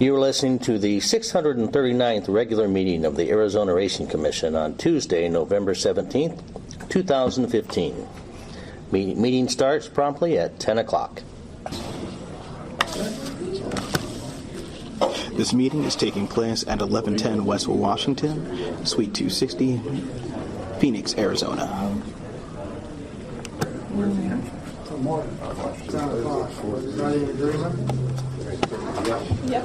You are listening to the 639th regular meeting of the Arizona Racing Commission on Tuesday, November 17th, 2015. Meeting starts promptly at 10 o'clock. This meeting is taking place at 1110 Westwell, Washington, Suite 260, Phoenix, Arizona. Everybody in agreement? Yep.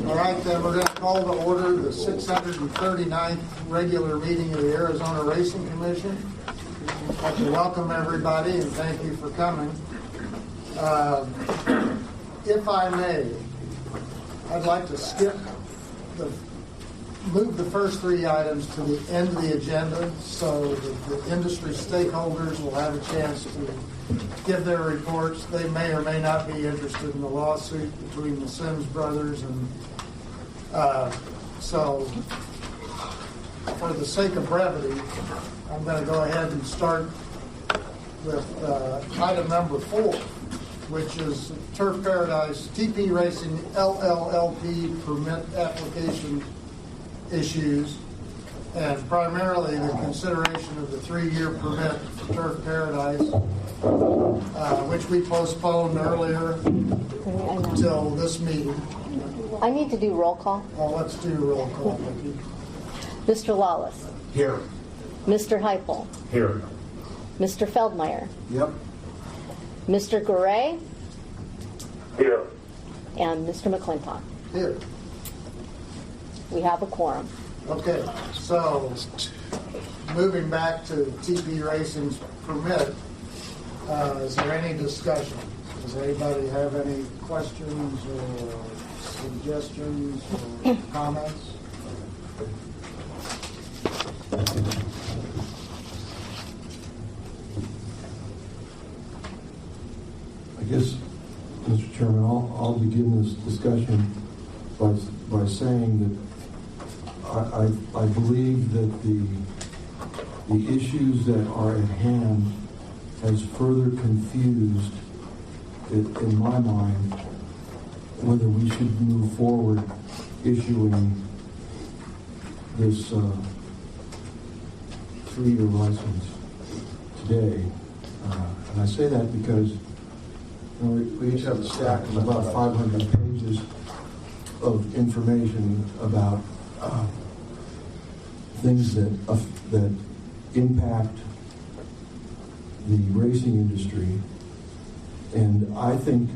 All right, then we're going to call to order the 639th regular meeting of the Arizona Racing Commission. I'd like to welcome everybody and thank you for coming. If I may, I'd like to move the first three items to the end of the agenda so that the industry stakeholders will have a chance to give their reports. They may or may not be interested in the lawsuit between the Sims brothers, and so for the sake of brevity, I'm going to go ahead and start with item number 4, which is Turf Paradise TP Racing LLLP permit application issues, and primarily the consideration of the 3-year permit for Turf Paradise, which we postponed earlier until this meeting. I need to do roll call. Well, let's do roll call, Vicki. Mr. Lawless. Here. Mr. Heupel. Here. Mr. Feldmeyer. Yep. Mr. Garay. Here. And Mr. McClintock. Here. We have a quorum. Okay, so moving back to TP Racing's permit, is there any discussion? Does anybody have any questions or suggestions or comments? I guess, Mr. Chairman, I'll begin this discussion by saying that I believe that the issues that are at hand has further confused it, in my mind, whether we should move forward issuing this 3-year license today. And I say that because we each have a stack of about 500 pages of information about things that impact the racing industry, and I think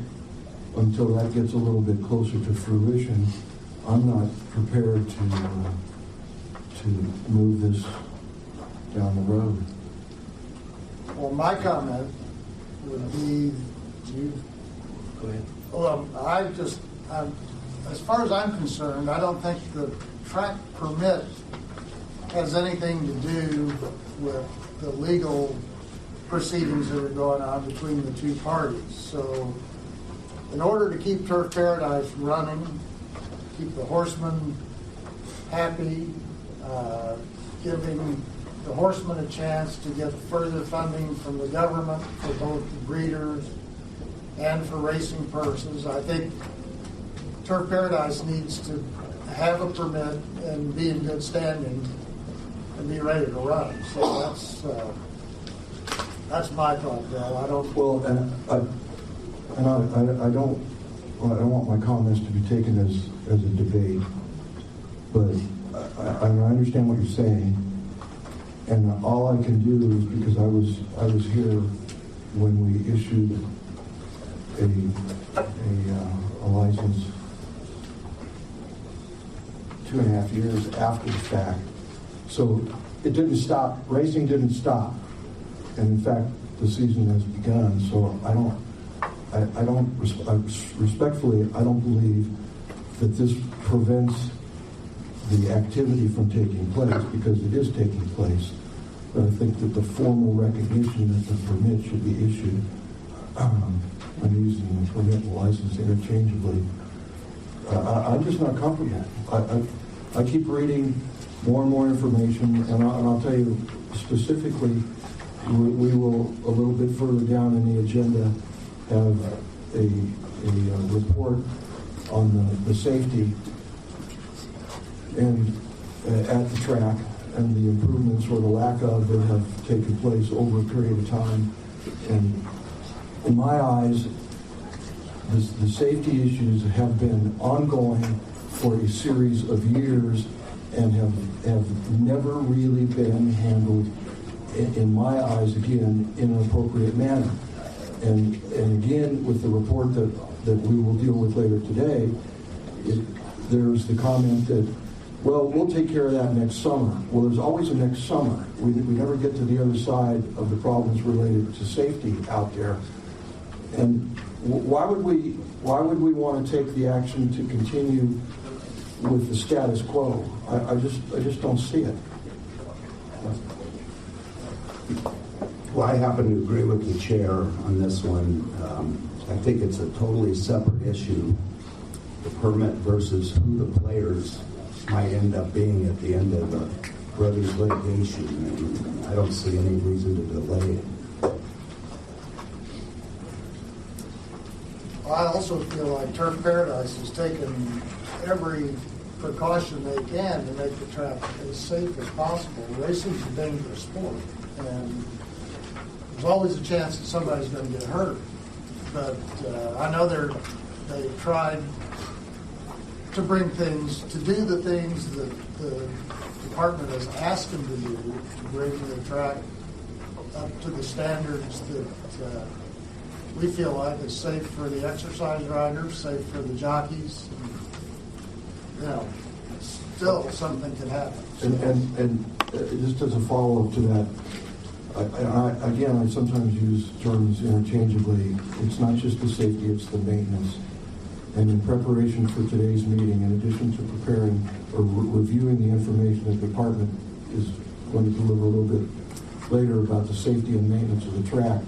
until that gets a little bit closer to fruition, I'm not prepared to move this down the road. Well, my comment would be, Go ahead. well, as far as I'm concerned, I don't think the track permit has anything to do with the legal proceedings that are going on between the two parties. So in order to keep Turf Paradise running, keep the horsemen happy, giving the horsemen a chance to get further funding from the government for both the breeders and for racing purposes, I think Turf Paradise needs to have a permit and be in good standing and be ready to run. So that's my thought, Bill. I don't. Well, I don't want my comments to be taken as a debate, but I understand what you're saying, and all I can do is, because I was here when we issued a license 2.5 years after the fact. So it didn't stop, racing didn't stop. And in fact, the season has begun. So respectfully, I don't believe that this prevents the activity from taking place, because it is taking place. But I think that the formal recognition that the permit should be issued, I'm using the permit and license interchangeably, I'm just not comfortable. I keep reading more and more information, and I'll tell you specifically, we will, a little bit further down in the agenda, have a report on the safety and at the track and the improvements or the lack of that have taken place over a period of time. And in my eyes, the safety issues have been ongoing for a series of years and have never really been handled, in my eyes, again, in an appropriate manner. And again, with the report that we will deal with later today, there's the comment that, well, we'll take care of that next summer. Well, there's always a next summer. We never get to the other side of the problems related to safety out there. And why would we want to take the action to continue with the status quo? I just don't see it. Well, I happen to agree with the chair on this one. I think it's a totally separate issue, the permit versus who the players might end up being at the end of the brothers' litigation. And I don't see any reason to delay it. I also feel like Turk Paradise has taken every precaution they can to make the track as safe as possible. Racing's a dangerous sport, and there's always a chance that somebody's going to get hurt. But I know they've tried to bring things, to do the things that the department has asked them to do, to bring the track up to the standards that we feel like is safe for the exercise riders, safe for the jockeys. And, still something can happen. And just as a follow-up to that, I sometimes use terms interchangeably. It's not just the safety, it's the maintenance. And in preparation for today's meeting, in addition to preparing or reviewing the information that the department is going to deliver a little bit later about the safety and maintenance of the track,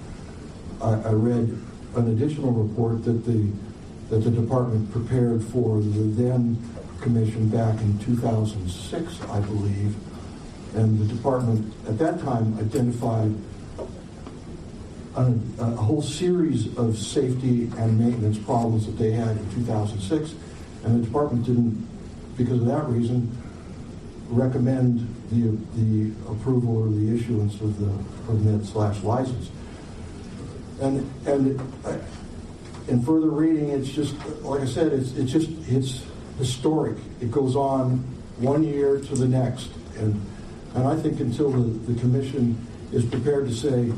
I read an additional report that the department prepared for the then commission back in 2006, I believe. And the department at that time identified a whole series of safety and maintenance problems that they had in 2006. And the department didn't, because of that reason, recommend the approval or the issuance of the permit/license. And in further reading, it's just, like I said, it's historic. It goes on one year to the next. And I think until the commission is prepared to say,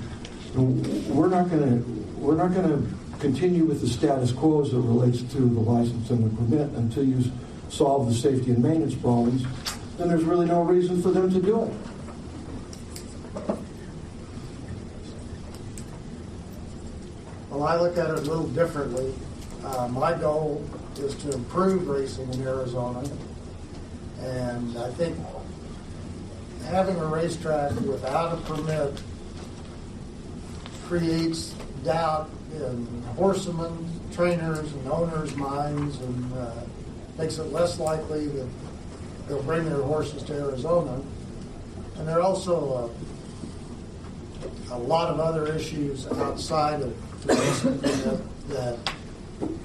we're not going to continue with the status quo as it relates to the license and the permit until you solve the safety and maintenance problems, then there's really no reason for them to do it. Well, I look at it a little differently. My goal is to improve racing in Arizona, and I think having a racetrack without a permit creates doubt in horsemen, trainers, and owners' minds, and makes it less likely that they'll bring their horses to Arizona. And there are also a lot of other issues outside of the racing permit that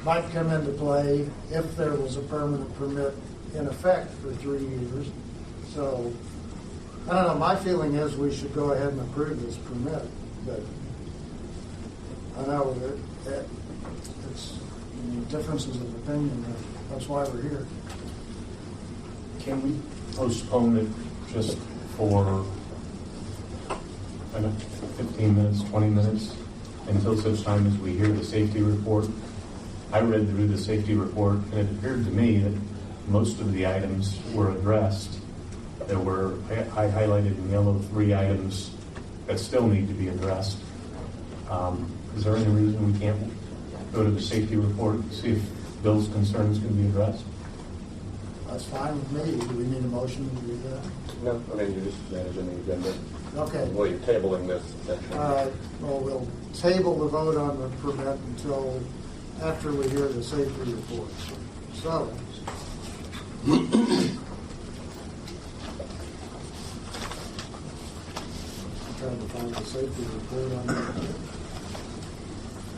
might come into play if there was a permanent permit in effect for 3 years. So, I don't know, my feeling is we should go ahead and approve this permit, but I know that it's differences of opinion, that's why we're here. Can we postpone it just for 15 minutes, 20 minutes, until such time as we hear the safety report? I read through the safety report, and it appeared to me that most of the items were addressed. There were, I highlighted in yellow, 3 items that still need to be addressed. Is there any reason we can't go to the safety report and see if Bill's concerns can be addressed? That's fine with me. Do we need a motion to do that? No, I mean, you're just managing the agenda. Okay. Well, you're tabling this section. All right. Well, we'll table the vote on the permit until after we hear the safety report. So, I'm trying to find the safety report on that.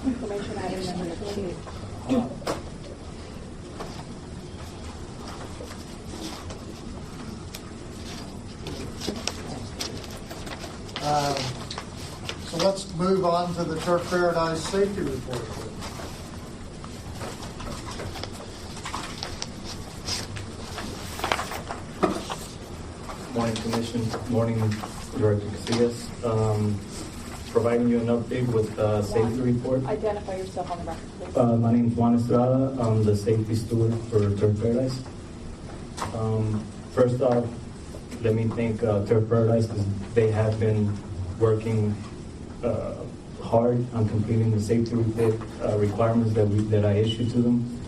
Information item number 2. to the Turk Paradise Safety Report. Morning, Commission. Morning, Director Casillas. Providing you an update with the safety report. Identify yourself on the record, please. My name is Juan Estrada. I'm the safety steward for Turk Paradise. First off, let me thank Turk Paradise because they have been working hard on completing the safety report requirements that I issued to them.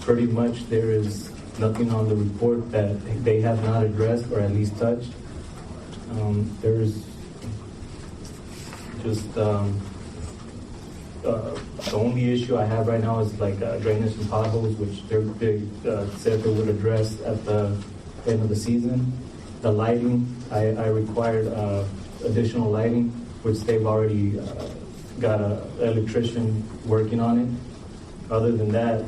Pretty much there is nothing on the report that they have not addressed or at least touched. There's just the only issue I have right now is like drainage and potholes, which they said they would address at the end of the season. The lighting, I required additional lighting, which they've already got an electrician working on it. Other than that,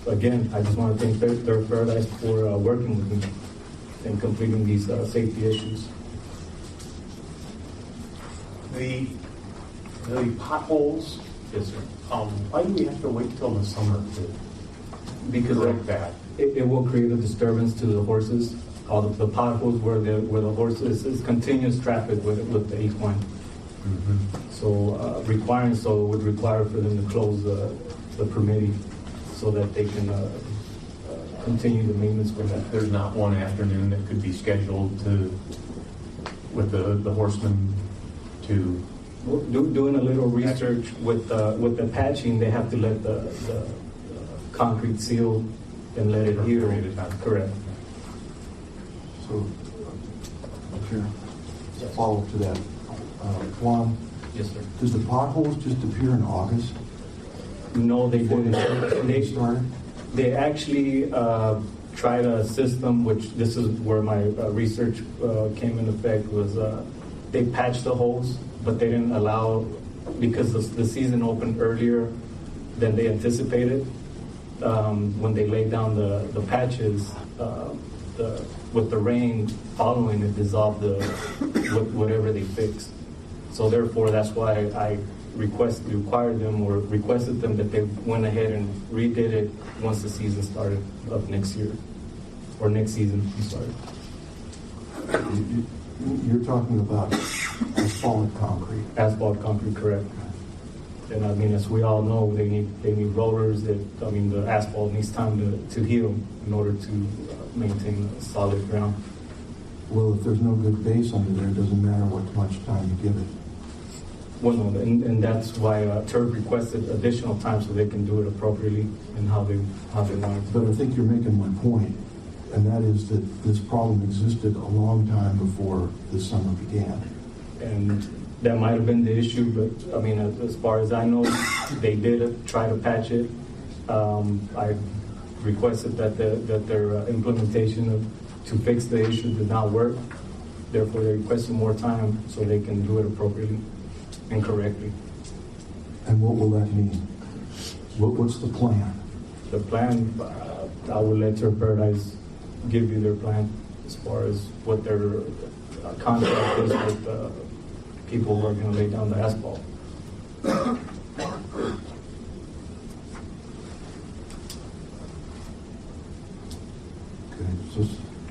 again, I just want to thank Turk Paradise for working with me and completing these safety issues. The potholes, Yes, sir. why do we have to wait till the summer to Because correct that? it will create a disturbance to the horses. All the potholes where the horses is continuous traffic with the equine. So requiring so would require for them to close the permitting so that they can continue the maintenance for that. There's not one afternoon that could be scheduled with the horsemen to. Doing a little research with the patching, they have to let the concrete seal and let it heal. Correct. So, Chair, follow up to that. Juan, Yes, sir. does the potholes just appear in August? No, they didn't. They started? They actually tried a system, which this is where my research came in effect, was they patched the holes, but they didn't allow, because the season opened earlier than they anticipated. When they laid down the patches, with the rain following, it dissolved whatever they fixed. So therefore, that's why I requested them that they went ahead and redid it once the season started up next year, or next season started. You're talking about asphalt concrete. Asphalt concrete, correct. And I mean, as we all know, they need rollers. The asphalt needs time to heal in order to maintain a solid ground. Well, if there's no good base under there, it doesn't matter what much time you give it. Well, no, and that's why Turk requested additional time so they can do it appropriately and how they want it. But I think you're making my point, and that is that this problem existed a long time before the summer began. And that might have been the issue, but I mean, as far as I know, they did try to patch it. I requested that their implementation to fix the issue did not work. Therefore, they requested more time so they can do it appropriately and correctly. And what will that mean? What's the plan? The plan, I will let Turk Paradise give you their plan as far as what their contract is with people who are going to lay down the asphalt. Okay, so,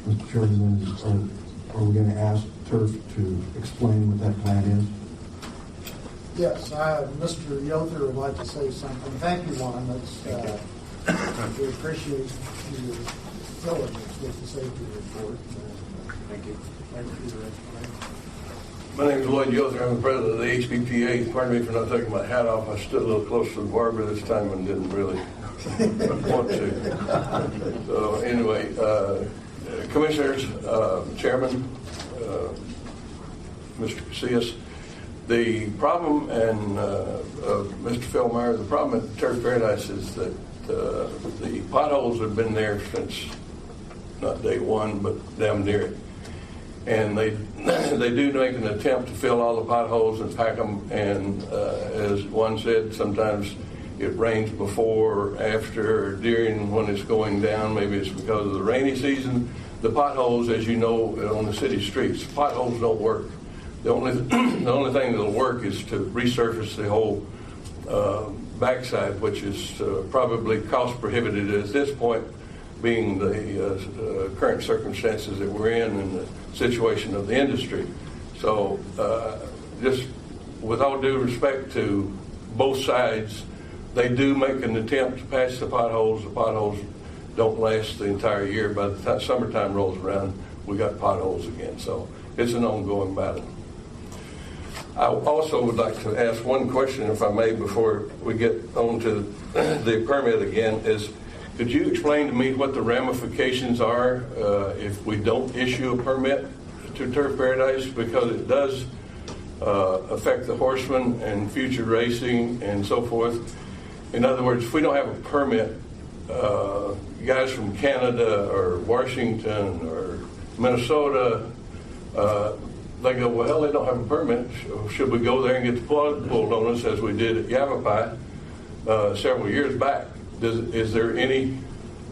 Mr. Chairman, are we going to ask Turk to explain what that plan is? Yes, Mr. Yother would like to say something. Thank you, Juan. We appreciate your diligence with the safety report. Thank you. Thank you for your explanation. My name is Lloyd Yother. I'm the president of the HBPA. Pardon me for not taking my hat off. I stood a little closer to the barber this time and didn't really want to. So anyway, commissioners, chairman, Mr. Casillas, the problem, and Mr. Feldmeyer, the problem at Turk Paradise is that the potholes have been there since not day one, but damn near it. And they do make an attempt to fill all the potholes and pack them. And as one said, sometimes it rains before, after, or during when it's going down. Maybe it's because of the rainy season. The potholes, as you know, on the city streets, potholes don't work. The only the only thing that'll work is to resurface the whole backside, which is probably cost prohibitive at this point, being the current circumstances that we're in and the situation of the industry. So just with all due respect to both sides, they do make an attempt to patch the potholes. The potholes don't last the entire year. By the time summertime rolls around, we got potholes again. So it's an ongoing battle. I also would like to ask one question, if I may, before we get on to the permit again, is could you explain to me what the ramifications are if we don't issue a permit to Turf Paradise? Because it does affect the horsemen and future racing and so forth. In other words, if we don't have a permit, guys from Canada or Washington or Minnesota, they go, well, hell, they don't have a permit. Should we go there and get the plug pulled on us as we did at Yavapai several years back? Is there any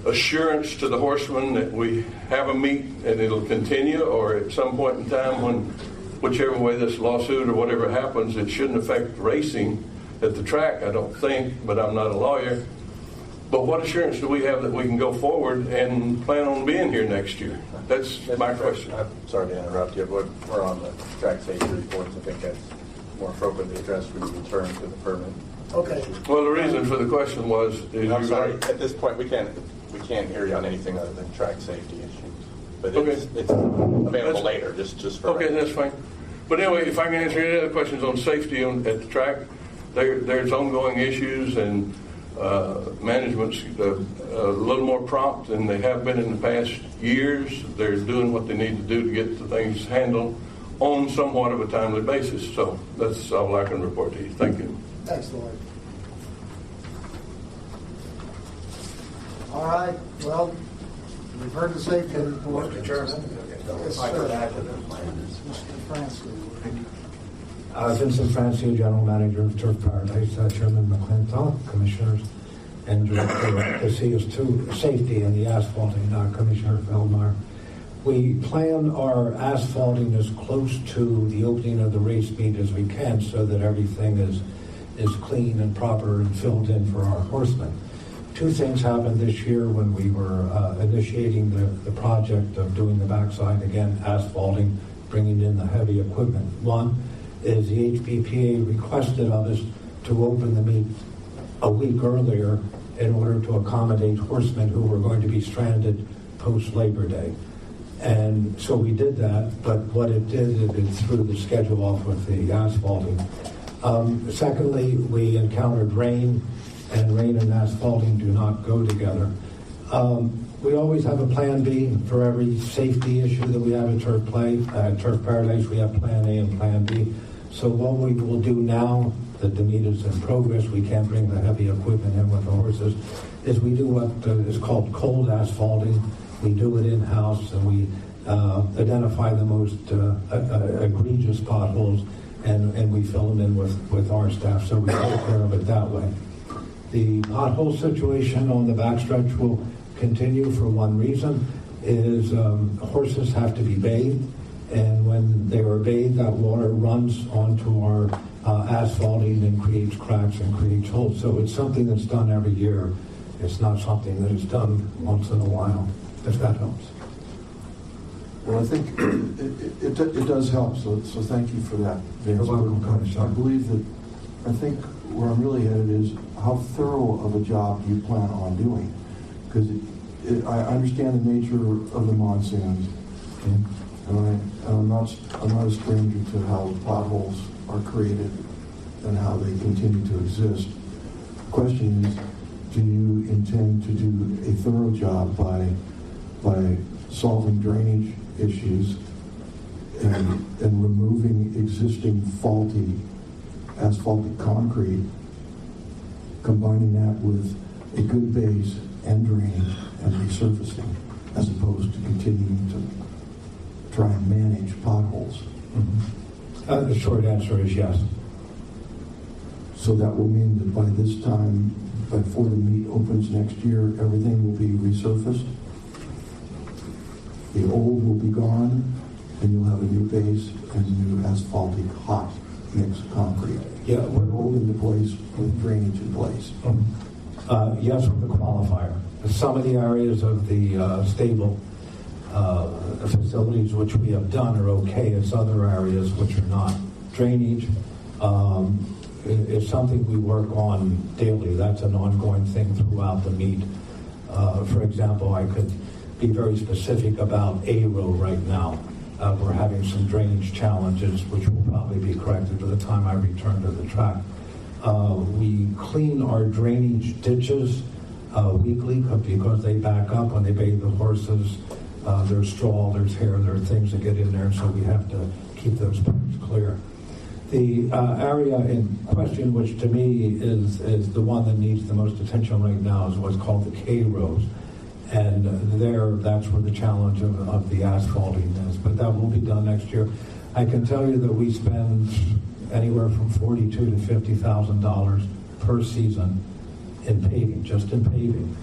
assurance to the horsemen that we have a meet and it'll continue, or at some point in time when whichever way this lawsuit or whatever happens, it shouldn't affect racing at the track, I don't think, but I'm not a lawyer. But what assurance do we have that we can go forward and plan on being here next year? That's my question. I'm sorry to interrupt you, but we're on the track safety reports. I think that's more appropriately addressed when you return to the permit. Okay. Well, the reason for the question was... I'm sorry, at this point, we can't hear you on anything other than track safety issues. But it's available later, just for... Okay, that's fine. But anyway, if I can answer any other questions on safety at the track, there's ongoing issues, and management's a little more prompt than they have been in the past years. They're doing what they need to do to get the things handled on somewhat of a timely basis. So that's all I can report to you. Thank you. Excellent. All right. Well, we've heard the safety report. Mr. Chairman, Yes, I could sir. add to this, please. Mr. Francis. Vincent Francio, General Manager of Turf Paradise, Chairman McClintock, Commissioners, and Director of Safety and the Asphalting, Commissioner Feldmeyer. We plan our asphalting as close to the opening of the race meet as we can so that everything is clean and proper and filled in for our horsemen. Two things happened this year when we were initiating the project of doing the backside again, asphalting, bringing in the heavy equipment. One is the HBPA requested of us to open the meet a week earlier in order to accommodate horsemen who were going to be stranded post-Labor Day. And so we did that, but what it did is it threw the schedule off with the asphalting. Secondly, we encountered rain, and rain and asphalting do not go together. We always have a plan B for every safety issue that we have at Turf Paradise. We have plan A and plan B. So what we will do now that the meet is in progress, we can't bring the heavy equipment in with the horses, is we do what is called cold asphalting. We do it in-house, and we identify the most egregious potholes, and we fill them in with our staff, so we take care of it that way. The pothole situation on the backstretch will continue for one reason, is horses have to be bathed, and when they are bathed, that water runs onto our asphalting and creates cracks and creates holes. So it's something that's done every year. It's not something that is done once in a while, if that helps. Well, I think it does help, so thank you for that. You're welcome, Commissioner. I think where I'm really headed is how thorough of a job you plan on doing. Because I understand the nature of the monsoons, and I'm not a stranger to how potholes are created and how they continue to exist. The question is, do you intend to do a thorough job by solving drainage issues and removing existing faulty asphaltic concrete, combining that with a good base and drainage and resurfacing, as opposed to continuing to try and manage potholes? The short answer is yes. So that will mean that by this time, before the meet opens next year, everything will be resurfaced. The old will be gone, and you'll have a new base and new asphaltic hot mix concrete. Yeah, We're holding the place with drainage in place. Yes, with the qualifier. Some of the areas of the stable facilities which we have done are okay. It's other areas which are not. Drainage is something we work on daily. That's an ongoing thing throughout the meet. For example, I could be very specific about A row right now. We're having some drainage challenges which will probably be corrected by the time I return to the track. We clean our drainage ditches weekly because they back up when they bathe the horses. There's straw, there's hair, there are things that get in there, so we have to keep those pipes clear. The area in question, which to me is the one that needs the most attention right now, is what's called the K rows. And that's where the challenge of the asphalting is. But that will be done next year. I can tell you that we spend anywhere from $42,000 to $50,000 per season in paving, just in paving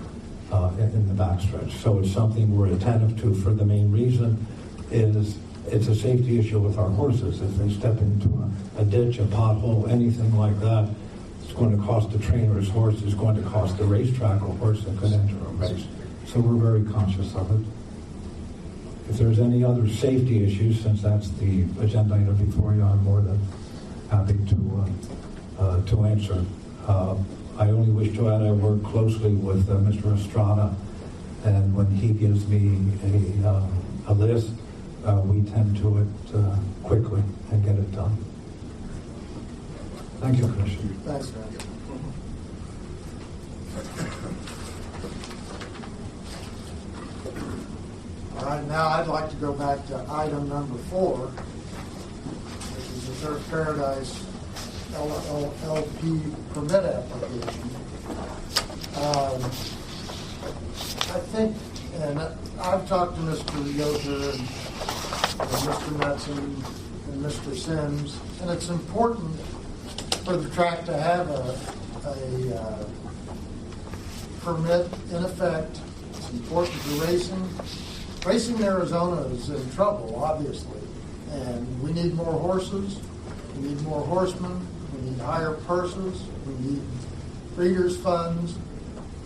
in the backstretch. So it's something we're attentive to for the main reason is it's a safety issue with our horses. If they step into a ditch, a pothole, anything like that, it's going to cost the trainer's horse, it's going to cost the racetrack a horse that could enter a race. So we're very conscious of it. If there's any other safety issues, since that's the agenda item before you, I'm more than happy to answer. I only wish to add I work closely with Mr. Estrada, and when he gives me a list, we tend to it quickly and get it done. Thank you, Commissioner. Thanks, man. All right, now I'd like to go back to item number 4, which is the Turk Paradise LP permit application. I think, and I've talked to Mr. Yoder and Mr. Metzen and Mr. Sims, and it's important for the track to have a permit in effect. It's important for racing. Racing in Arizona is in trouble, obviously, and we need more horses, we need more horsemen, we need higher purses, we need breeders' funds,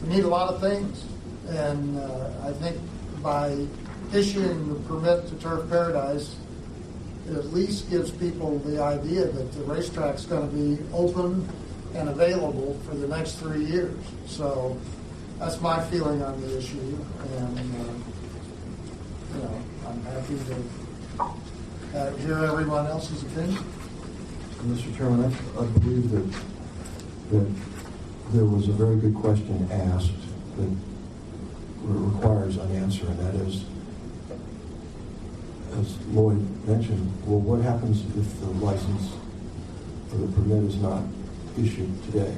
we need a lot of things. And I think by issuing the permit to Turf Paradise, it at least gives people the idea that the racetrack's going to be open and available for the next 3 years. So that's my feeling on the issue, and I'm happy to hear everyone else's opinion. Mr. Chairman, I believe that there was a very good question asked that requires an answer, and that is, as Lloyd mentioned, well, what happens if the license or the permit is not issued today?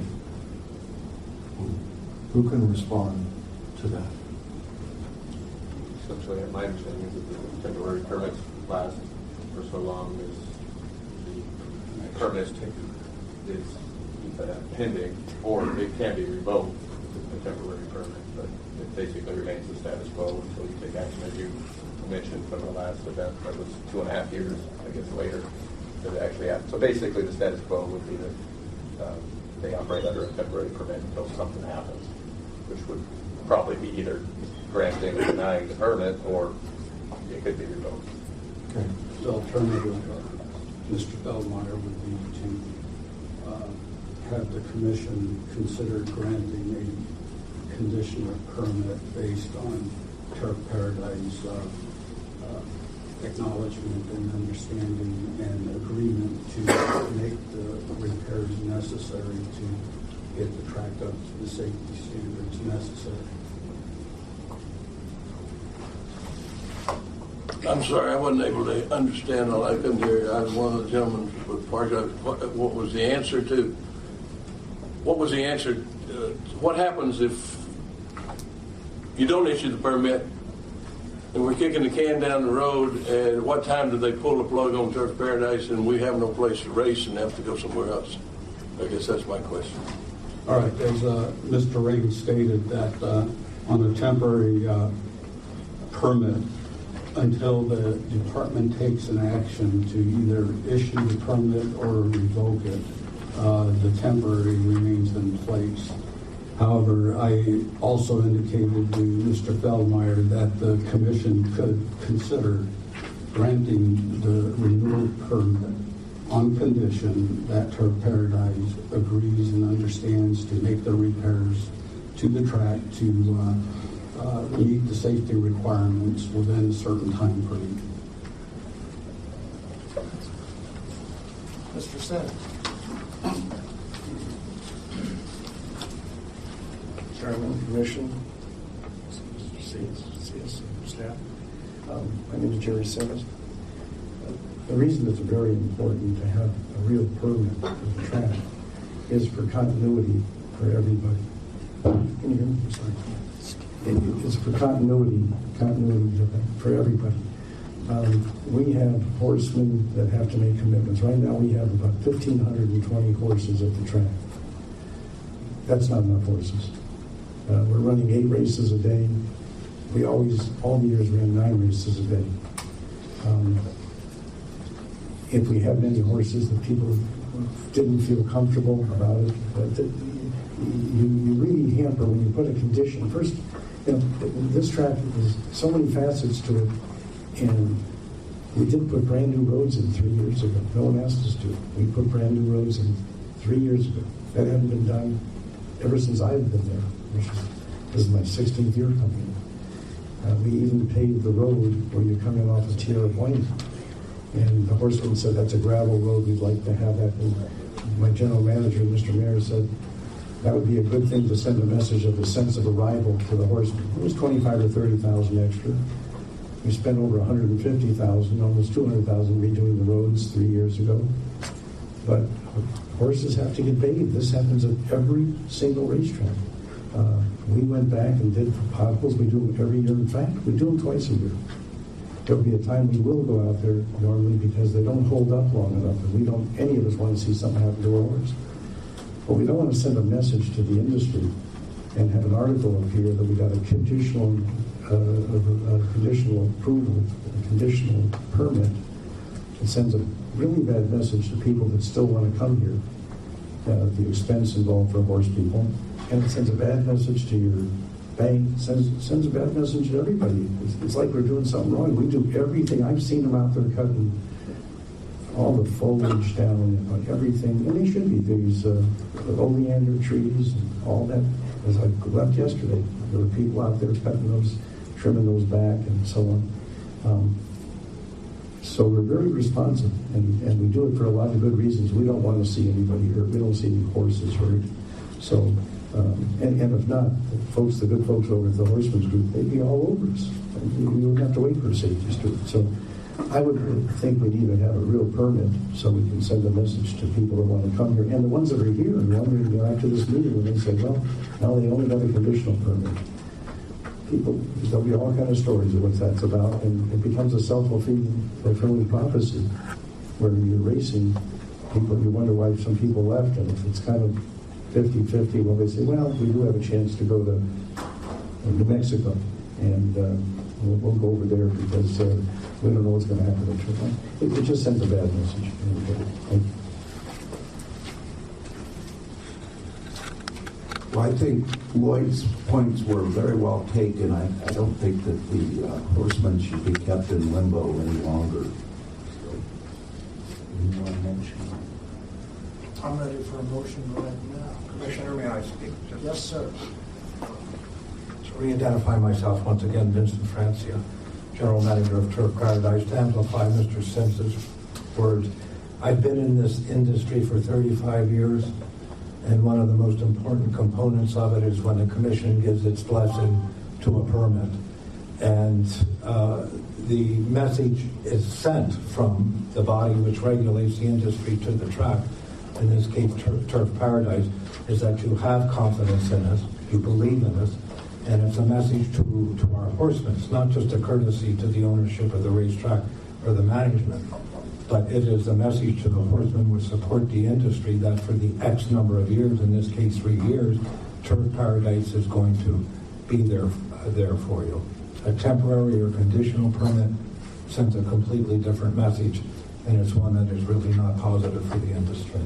Who can respond to that? Essentially, my understanding is that the temporary permits last for so long as the permit is pending, or it can be revoked, the temporary permit, but it basically remains the status quo until you take action, as you mentioned from the last event. That was 2.5 years, I guess, later that it actually happened. So basically, the status quo would be that they operate under a temporary permit until something happens, which would probably be either granting or denying the permit, or it could be revoked. Okay. The alternative, Mr. Bellmeyer, would be to have the commission consider granting a conditional permit based on Turk Paradise acknowledgement and understanding and agreement to make the repairs necessary to get the track up to the safety standards necessary. I'm sorry, I wasn't able to understand all. I couldn't hear you. I was one of the gentlemen with part of what was the answer to? What was the answer? What happens if you don't issue the permit and we're kicking the can down the road, and at what time do they pull the plug on Turf Paradise and we have no place to race and have to go somewhere else? I guess that's my question. All right, as Mr. Ring stated, that on a temporary permit, until the department takes an action to either issue the permit or revoke it, the temporary remains in place. However, I also indicated to Mr. Feldmeyer that the commission could consider granting the renewal permit on condition that Turk Paradise agrees and understands to make the repairs to the track to meet the safety requirements within a certain time frame. Mr. Sims. Chairman, Commission, staff. My name is Jerry Simmons. The reason it's very important to have a real permit for the track is for continuity for everybody. Can you hear me? Sorry. It's for continuity for everybody. We have horsemen that have to make commitments. Right now we have about 1,520 horses at the track. That's not enough horses. We're running 8 races a day. We always, all the years, ran 9 races a day. If we have many horses that people didn't feel comfortable about it, you really hamper when you put a condition. First, this track has so many facets to it, and we did put brand new roads in 3 years ago. No one asked us to. We put brand new roads in 3 years ago. That hadn't been done ever since I've been there, this is my 16th year coming. We even paved the road where you're coming off of Tierra Point. And the horseman said, that's a gravel road, we'd like to have that. And my general manager, Mr. Mayor, said that would be a good thing to send a message of a sense of arrival to the horseman. It was $25,000 or $30,000 extra. We spent over $150,000, almost $200,000 redoing the roads 3 years ago. But horses have to get bathed. This happens at every single racetrack. We went back and did potholes. We do them every year. In fact, we do them twice a year. There'll be a time we will go out there normally because they don't hold up long enough, and we don't. Any of us want to see something happen to our horse. But we don't want to send a message to the industry and have an article up here that we got a conditional approval, a conditional permit. It sends a really bad message to people that still want to come here. The expense involved for horse people, and it sends a bad message to your bank. Sends a bad message to everybody. It's like we're doing something wrong. We do everything. I've seen them out there cutting all the foliage down, like everything, and they should be. These oleander trees and all that. As I left yesterday, there were people out there cutting those, trimming those back, and so on. So we're very responsive, and we do it for a lot of good reasons. We don't want to see anybody hurt. We don't see any horses hurt. So, and if not, the good folks over at the Horsemen's Group, they'd be all over us. We wouldn't have to wait for a safety student. So I would think we'd even have a real permit so we can send a message to people that want to come here. And the ones that are here and wondering after this meeting, when they say, well, now they only got a conditional permit. People, there'll be all kind of stories of what that's about, and it becomes a self-fulfilling prophecy where you're racing people. You wonder why some people left, and if it's kind of 50-50, well, they say, well, we do have a chance to go to New Mexico, and we'll go over there because we don't know what's going to happen. It just sends a bad message. Thank you. Well, I think Lloyd's points were very well taken. I don't think that the horsemen should be kept in limbo any longer. So, you want to mention? I'm ready for a motion right now. Commissioner, may I speak? Yes, sir. To re-identify myself once again, Vincent Francia, General Manager of Turk Paradise, to amplify Mr. Sims's words. I've been in this industry for 35 years. And one of the most important components of it is when the commission gives its blessing to a permit. And the message is sent from the body which regulates the industry to the track, in this case Turk Paradise, is that you have confidence in us, you believe in us, and it's a message to our horsemen. It's not just a courtesy to the ownership of the racetrack or the management, but it is a message to the horsemen who support the industry that for the X number of years, in this case 3 years, Turk Paradise is going to be there for you. a temporary or conditional permit sends a completely different message, and it's one that is really not positive for the industry.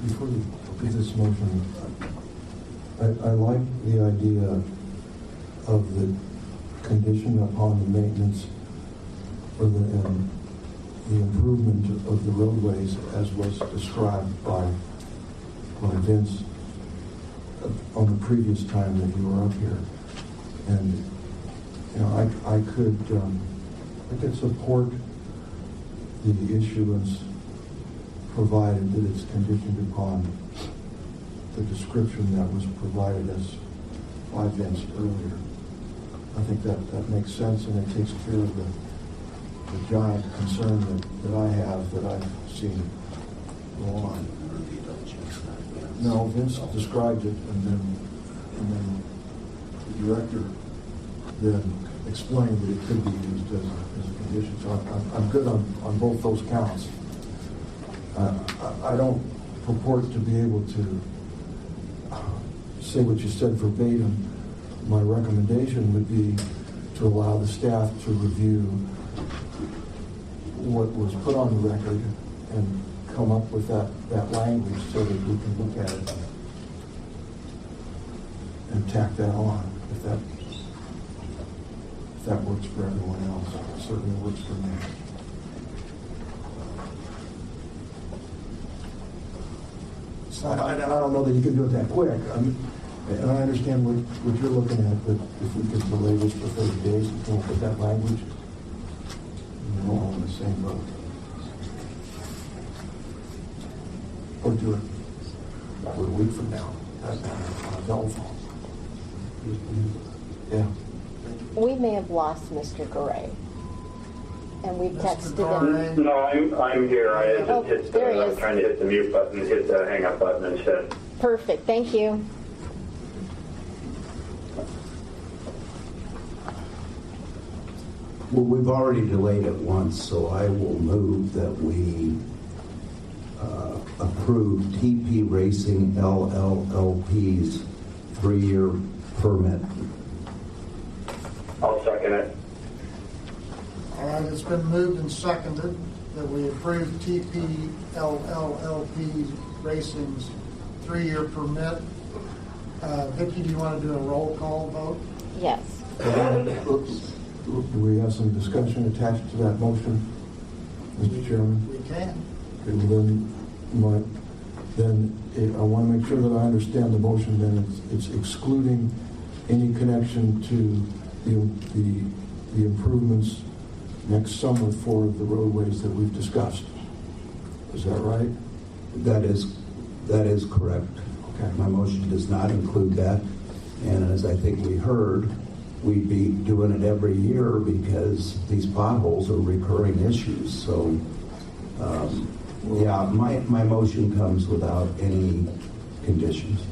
Before you do this motion, I like the idea of the condition upon the maintenance or the improvement of the roadways as was described by Vince on the previous time that you were up here. And, you know, I could support the issuance provided that it's conditioned upon the description that was provided us by Vince earlier. I think that makes sense, and it takes care of the giant concern that I have, that I've seen go on. No, Vince described it, and then the director then explained that it could be used as a condition. So I'm good on both those counts. I don't purport to be able to say what you said verbatim. My recommendation would be to allow the staff to review what was put on the record and come up with that language so that we can look at it and tack that on if that works for everyone else. It certainly works for me. I don't know that you can do it that quick. And I understand what you're looking at, but if we could delay this for 30 days and come up with that language, we're all in the same boat. Or do it a week from now. That's on a telephone. Yeah. We may have lost Mr. Garay. And we've texted him. No, I'm here. I just there he I'm is. trying to hit the mute button, hit the hang up button instead. Perfect, thank you. Well, we've already delayed it once, so I will move that we approve TP Racing LLLP's 3-year permit. I'll second it. All right, it's been moved and seconded that we approve TPLLLP Racing's 3-year permit. Vicki, do you want to do a roll call vote? Yes. Do we have some discussion attached to that motion, Mr. Chairman? We can. Okay, well, then I want to make sure that I understand the motion. Then it's excluding any connection to the improvements next summer for the roadways that we've discussed. Is that right? That is correct. Okay. My motion does not include that, and as I think we heard, we'd be doing it every year because these potholes are recurring issues. So, yeah, my motion comes without any conditions.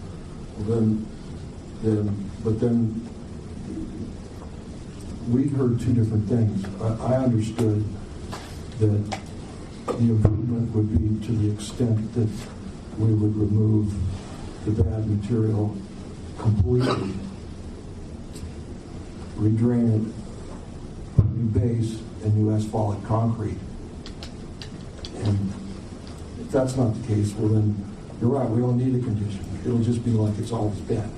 Well, then we heard two different things. I understood that the improvement would be to the extent that we would remove the bad material completely, redrain it, put new base and new asphalt concrete. And if that's not the case, well then, you're right, we don't need a condition. It'll just be like it's always been.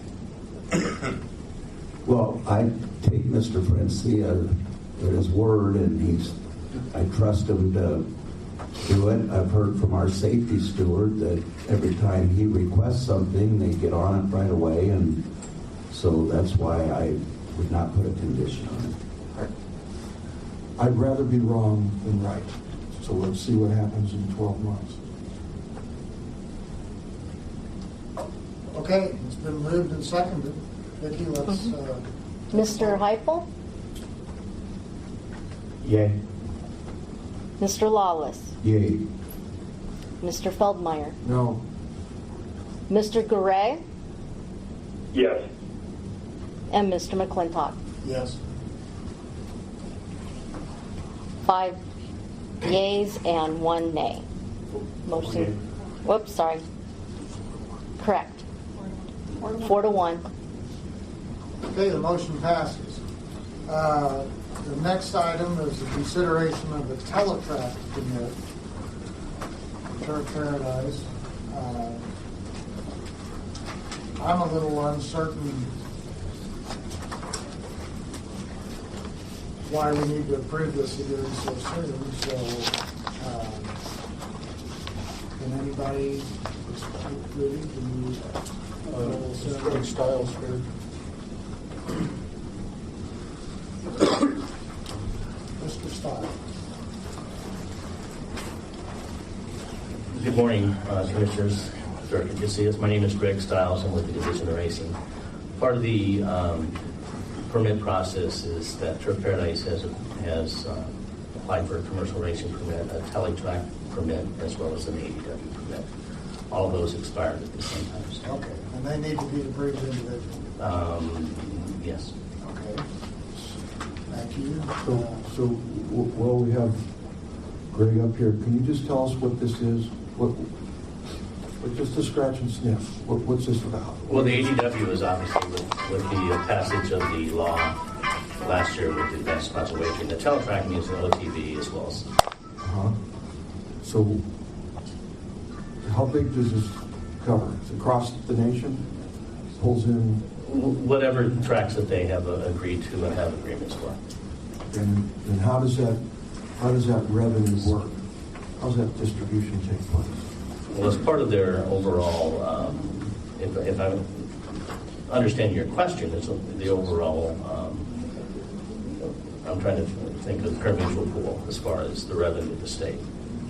Well, I take Mr. Francia at his word, and I trust him to do it. I've heard from our safety steward that every time he requests something, they get on it right away, and so that's why I would not put a condition on it. I'd rather be wrong than right. So let's see what happens in 12 months. Okay, it's been moved and seconded. Vicki, let's... Mr. Heupel? Yay. Mr. Lawless? Yay. Mr. Feldmeyer? No. Mr. Garay? Yes. And Mr. McClintock? Yes. 5 yeas and 1 nay. Motion. Whoops, sorry. Correct. 4-1. Okay, the motion passes. The next item is the consideration of the Teletrack permit, Turk Paradise. I'm a little uncertain why we need to approve this again so soon, so can anybody speak really? Greg Stiles here. Mr. Stiles. Good morning, Commissioners. Turk, good to see us. My name is Greg Stiles. I'm with the Division of Racing. Part of the permit process is that Turk Paradise has applied for a commercial racing permit, a Teletrack permit, as well as an ADW permit. All of those expired at the same time. Okay, and they need to be approved individually? Yes. Okay. Thank you. So while we have Greg up here, can you just tell us what this is? Just a scratch and sniff. What's this about? Well, the ADW is obviously with the passage of the law last year with the advanced spots of wagering. The Teletrack means the OTV as well as. So how big does this cover? It's across the nation? Pulls in? Whatever tracks that they have agreed to and have agreements for. And how does that revenue work? How does that distribution take place? Well, as part of their overall, if I understand your question, it's the overall, I'm trying to think of the pari-mutuel pool as far as the revenue of the state.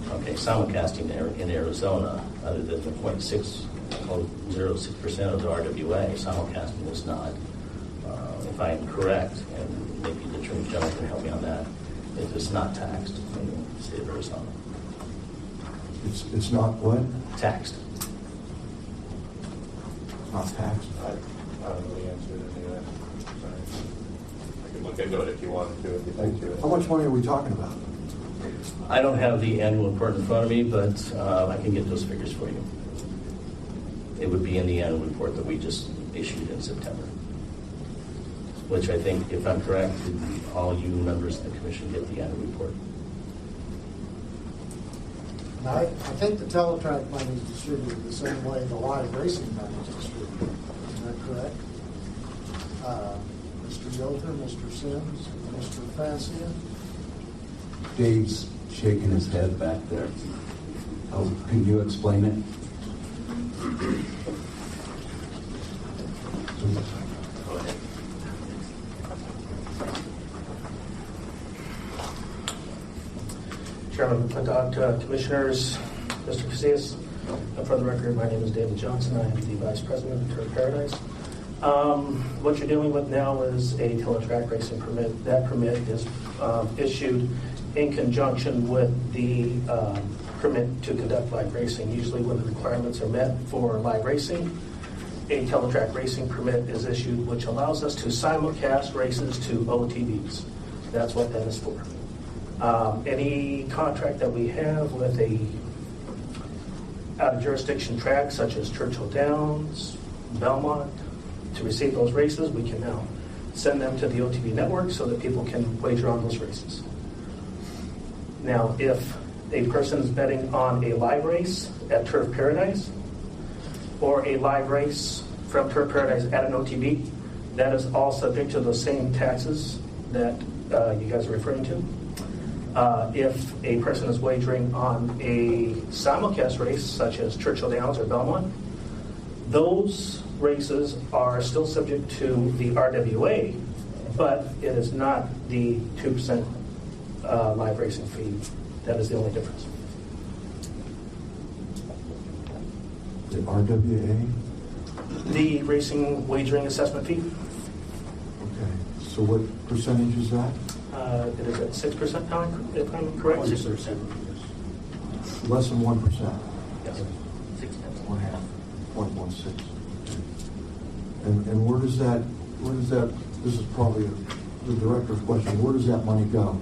Okay, simulcasting in Arizona, other than the 0.606% of the RWA, simulcasting is not, if I am correct, and maybe the Attorney General can help me on that, it is not taxed in the state of Arizona. It's not what? Taxed. Not taxed? I don't know the answer to any of that. Sorry. I can look into it if you wanted to, if you'd like to. How much money are we talking about? I don't have the annual report in front of me, but I can get those figures for you. It would be in the annual report that we just issued in September, which I think, if I'm correct, all you members of the commission get the annual report. I think the Teletrack money is distributed the same way the live racing money is distributed. Is that correct? Mr. Yoder, Mr. Sims, Mr. Francia? Dave's shaking his head back there. Oh, can you explain it? Chairman McDodd, Commissioners, Mr. Casillas. For the record, my name is David Johnson. I am the Vice President of Turk Paradise. What you're dealing with now is a Teletrack racing permit. That permit is issued in conjunction with the permit to conduct live racing. Usually when the requirements are met for live racing, a Teletrack racing permit is issued, which allows us to simulcast races to OTVs. That's what that is for. Any contract that we have with a out-of-jurisdiction track, such as Churchill Downs, Belmont, to receive those races, we can now send them to the OTV network so that people can wager on those races. Now, if a person is betting on a live race at Turf Paradise or a live race from Turf Paradise at an OTV, that is all subject to those same taxes that you guys are referring to. If a person is wagering on a simulcast race, such as Churchill Downs or Belmont, those races are still subject to the RWA, but it is not the 2% live racing fee. That is the only difference. The RWA? The racing wagering assessment fee. Okay. So what percentage is that? It is at 6% now, if I'm correct. 6%. Less than 1%. Yes. 0.16. And where does that, this is probably the director's question, where does that money go?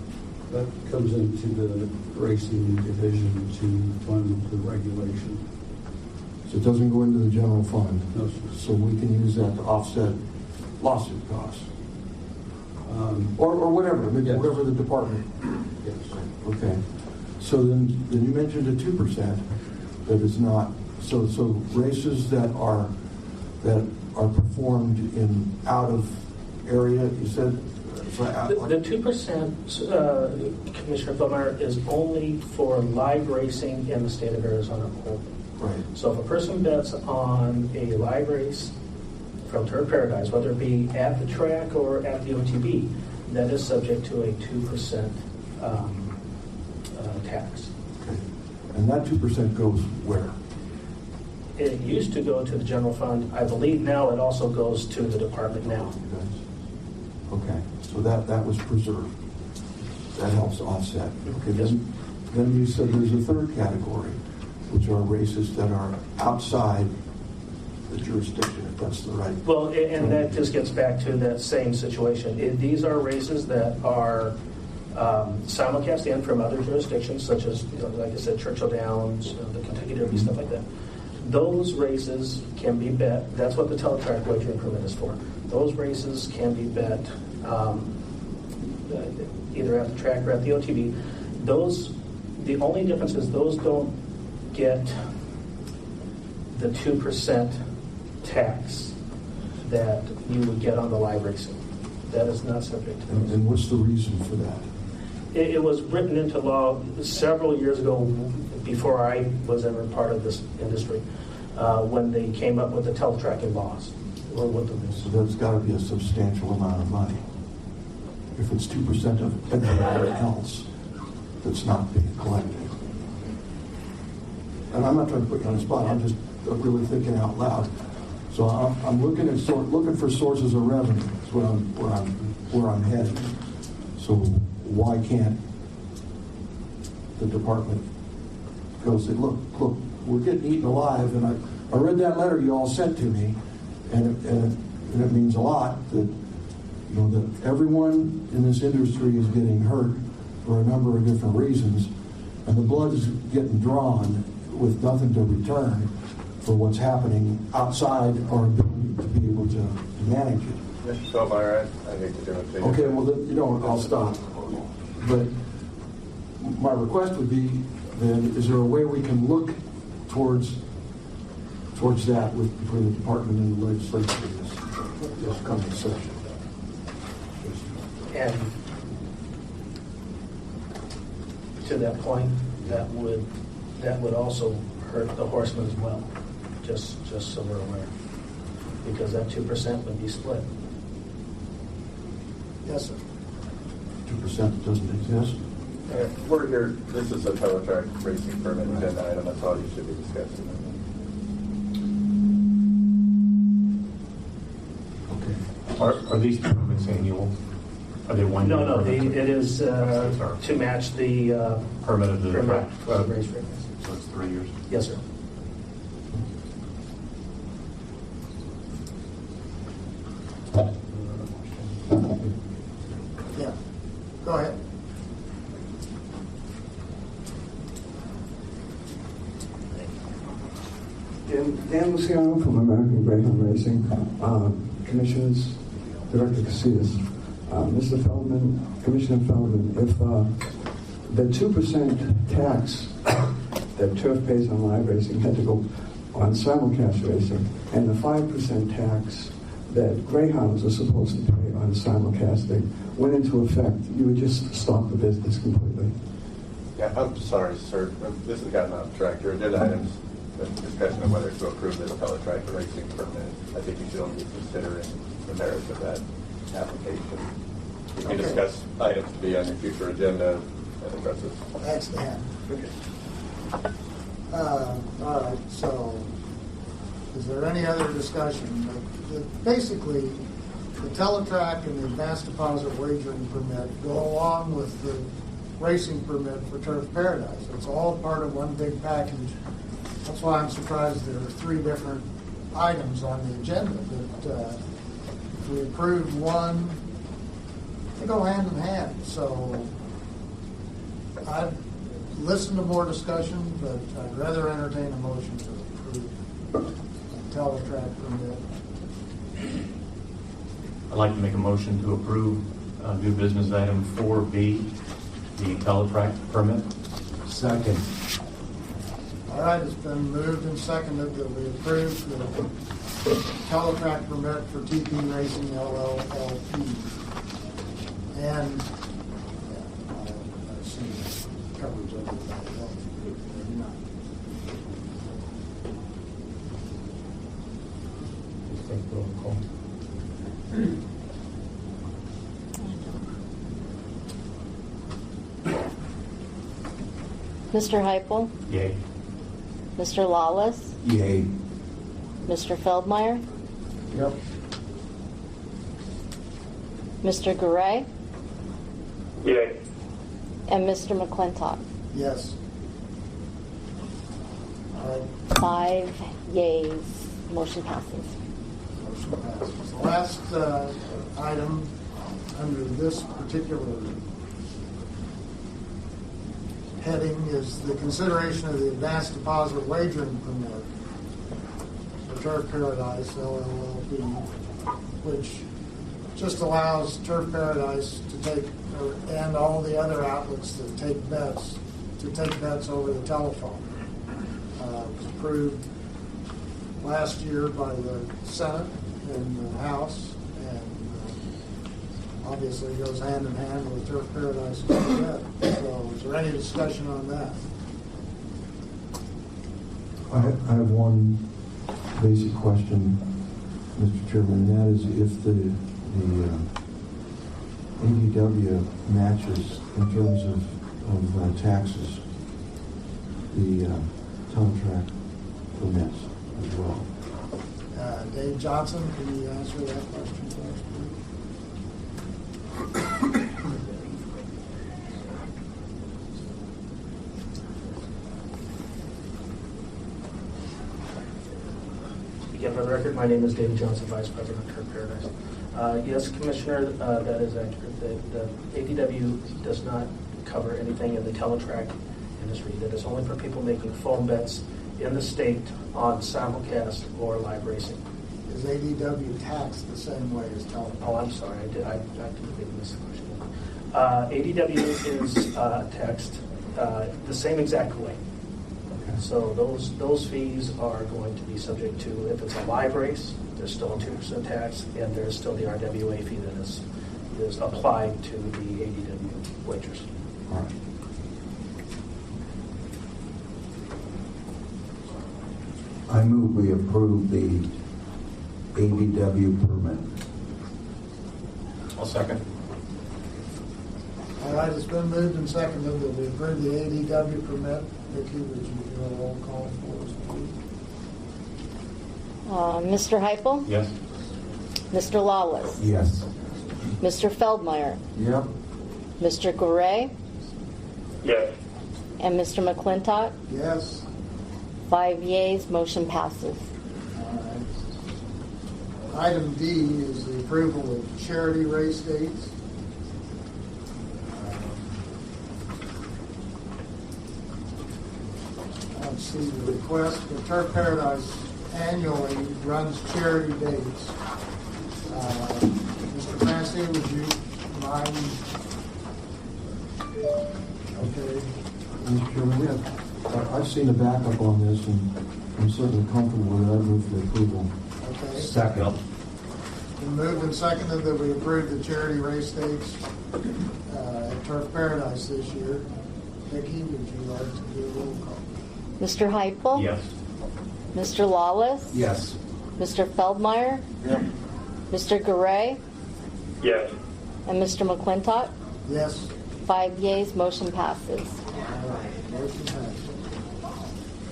That comes into the racing division to fund the regulation. So So it doesn't go into the general fund. No, sir. So we can use that to offset lawsuit costs. Or whatever, maybe Yes. whatever the department. Yes. Okay. So then you mentioned a 2% that is not, so races that are performed in out of area, you said? The 2%, Commissioner Feldmeyer, is only for live racing in the state of Arizona only. Right. So if a person bets on a live race from Turk Paradise, whether it be at the track or at the OTB, that is subject to a 2% tax. Okay. And that 2% goes where? It used to go to the general fund. I believe now it also goes to the department now. Okay, so that was preserved. That helps offset. Okay, Yes. then you said there's a third category, which are races that are outside the jurisdiction, if that's the right. Well, and that just gets back to that same situation. These are races that are simulcast in from other jurisdictions, such as, like I said, Churchill Downs, the Kentucky Derby, stuff like that. Those races can be bet. That's what the Teletrack wagering permit is for. Those races can be bet either at the track or at the OTB. The only difference is those don't get the 2% tax that you would get on the live racing. That is not subject to those. And what's the reason for that? It was written into law several years ago, before I was ever part of this industry, when they came up with the teletracking laws. Or what the So there's got to be a substantial amount of money. If it's 2% of everything else that's not being collected. And I'm not trying to put you on the spot. I'm just really thinking out loud. So I'm looking at looking for sources of revenue. That's where I'm headed. So why can't the department go say, look, we're getting eaten alive, and I read that letter you all sent to me, and it means a lot that that everyone in this industry is getting hurt for a number of different reasons, and the blood is getting drawn with nothing to return for what's happening outside our ability to be able to manage it. Mr. Feldmeyer, I hate to do it to you. Okay, well, I'll stop. But my request would be, then, is there a way we can look towards that between the department and the legislature this coming session? And to that point, that would also hurt the horsemen as well, just so we're aware, because that 2% would be split. Yes, sir. 2% doesn't exist. We're here, this is a Teletrack racing permit agenda item, that's all you should be discussing. Are these permits annual? Are they 1 year? No, it is to match the permit of the track. racetrack. So it's 3 years? Yes, sir. Yeah, go ahead. Dan Luciano from American Greyhound Racing. Commissioners, Director Casillas. Mr. Feldman, Commissioner Feldman, if the 2% tax that Turk pays on live racing had to go on simulcast racing, and the 5% tax that Greyhounds are supposed to pay on simulcasting went into effect, you would just stop the business completely. Yeah, I'm sorry, sir. This has gotten off track. Your agenda items, the discussion of whether to approve this Teletrack racing permit. I think you should only be considering the merits of that application. You can discuss items to be on your future agenda and address this. That's the hand. Okay. All right, so is there any other discussion? Basically, the Teletrack and the advanced deposit wagering permit go along with the racing permit for Turk Paradise. It's all part of one big package. That's why I'm surprised there are 3 different items on the agenda. That if we approve one, they go hand in hand. So I'd listen to more discussion, but I'd rather entertain a motion to approve Teletrack permit. I'd like to make a motion to approve new business item 4B, the Teletrack permit. Second. All right, it's been moved and seconded that we approve the Teletrack permit for TP Racing LLP. And I assume it covers everybody else. Maybe not. Just take roll call. Mr. Heupel, Yay. Mr. Lawless, Yay. Mr. Feldmeyer, Yep. Mr. Garay, Yay. and Mr. McClintock. Yes. All right. 5 yeas. Motion passes. Motion passes. The last item under this particular heading is the consideration of the advanced deposit wagering permit for Turf Paradise LLP, which just allows Turf Paradise to take, and all the other outlets that take bets, to take bets over the telephone. It was approved last year by the Senate and the House, and obviously goes hand in hand with Turf Paradise and bet. So is there any discussion on that? I have one basic question, Mr. Chairman, and that is if the ADW matches in terms of taxes, the Teletrack permits as well. Dave Johnson, can you answer that question for us, please? Again, for the record, my name is David Johnson, Vice President of Turk Paradise. Yes, Commissioner, that is accurate. The ADW does not cover anything in the Teletrack industry. That is only for people making phone bets in the state on simulcast or live racing. Is ADW taxed the same way as Teletrack? Oh, I'm sorry. I completely missed the question. ADW is taxed the same exact way. So those fees are going to be subject to, if it's a live race, there's still a 2% tax, and there's still the RWA fee that is applied to the ADW wagers. All right. I move we approve the ADW permit. I'll second. All right, it's been moved and seconded that we approve the ADW permit. Vicki, would you do a roll call for us, please? Mr. Heupel, Yes. Mr. Lawless, Yes. Mr. Feldmeyer, Yep. Mr. Garay, Yes. and Mr. McClintock. Yes. 5 yeas. Motion passes. All right. Item D is the approval of charity race dates. Let's see the request. The Turf Paradise annually runs charity dates. Mr. Francie, would you mind? Okay. Mr. Chairman, I've seen the backup on this, and I'm certainly comfortable with it. I move for approval. Okay. Second. Been moved and seconded that we approve the charity race dates at Turf Paradise this year. Vicki, would you like to do a roll call? Mr. Heupel, Yes. Mr. Lawless, Yes. Mr. Feldmeyer, Yep. Mr. Garay, Yes. and Mr. McClintock. Yes. 5 yeas. Motion passes. All right. Motion passed.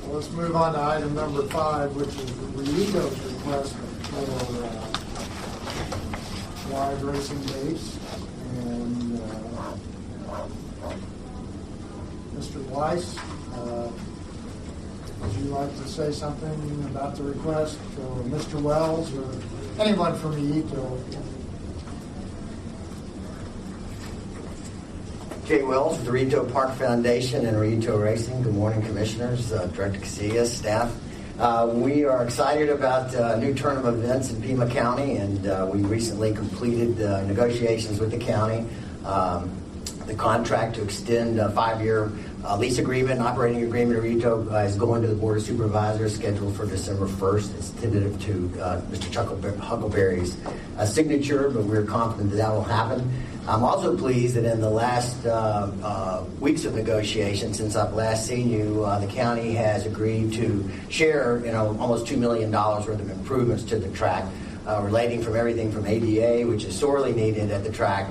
Well, let's move on to item number 5, which is Riego's request for live racing dates. And Mr. Weiss, would you like to say something about the request, or Mr. Wells, or anyone from Rieto? Jay Wells with the Rito Park Foundation and Rito Racing. Good morning, Commissioners, Director Casillas, staff. We are excited about a new turn of events in Pima County, and we recently completed negotiations with the county. The contract to extend a 5-year lease agreement and operating agreement of Rito is going to the Board of Supervisors, scheduled for December 1st. It's tentative to Mr. Huckleberry's signature, but we're confident that will happen. I'm also pleased that in the last weeks of negotiations, since I've last seen you, the county has agreed to share almost $2 million worth of improvements to the track, relating from everything from ADA, which is sorely needed at the track,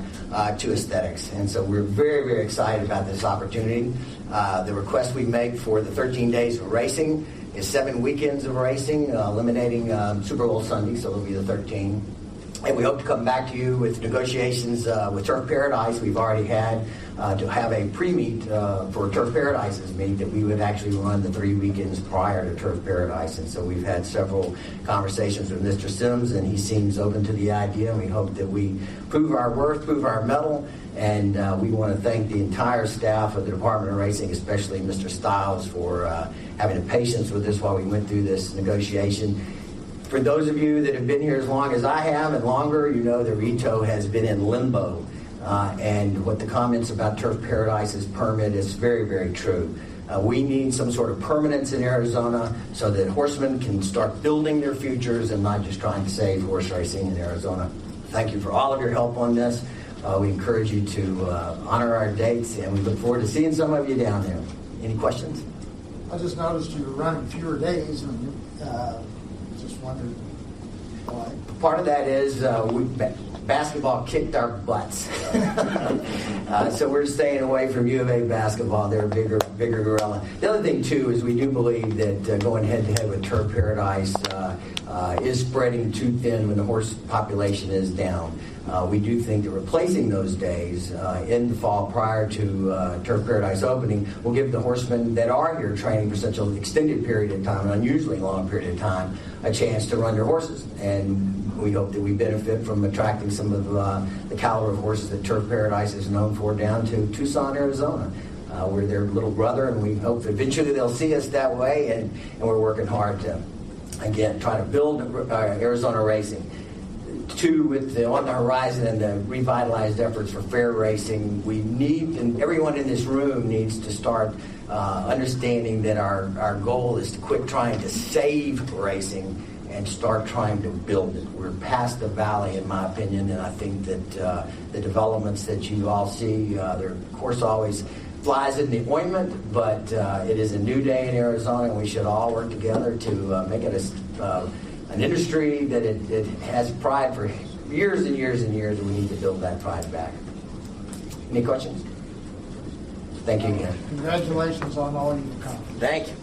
to aesthetics. And so we're very, very excited about this opportunity. The request we make for the 13 days of racing is 7 weekends of racing, eliminating Super Bowl Sunday, so it'll be the 13. And we hope to come back to you with negotiations with Turk Paradise. We've already had to have a pre-meet for Turk Paradise's meet that we would actually run the 3 weekends prior to Turk Paradise. And so we've had several conversations with Mr. Sims, and he seems open to the idea. And we hope that we prove our worth, prove our mettle. And we want to thank the entire staff of the Department of Racing, especially Mr. Stiles, for having the patience with us while we went through this negotiation. For those of you that have been here as long as I have and longer, you know that Rito has been in limbo. And what the comments about Turk Paradise's permit is very, very true. We need some sort of permanence in Arizona so that horsemen can start building their futures and not just trying to save horse racing in Arizona. Thank you for all of your help on this. We encourage you to honor our dates, and we look forward to seeing some of you down there. Any questions? I just noticed you were running fewer days, and just wondered why. Part of that is basketball kicked our butts. So we're staying away from U of A basketball. They're a bigger gorilla. The other thing, too, is we do believe that going head-to-head with Turk Paradise is spreading too thin when the horse population is down. We do think that replacing those days in the fall prior to Turk Paradise opening will give the horsemen that are here training for such an extended period of time, an unusually long period of time, a chance to run their horses. And we hope that we benefit from attracting some of the caliber of horses that Turk Paradise is known for down to Tucson, Arizona. We're their little brother, and we hope eventually they'll see us that way, and we're working hard to, again, try to build Arizona racing. Two, with on the horizon and the revitalized efforts for fair racing, we need, and everyone in this room needs to start understanding that our goal is to quit trying to save racing and start trying to build it. We're past the valley, in my opinion, and I think that the developments that you all see, there, of course, always flies in the ointment, but it is a new day in Arizona, and we should all work together to make it an industry that it has pride for years and years and years, and we need to build that pride back. Any questions? Thank you again. Congratulations on all you've accomplished. Thank you.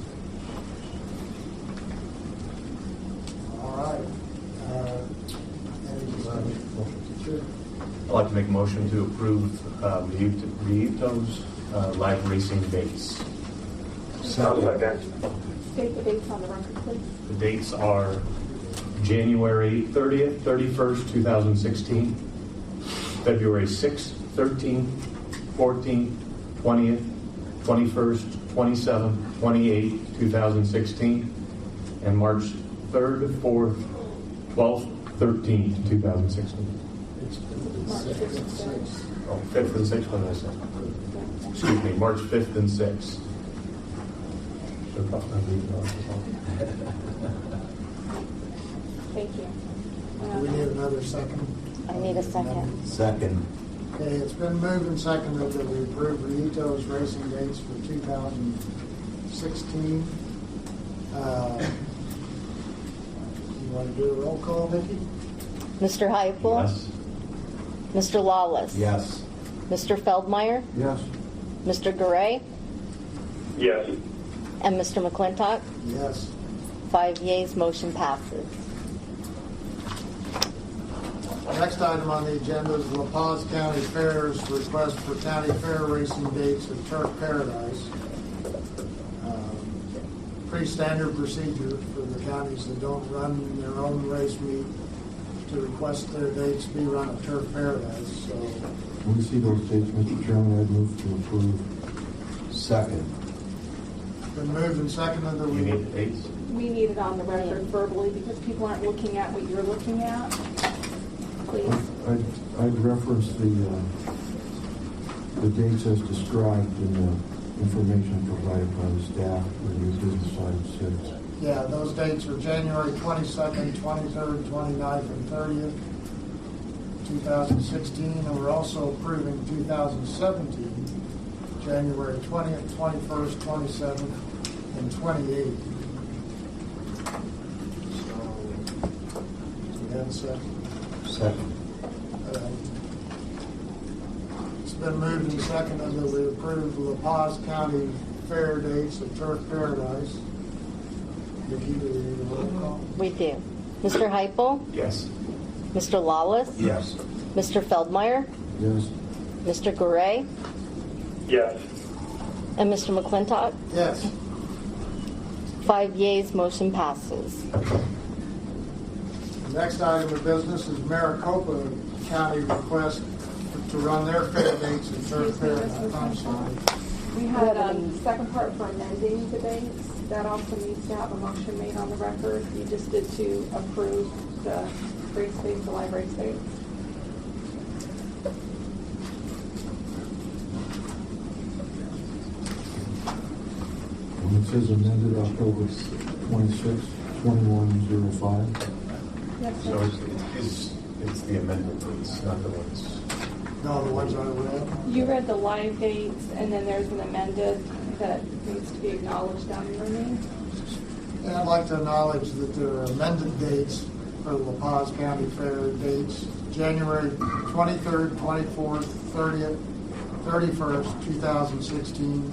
All right. Any discussion? Sure. I'd like to make a motion to approve Rito's live racing dates. Second. State the dates on the record, please. The dates are January 30th, 31st, 2016, February 6th, 13th, 14th, 20th, 21st, 27th, 28th, 2016, and March 3rd, 4th, 12th, 13th, 2016. March 5th and 6th. Oh, 5th and 6th, what did I say? Excuse me, March 5th and 6th. Should have brought my reading glasses Thank you. Do we need another second? I need a second. Second. Okay, it's been moved and seconded that we approve Rito's racing dates for 2016. You want to do a roll call, Vicki? Mr. Heupel? Yes. Mr. Lawless? Yes. Mr. Feldmeyer? Yes. Mr. Garay? Yes. And Mr. McClintock? Yes. 5 yeas, motion passes. Next item on the agenda is La Paz County Fair's request for county fair racing dates at Turk Paradise. Pretty standard procedure for the counties that don't run their own race meet to request their dates be run at Turk Paradise. So When we see those dates, Mr. Chairman, I'd move to approve. Second. Been moved and seconded that You we... need the dates? We need it on the record verbally because people aren't looking at what you're looking at. Please. I'd reference the dates as described in the information provided by the staff in your business item 6. Yeah, those dates are January 22nd, 23rd, 29th, and 30th, 2016, and we're also approving 2017, January 20th, 21st, 27th, and 28th. So, we have a second. Second. It's been moved and seconded that we approve the La Paz County Fair dates of Turk Paradise. Vicki, do we need a roll call? We do. Mr. Heupel? Yes. Mr. Lawless? Yes. Mr. Feldmeyer? Yes. Mr. Garay? Yes. And Mr. McClintock? Yes. 5 yeas, motion passes. The next item of business is Maricopa County request to run their fair dates in Turk Paradise. I'm sorry. We had second part for amending the dates. That also needs to have a motion made on the record. You just did to approve the race dates, the live race dates. When it says amended October 26, 2105. Yes, So sir. it's the amendment dates, not the ones. No, the ones I read. You read the live dates, and then there's an amended that needs to be acknowledged down your name. And I'd like to acknowledge that there are amended dates for the La Paz County Fair dates, January 23rd, 24th, 30th, 31st, 2016,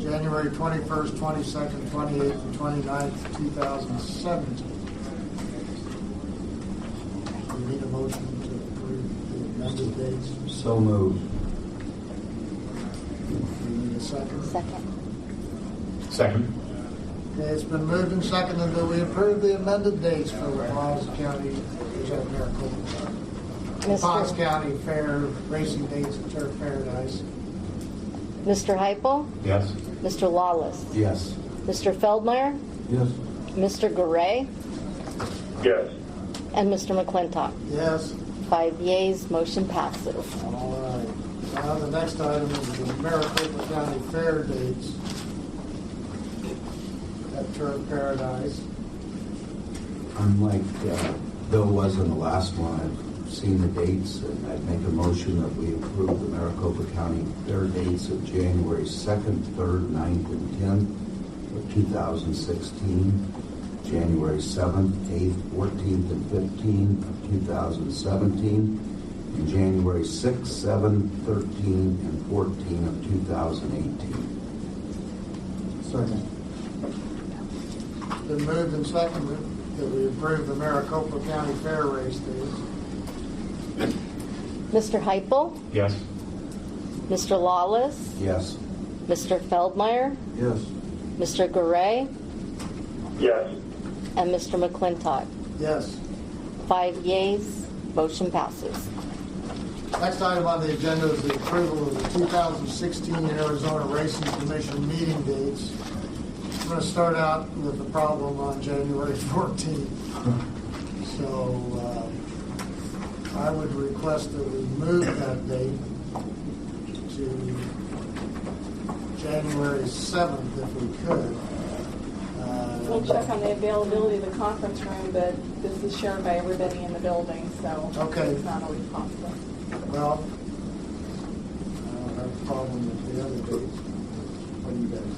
January 21st, 22nd, 28th, and 29th, 2017. We need a motion to approve the amended dates. So moved. We need a second. Second. Second. Okay, it's been moved and seconded that we approve the amended dates for La Paz County, is that Maricopa? La Paz County Fair racing dates at Turk Paradise. Mr. Heupel? Yes. Mr. Lawless? Yes. Mr. Feldmeyer? Yes. Mr. Garay? Yes. And Mr. McClintock? Yes. 5 yeas, motion passes. All right. Now the next item is the Maricopa County Fair dates at Turk Paradise. Unlike Bill was in the last one, I've seen the dates, and I'd make a motion that we approve the Maricopa County Fair dates of January 2nd, 3rd, 9th, and 10th of 2016, January 7th, 8th, 14th, and 15th of 2017, and January 6th, 7th, 13th, and 14th of 2018. Second. Been moved and seconded that we approve the Maricopa County Fair race dates. Mr. Heupel? Yes. Mr. Lawless? Yes. Mr. Feldmeyer? Yes. Mr. Garay? Yes. And Mr. McClintock? Yes. 5 yeas, motion passes. Next item on the agenda is the approval of the 2016 Arizona Racing Commission meeting dates. I'm going to start out with the problem on January 14th. So I would request that we move that date to January 7th if we could. We'll check on the availability of the conference room, but this is shared by everybody in the building, so Okay. it's not always possible. Well, I don't have a problem with the other dates. What do you guys?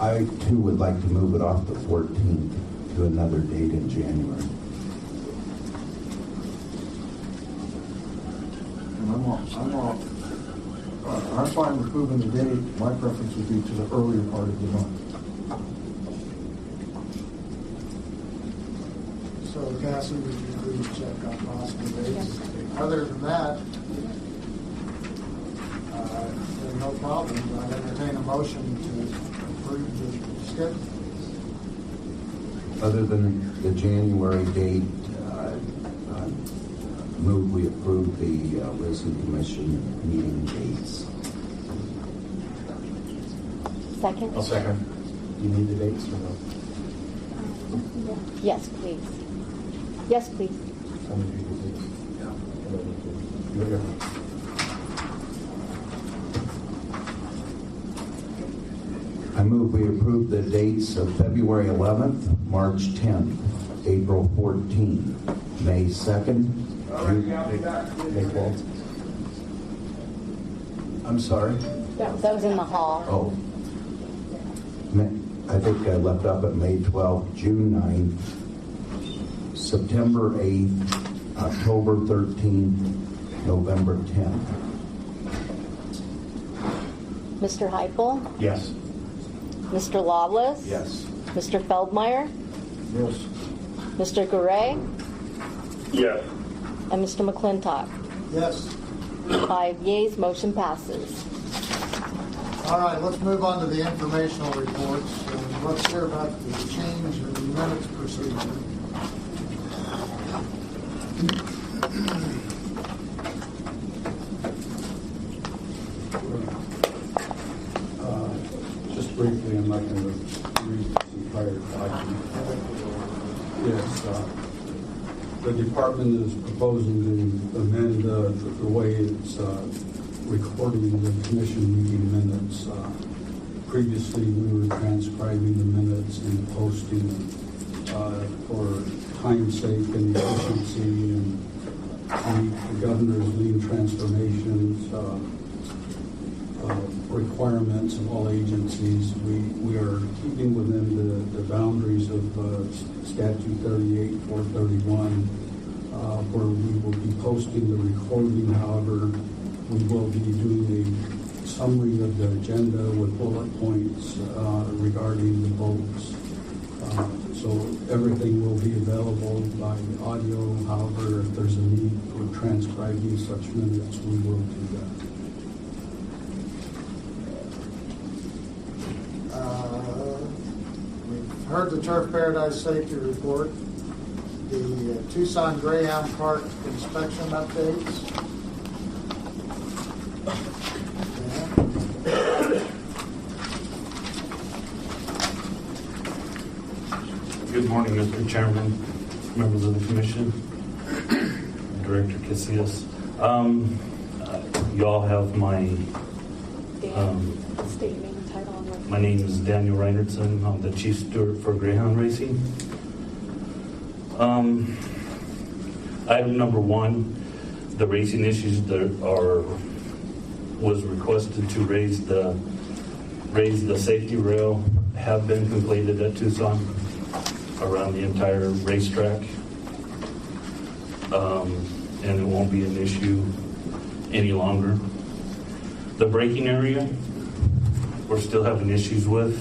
I too would like to move it off the 14th to another date in January. And I'm fine with moving the date. My preference would be to the earlier part of the month. So Cassie, would you please check on possible dates? Yes. Other than that, there's no problem. I entertain a motion to approve the schedule. Other than the January date, move we approve the Racing Commission meeting dates. Second? I'll second. Do you need the dates or no? Yes, please. Yes, please. I move we approve the dates of February 11th, March 10th, April 14th, May 2nd, May 12th. I'm sorry? That was in the hall. Oh. I think I left up at May 12th, June 9th, September 8th, October 13th, November 10th. Mr. Heupel? Yes. Mr. Lawless? Yes. Mr. Feldmeyer? Yes. Mr. Garay? Yes. And Mr. McClintock? Yes. 5 yeas, motion passes. All right, let's move on to the informational reports. And let's hear about the change in the minutes procedure. Just briefly, I'm not going to read this entire document. Yes, the department is proposing to amend the way it's recording the commission meeting minutes. Previously, we were transcribing the minutes and posting them for time's sake and efficiency and the governor's lean transformations requirements of all agencies. We are keeping within the boundaries of Statute 38-431, where we will be posting the recording. However, we will be doing a summary of the agenda with bullet points regarding the votes. So everything will be available by audio. However, if there's a need for transcribing such minutes, we will do that. We've heard the Turf Paradise Safety Report, the Tucson Greyhound Park inspection updates. Good morning, Mr. Chairman, members of the Commission, Director Casillas. You all have my State name and title on record. my name is Daniel Reinertson. I'm the Chief Steward for Greyhound Racing. Item number 1, the racing issues that was requested to raise the safety rail have been completed at Tucson around the entire racetrack, and it won't be an issue any longer. The braking area, we're still having issues with.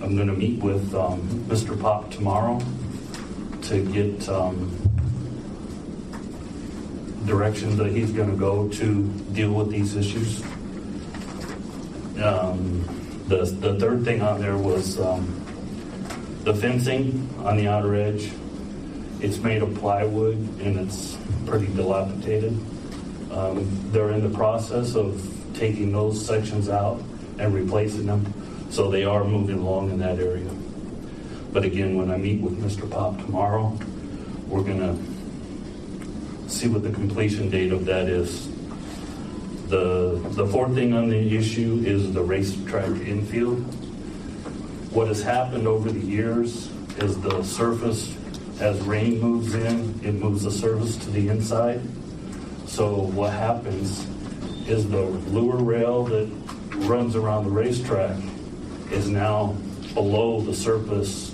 I'm going to meet with Mr. Pop tomorrow to get directions that he's going to go to deal with these issues. The third thing on there was the fencing on the outer edge. It's made of plywood and it's pretty dilapidated. They're in the process of taking those sections out and replacing them, so they are moving along in that area. But again, when I meet with Mr. Pop tomorrow, we're going to see what the completion date of that is. The fourth thing on the issue is the Racetrack Infield. What has happened over the years is the surface, as rain moves in, it moves the surface to the inside. So what happens is the lure rail that runs around the racetrack is now below the surface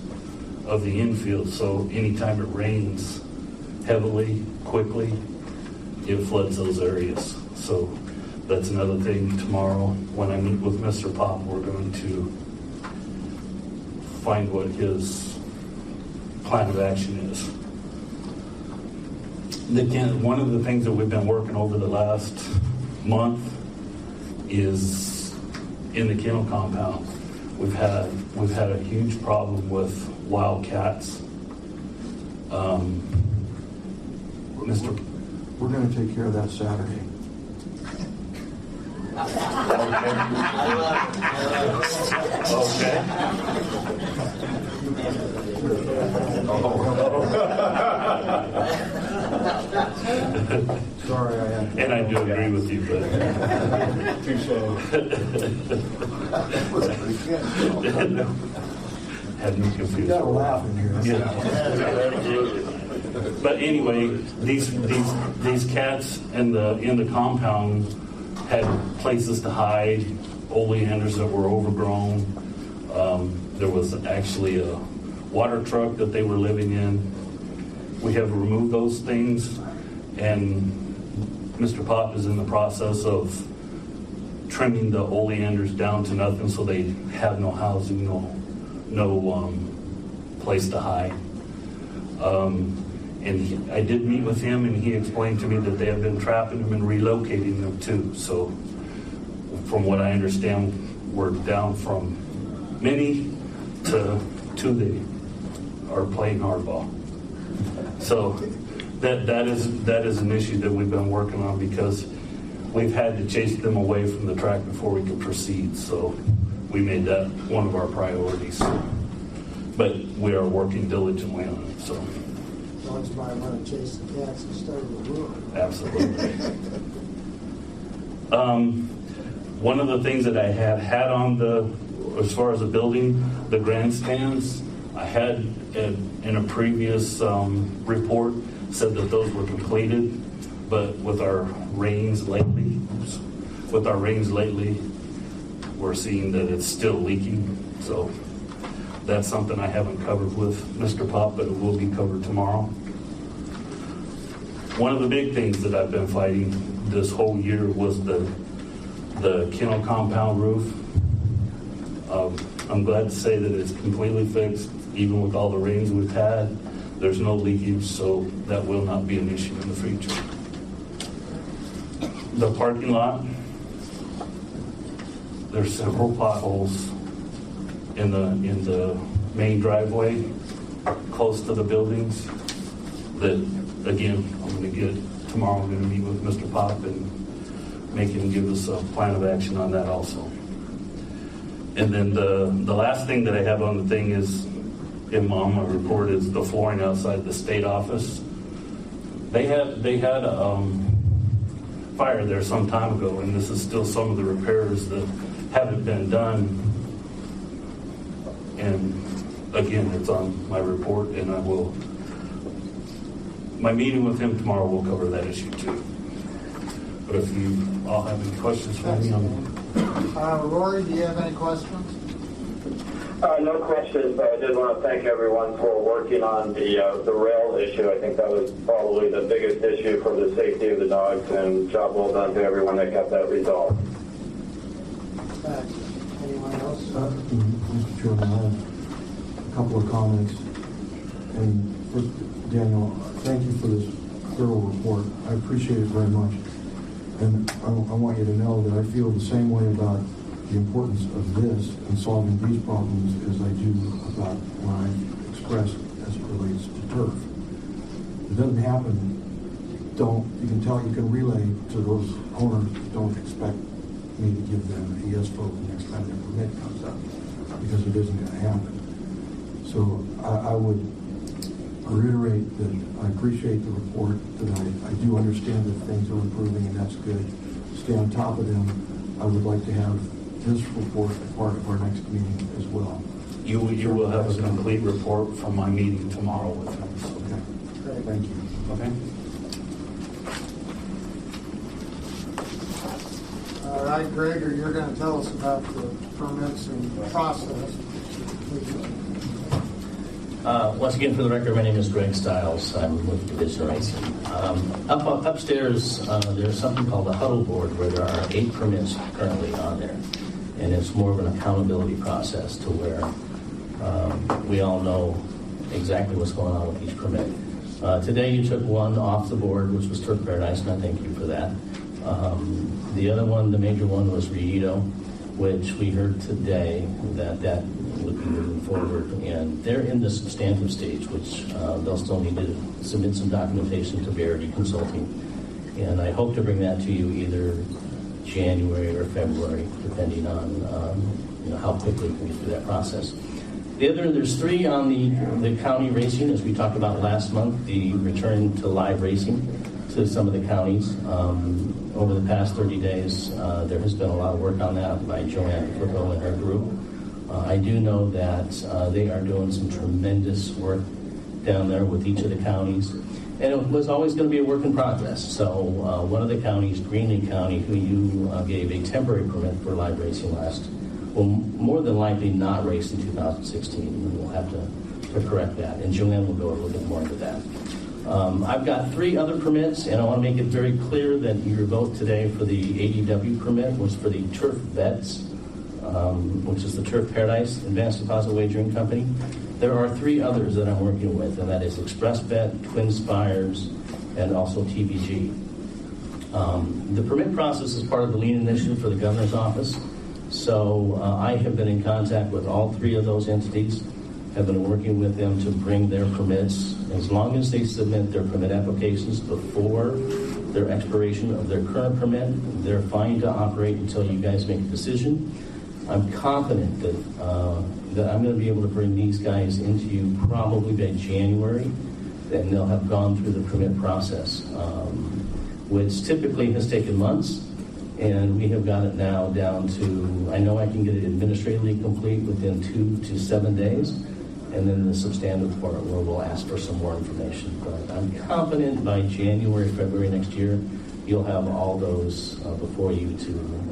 of the infield. So anytime it rains heavily, quickly, it floods those areas. So that's another thing tomorrow when I meet with Mr. Pop, we're going to find what his plan of action is. One of the things that we've been working over the last month is in the kennel compound. We've had a huge problem with wildcats. We're going to take care of that Saturday. Sorry, I had. And I do agree with you, but. Too slow. Had me confused. You gotta laugh in here. Yeah. But anyway, these cats in the compound had places to hide, oleanders that were overgrown. There was actually a water truck that they were living in. We have removed those things, and Mr. Pop is in the process of trimming the oleanders down to nothing, so they have no housing, no place to hide. And I did meet with him, and he explained to me that they have been trapping them and relocating them too. So from what I understand, we're down from many to two that are playing hardball. So that is an issue that we've been working on, because we've had to chase them away from the track before we could proceed. So we made that one of our priorities. But we are working diligently on it. So. Dogs might want to chase the cats instead of the lure. Absolutely. One of the things that I had on as far as the building, the grandstands, I had in a previous report said that those were completed, but with our rains lately, we're seeing that it's still leaking. So that's something I haven't covered with Mr. Pop, but it will be covered tomorrow. One of the big things that I've been fighting this whole year was the kennel compound roof. I'm glad to say that it's completely fixed, even with all the rains we've had. There's no leakage, so that will not be an issue in the future. The parking lot, there's several potholes in the main driveway close to the buildings that, again, I'm going to get tomorrow. I'm going to meet with Mr. Pop and make him give us a plan of action on that also. And then the last thing that I have on the thing is, in my report, is the flooring outside the state office. They had a fire there some time ago, and this is still some of the repairs that haven't been done. And again, it's on my report, and my meeting with him tomorrow will cover that issue too. But if you all have any questions for me on Rory, do you have any questions? No questions, but I did want to thank everyone for working on the rail issue. I think that was probably the biggest issue for the safety of the dogs, and job well done to everyone that got that resolved. Thanks. Anyone else? Mr. Chairman, I have a couple of comments. And first, Daniel, thank you for this thorough report. I appreciate it very much. And I want you to know that I feel the same way about the importance of this and solving these problems as I do about what I expressed as it relates to turf. If it doesn't happen, you can relay to those owners that don't expect me to give them a yes vote the next time their permit comes up, because it isn't going to happen. So I would reiterate that I appreciate the report, that I do understand that things are improving, and that's good. Stay on top of them. I would like to have this report as part of our next meeting as well. You will have a complete report from my meeting tomorrow with him. So. Okay. Great. Thank you. Okay. All right, Gregor, you're going to tell us about the permits and process. Once again, for the record, my name is Greg Stiles. I'm with Division Racing. Upstairs, there's something called the Huddle Board, where there are 8 permits currently on there. And it's more of an accountability process to where we all know exactly what's going on with each permit. Today you took one off the board, which was Turk Paradise, and I thank you for that. The other one, the major one, was Riedo, which we heard today that would be moving forward. And they're in the substantive stage, which they'll still need to submit some documentation to Verity Consulting. And I hope to bring that to you either January or February, depending on how quickly we can get through that process. There's 3 on the county racing, as we talked about last month, the return to live racing to some of the counties. Over the past 30 days, there has been a lot of work on that by Joanne Flippo and her group. I do know that they are doing some tremendous work down there with each of the counties. And it was always going to be a work in progress. So one of the counties, Greenlee County, who you gave a temporary permit for live racing last, will more than likely not race in 2016. And we'll have to correct that. And Joanne will go a little bit more into that. I've got 3 other permits, and I want to make it very clear that your vote today for the ADW permit was for the Turf Bets, which is the Turf Paradise Advanced Deposit Wagering Company. There are 3 others that I'm working with, and that is Express Bet, Twin Spires, and also TVG. The permit process is part of the Lean Initiative for the Governor's Office. So I have been in contact with all 3 of those entities, have been working with them to bring their permits. As long as they submit their permit applications before their expiration of their current permit, they're fine to operate until you guys make a decision. I'm confident that I'm going to be able to bring these guys into you probably by January, and they'll have gone through the permit process, which typically has taken months, and we have got it now down to, I know I can get it administratively complete within 2 to 7 days, and then the substantive part where we'll ask for some more information. But I'm confident by January, February next year, you'll have all those before you to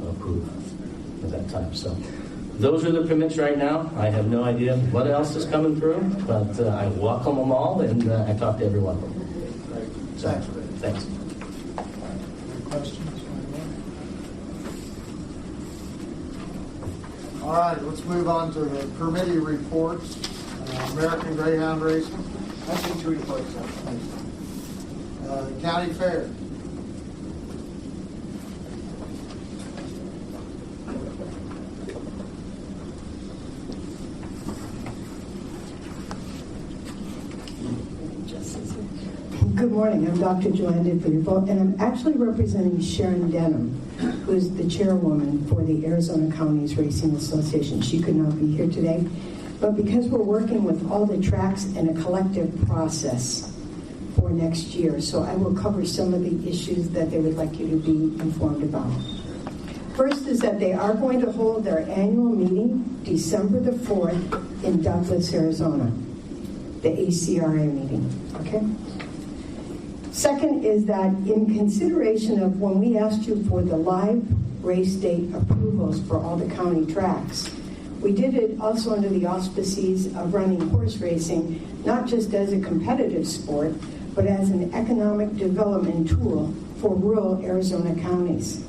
approve at that time. So those are the permits right now. I have no idea what else is coming through, but I welcome them all, and I talk to everyone. So, thanks. Any questions? All right, let's move on to the committee reports. American Greyhound Racing. Nothing to report, sir. County Fair. Good morning. I'm Dr. Joanne Didford, and I'm actually representing Sharon Denham, who is the chairwoman for the Arizona Counties Racing Association. She could not be here today, but because we're working with all the tracks in a collective process for next year, so I will cover some of the issues that they would like you to be informed about. First is that they are going to hold their annual meeting December the 4th in Douglas, Arizona, the ACRA meeting, okay? Second is that in consideration of when we asked you for the live race date approvals for all the county tracks, we did it also under the auspices of running horse racing, not just as a competitive sport, but as an economic development tool for rural Arizona counties.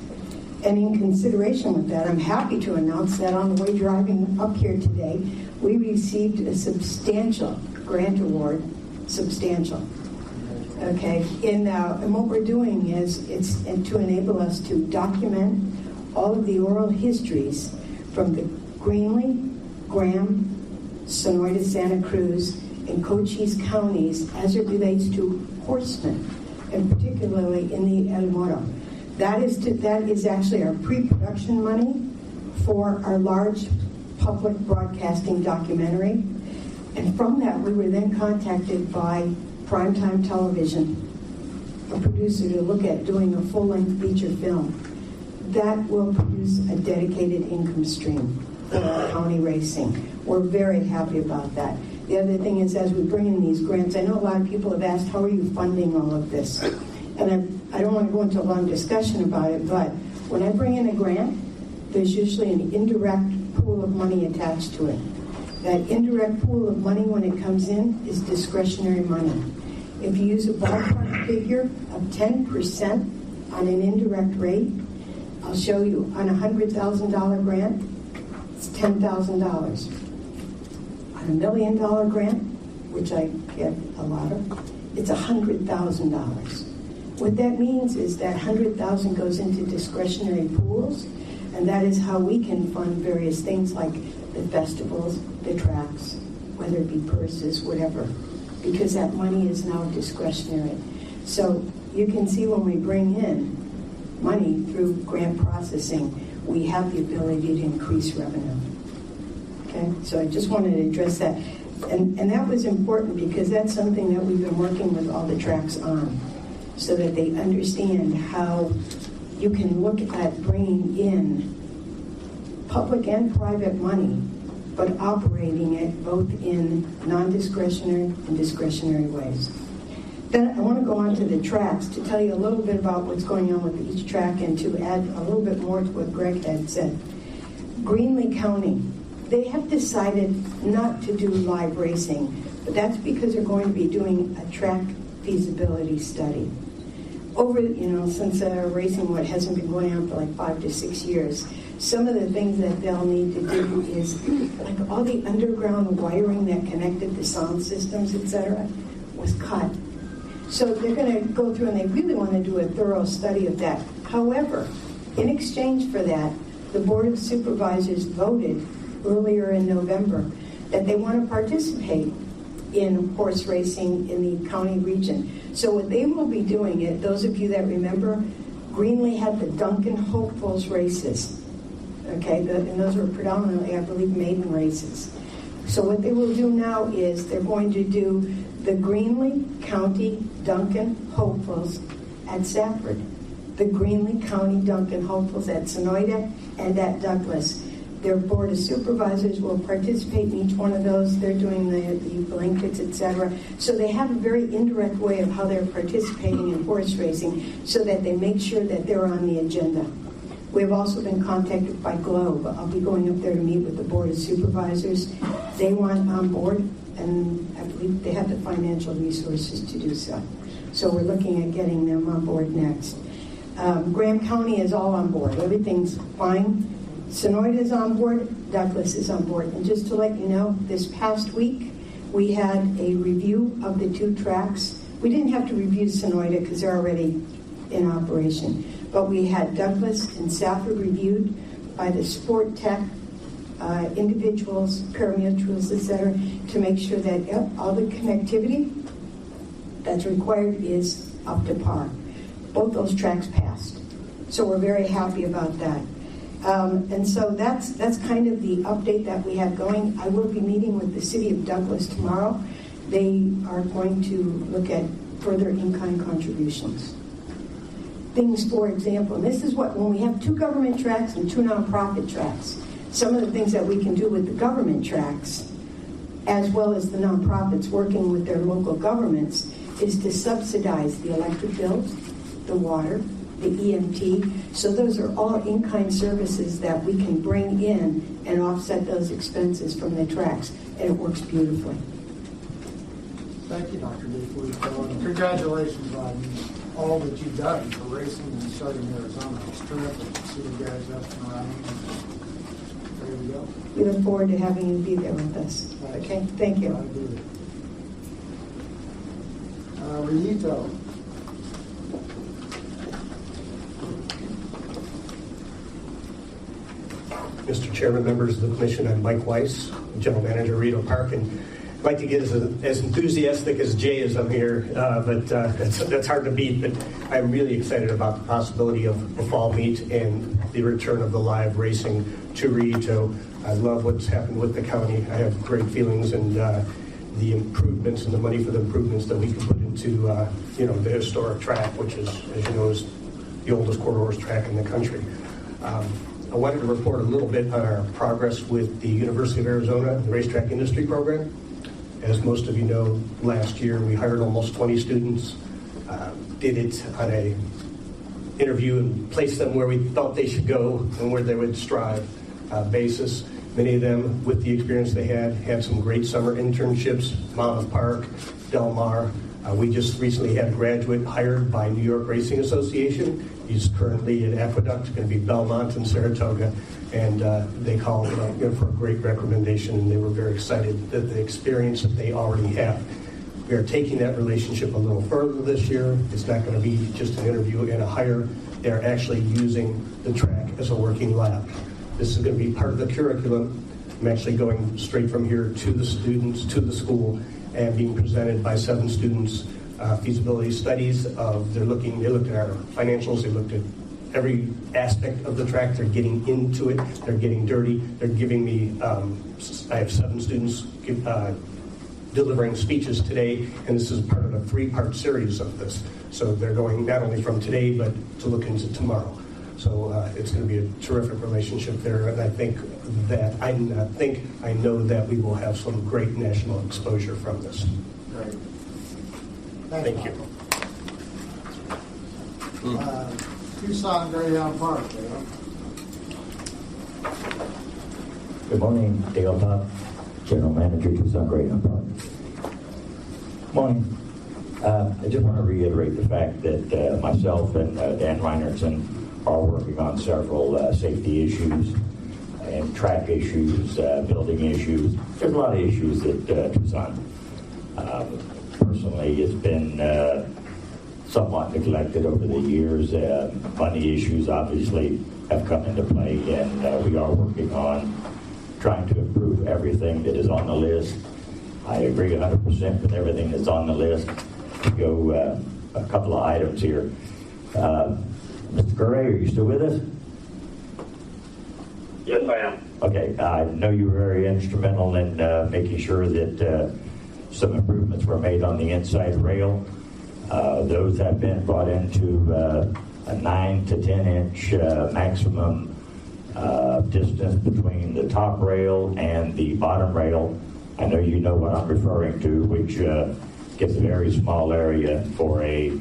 And in consideration with that, I'm happy to announce that on the way driving up here today, we received a substantial grant award, substantial. Okay, and what we're doing is it's to enable us to document all of the oral histories from the Greenlee, Graham, Sonoy, Santa Cruz, and Cochise counties as it relates to horsemen, and particularly in the El Moro. That is actually our pre-production money for our large public broadcasting documentary. And from that, we were then contacted by Primetime Television, a producer, to look at doing a full-length feature film. That will produce a dedicated income stream for our county racing. We're very happy about that. The other thing is, as we bring in these grants, I know a lot of people have asked, how are you funding all of this? And I don't want to go into a long discussion about it, but when I bring in a grant, there's usually an indirect pool of money attached to it. That indirect pool of money, when it comes in, is discretionary money. If you use a ballpark figure of 10% on an indirect rate, I'll show you, on a $100,000 grant, it's $10,000. On a $1 million grant, which I get a lot of, it's $100,000. What that means is that $100,000 goes into discretionary pools, and that is how we can fund various things like the festivals, the tracks, whether it be purses, whatever, because that money is now discretionary. So you can see when we bring in money through grant processing, we have the ability to increase revenue. Okay, so I just wanted to address that. And that was important because that's something that we've been working with all the tracks on, so that they understand how you can look at bringing in public and private money, but operating it both in non-discretionary and discretionary ways. Then I want to go on to the tracks to tell you a little bit about what's going on with each track and to add a little bit more to what Greg had said. Greenlee County, they have decided not to do live racing, but that's because they're going to be doing a track feasibility study. Over, since racing hasn't been going on for like 5 to 6 years, some of the things that they'll need to do is like all the underground wiring that connected the sound systems, etc., was cut. So they're going to go through and they really want to do a thorough study of that. However, in exchange for that, the Board of Supervisors voted earlier in November that they want to participate in horse racing in the county region. So what they will be doing, those of you that remember, Greenlee had the Duncan Hopefuls races. Okay, and those were predominantly, I believe, maiden races. So what they will do now is they're going to do the Greenlee County Duncan Hopefuls at Safford, the Greenlee County Duncan Hopefuls at Sonoyta and at Douglas. Their Board of Supervisors will participate in each one of those. They're doing the blankets, etc. So they have a very indirect way of how they're participating in horse racing so that they make sure that they're on the agenda. We've also been contacted by Globe. I'll be going up there to meet with the Board of Supervisors. They want on board, and I believe they have the financial resources to do so. So we're looking at getting them on board next. Graham County is all on board. Everything's fine. Sonoyta is on board, Douglas is on board. And just to let you know, this past week, we had a review of the 2 tracks. We didn't have to review Sonoyta because they're already in operation. But we had Douglas and Safford reviewed by the sport tech individuals, paramutuals, etc., to make sure that all the connectivity that's required is up to par. Both those tracks passed. So we're very happy about that. And so that's kind of the update that we have going. I will be meeting with the City of Douglas tomorrow. They are going to look at further in-kind contributions. Things, for example, and this is what, when we have 2 government tracks and 2 nonprofit tracks, some of the things that we can do with the government tracks, as well as the nonprofits working with their local governments, is to subsidize the electric bills, the water, the EMT. So those are all in-kind services that we can bring in and offset those expenses from the tracks, and it works beautifully. Thank you, Dr. Dupuy. Congratulations on all that you've done for racing and starting Arizona. It's terrific to see you guys up and running. There we go. We look forward to having you be there with us. Okay, thank you. Rito. Mr. Chairman, members of the Commission, I'm Mike Weiss, General Manager, Rito Park, and I'd like to get as enthusiastic as Jay is up here, but that's hard to beat. But I'm really excited about the possibility of the fall meet and the return of the live racing to Rito. I love what's happened with the county. I have great feelings, and the improvements and the money for the improvements that we can put into the historic track, which is, as you know, is the oldest quarter horse track in the country. I wanted to report a little bit on our progress with the University of Arizona, the Racetrack Industry Program. As most of you know, last year we hired almost 20 students, did it on a interview and placed them where we thought they should go and where they would strive basis. Many of them, with the experience they had some great summer internships, Monmouth Park, Del Mar. We just recently had a graduate hired by New York Racing Association. He's currently at Aqueduct, going to be Belmont and Saratoga, and they called for a great recommendation, and they were very excited that the experience that they already have. We are taking that relationship a little further this year. It's not going to be just an interview and a hire. They're actually using the track as a working lab. This is going to be part of the curriculum. I'm actually going straight from here to the students, to the school, and being presented by 7 students feasibility studies of they looked at our financials, they looked at every aspect of the track. They're getting into it. They're getting dirty. They're giving me, I have 7 students delivering speeches today, and this is part of a 3-part series of this. So they're going not only from today, but to look into tomorrow. So it's going to be a terrific relationship there, and I think that, I know that we will have some great national exposure from this. Great. Thank you. Tucson Greyhound Park, Dale. Good morning, Dale Pop, General Manager, Tucson Greyhound Park. Morning. I just want to reiterate the fact that myself and Dan Reinertson are working on several safety issues and track issues, building issues. There's a lot of issues at Tucson. Personally, it's been somewhat neglected over the years. Money issues obviously have come into play, and we are working on trying to improve everything that is on the list. I agree 100% with everything that's on the list. To go a couple of items here. Mr. Gray, are you still with us? Yes, I am. Okay, I know you were very instrumental in making sure that some improvements were made on the inside rail. Those have been brought into a 9 to 10 inch maximum distance between the top rail and the bottom rail. I know you know what I'm referring to, which gives a very small area for a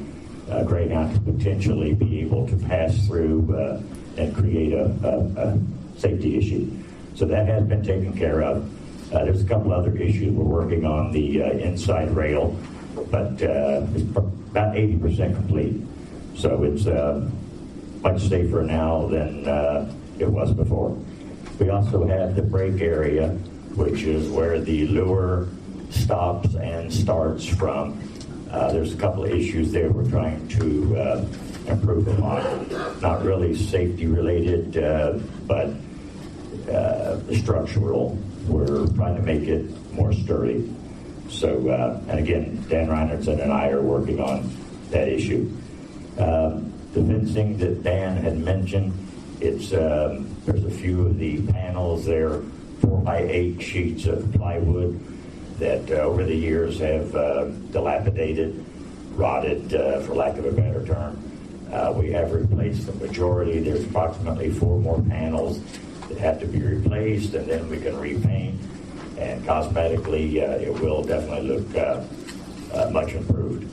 Greyhound to potentially be able to pass through and create a safety issue. So that has been taken care of. There's a couple other issues we're working on the inside rail, but it's about 80% complete. So it's much safer now than it was before. We also have the brake area, which is where the lure stops and starts from. There's a couple of issues there we're trying to improve upon. Not really safety related, but structural. We're trying to make it more sturdy. So, and again, Dan Reinertson and I are working on that issue. The fencing that Dan had mentioned, it's there's a few of the panels there, 4x8 sheets of plywood that over the years have dilapidated, rotted, for lack of a better term. We have replaced the majority. There's approximately 4 more panels that have to be replaced, and then we can repaint. And cosmetically, it will definitely look much improved.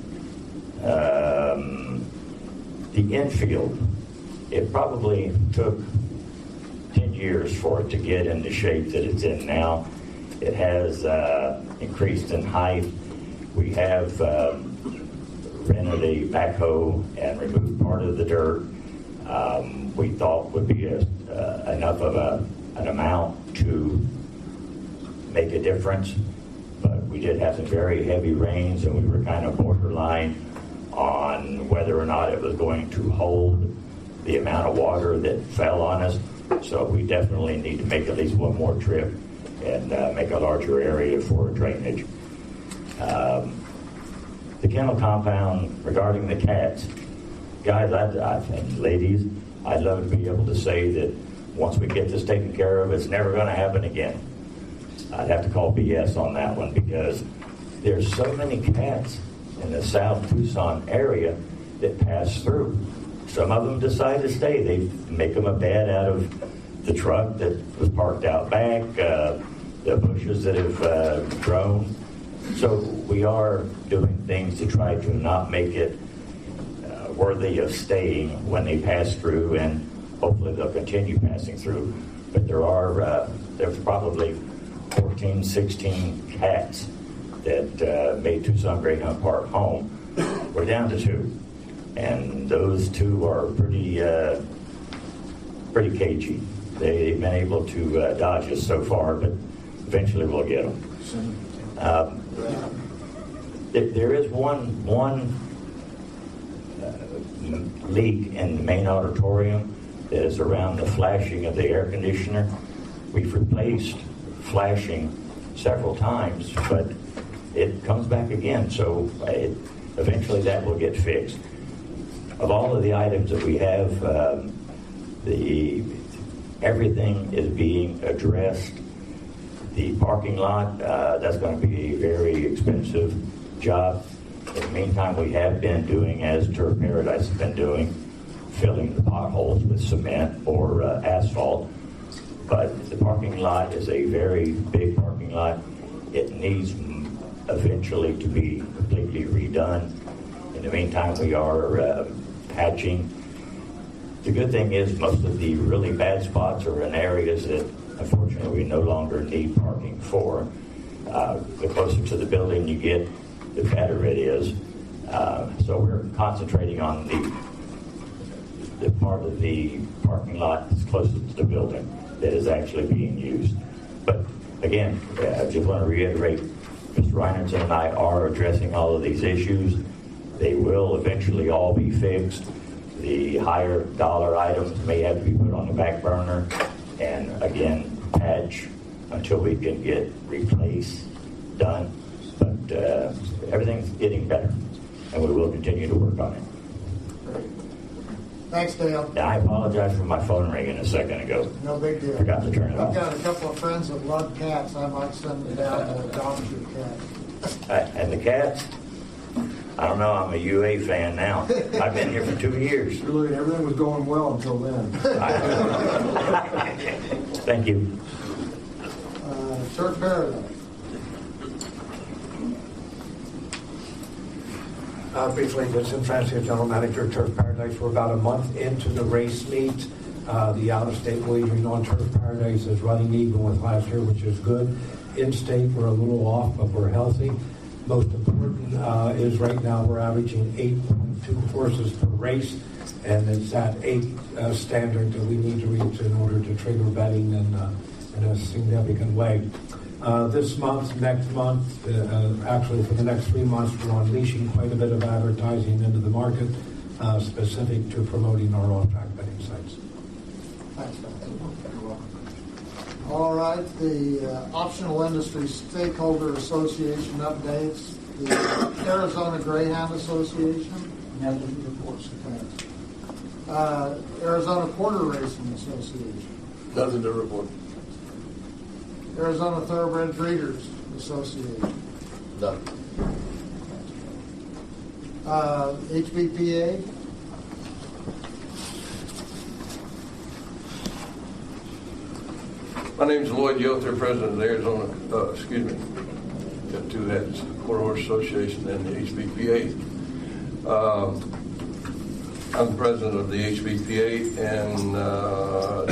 The infield, it probably took 10 years for it to get in the shape that it's in now. It has increased in height. We have rented a backhoe and removed part of the dirt. We thought would be enough of an amount to make a difference, but we did have some very heavy rains, and we were kind of borderline on whether or not it was going to hold the amount of water that fell on us. So we definitely need to make at least one more trip and make a larger area for drainage. The kennel compound, regarding the cats, guys, and ladies, I'd love to be able to say that once we get this taken care of, it's never going to happen again. I'd have to call BS on that one, because there's so many cats in the South Tucson area that pass through. Some of them decide to stay. They make them a bed out of the truck that was parked out back, the bushes that have grown. So we are doing things to try to not make it worthy of staying when they pass through, and hopefully they'll continue passing through. But there's probably 14, 16 cats that made Tucson Greyhound Park home. We're down to 2, and those 2 are pretty cagey. They've been able to dodge us so far, but eventually we'll get them. There is one leak in the main auditorium that is around the flashing of the air conditioner. We've replaced flashing several times, but it comes back again, so eventually that will get fixed. of all of the items that we have, everything is being addressed. The parking lot, that's going to be a very expensive job. In the meantime, we have been doing, as Turk Paradise has been doing, filling the potholes with cement or asphalt. But the parking lot is a very big parking lot. It needs eventually to be completely redone. In the meantime, we are patching. The good thing is most of the really bad spots are in areas that unfortunately we no longer need parking for. The closer to the building you get, the better it is. So we're concentrating on the part of the parking lot that's closest to the building that is actually being used. But again, I just want to reiterate, Mr. Reinertsen and I are addressing all of these issues. They will eventually all be fixed. The higher dollar items may have to be put on the back burner and again patch until we can get replaced done. But everything's getting better, and we will continue to work on it. Thanks, Dale. Now, I apologize for my phone ringing a second ago. No big deal. Forgot to turn it I've off. got a couple of friends that love cats. I might send them down to adopt your cat. And the cats, I don't know, I'm a UA fan now. I've been here for 2 years. Really, everything was going well until then. Thank you. Turk Paradise. Briefly, Vincent Francia, General Manager of Turk Paradise. We're about a month into the race meet. The out-of-state wagering on Turk Paradise is running even with last year, which is good. In-state, we're a little off, but we're healthy. Most important is right now we're averaging 8.2 horses per race, and it's that 8 standard that we need to reach in order to trigger betting in a significant way. This month, next month, actually for the next 3 months, we're unleashing quite a bit of advertising into the market specific to promoting our off-track betting sites. Thanks, Don. All right, the Optional Industry Stakeholder Association updates. The Arizona Greyhound Association. Nothing reports. Arizona Quarter Racing Association. Nothing to report. Arizona Thoroughbred Breeders Association. None. HBPA. My name is Lloyd Yother, president of the Arizona, got two heads, Quarter Horse Association and the HBPA. I'm the president of the HBPA, and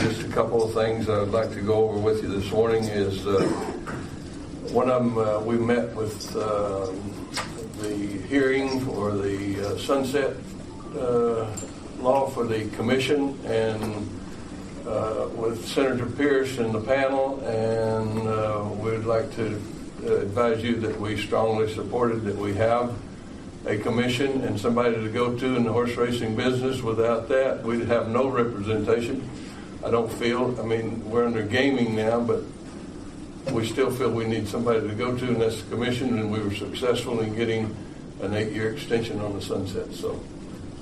just a couple of things I would like to go over with you this morning is one of them, we met with the hearing for the sunset law for the commission, and with Senator Pierce in the panel, and we'd like to advise you that we strongly supported that we have a commission and somebody to go to in the horse racing business. Without that, we'd have no representation. I don't feel, I mean, we're under gaming now, but we still feel we need somebody to go to, and that's the commission, and we were successful in getting an 8-year extension on the sunset. So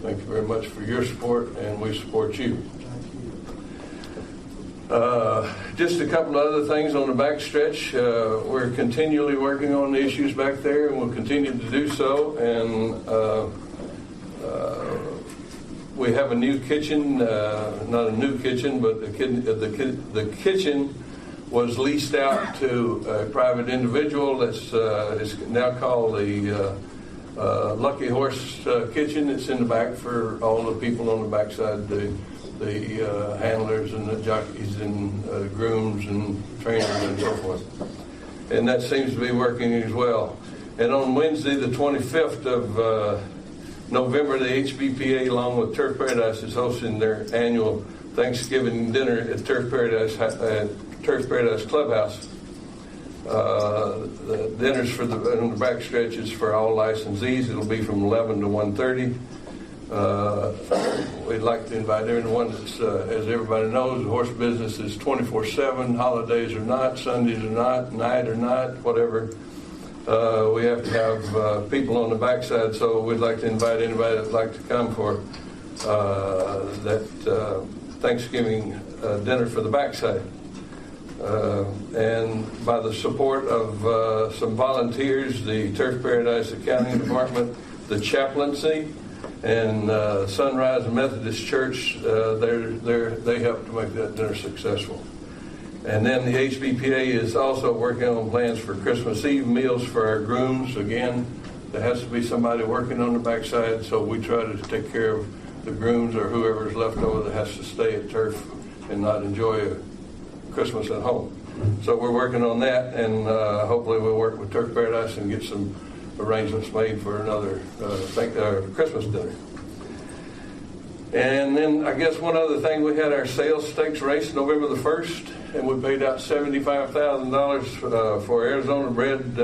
thank you very much for your support, and we support you. Just a couple of other things on the backstretch. We're continually working on the issues back there, and we'll continue to do so. And we have a new kitchen, not a new kitchen, but the kitchen was leased out to a private individual that's is now called the Lucky Horse Kitchen. It's in the back for all the people on the backside, the handlers and the jockeys and grooms and trainers and so forth. And that seems to be working as well. And on Wednesday, the 25th of November, the HBPA, along with Turk Paradise, is hosting their annual Thanksgiving dinner at Turk Paradise Clubhouse. The dinners for on the backstretch is for all licensees. It'll be from 11 to 1:30. We'd like to invite everyone that's, as everybody knows, the horse business is 24/7, holidays or not, Sundays or not, night or not, whatever. We have to have people on the backside, so we'd like to invite anybody that'd like to come for that Thanksgiving dinner for the backside. And by the support of some volunteers, the Turf Paradise Accounting Department, the chaplaincy, and Sunrise Methodist Church, they helped to make that dinner successful. And then the HBPA is also working on plans for Christmas Eve meals for our grooms. Again, there has to be somebody working on the backside, so we try to take care of the grooms or whoever's left over that has to stay at Turf and not enjoy Christmas at home. So we're working on that, and hopefully we'll work with Turk Paradise and get some arrangements made for another Christmas dinner. And then I guess one other thing, we had our sales stakes race November the 1st, and we paid out $75,000 for Arizona bred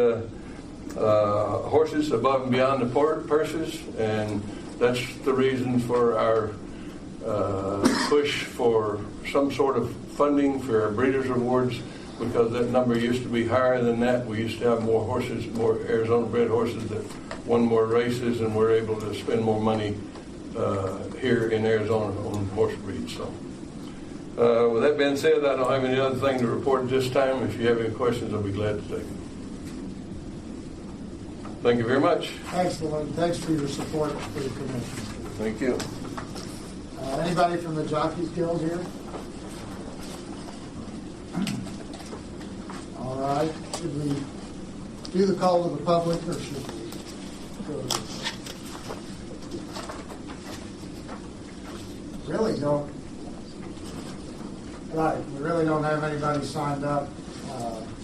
horses above and beyond the purses, and that's the reason for our push for some sort of funding for our breeders' awards, because that number used to be higher than that. We used to have more horses, more Arizona bred horses that won more races, and we're able to spend more money here in Arizona on horse breeds. So with that being said, I don't have any other thing to report at this time. If you have any questions, I'll be glad to take them. Thank you very much. Excellent. Thanks for your support for the commission. Thank you. Anybody from the Jockeys Guild here? All right. Should we do the call to the public, or should we go to really don't? Right. We really don't have anybody signed up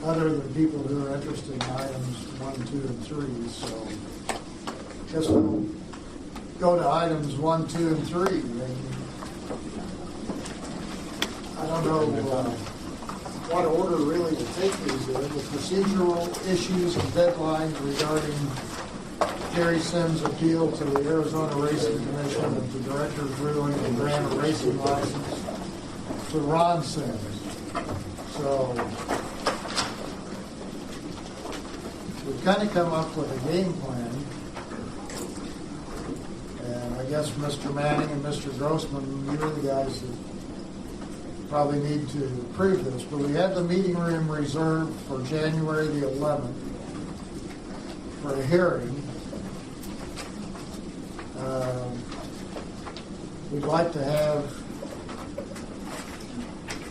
other than people who are interested in items 1, 2, and 3. So I guess we'll go to items 1, 2, and 3. And I don't know what order really to take these in. The procedural issues and deadlines regarding Jerry Sims' appeal to the Arizona Racing Commission and the director's ruling to grant a racing license to Ron Sims. So we've kind of come up with a game plan, and I guess Mr. Manning and Mr. Grossman, you are the guys that probably need to approve this, but we have the meeting room reserved for January the 11th for a hearing. We'd like to have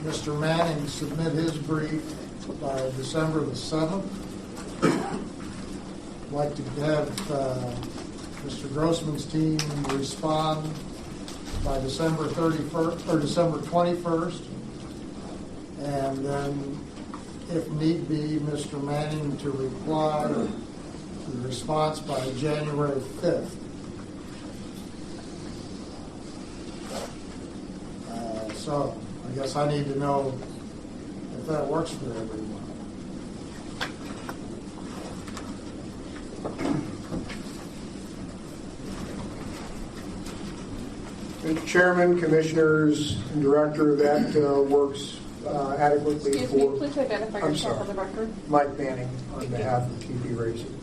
Mr. Manning submit his brief by December the 7th. I'd like to have Mr. Grossman's team respond by December 31st or December 21st, and then, if need be, Mr. Manning to reply the response by January 5th. So I guess I need to know if that works for everyone. Mr. Chairman, Commissioners, and Director, that works adequately Excuse me, please identify yourself on the record. Mike Manning on behalf of TP Racing.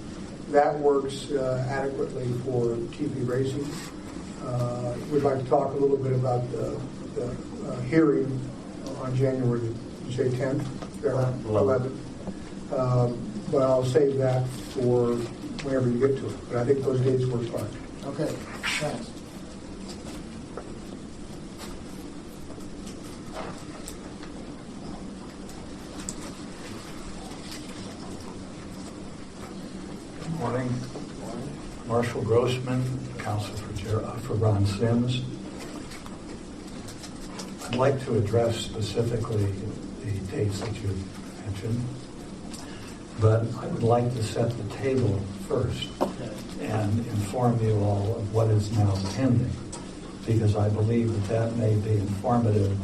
That works adequately for TP Racing. We'd like to talk a little bit about the hearing on January, you say 10th? 11th. But I'll save that for whenever you get to it. But I think those dates work fine. Okay, thanks. Good morning. Marshall Grossman, counsel for Ron Sims. I'd like to address specifically the dates that you mentioned, but I would like to set the table first and inform you all of what is now pending, because I believe that that may be informative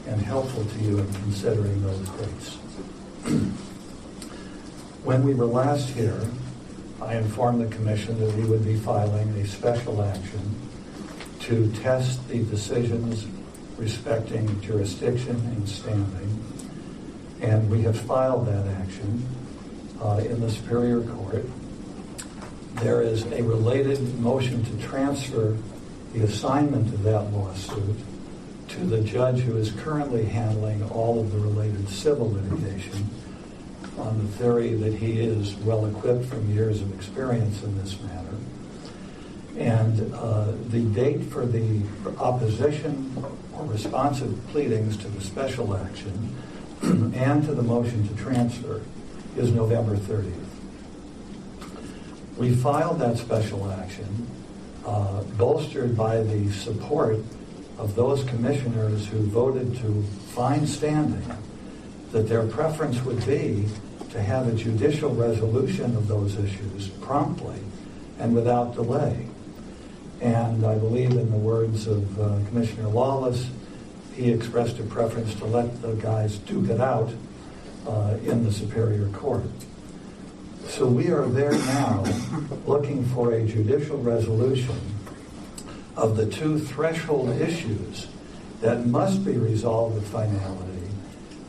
and helpful to you in considering those dates. When we were last here, I informed the Commission that we would be filing a special action to test the decisions respecting jurisdiction and standing, and we have filed that action in the Superior Court. There is a related motion to transfer the assignment of that lawsuit to the judge who is currently handling all of the related civil litigation on the theory that he is well equipped from years of experience in this matter. And the date for the opposition or responsive pleadings to the special action and to the motion to transfer is November 30th. We filed that special action bolstered by the support of those commissioners who voted to find standing that their preference would be to have a judicial resolution of those issues promptly and without delay. And I believe in the words of Commissioner Lawless, he expressed a preference to let the guys duke it out in the Superior Court. So we are there now looking for a judicial resolution of the two threshold issues that must be resolved with finality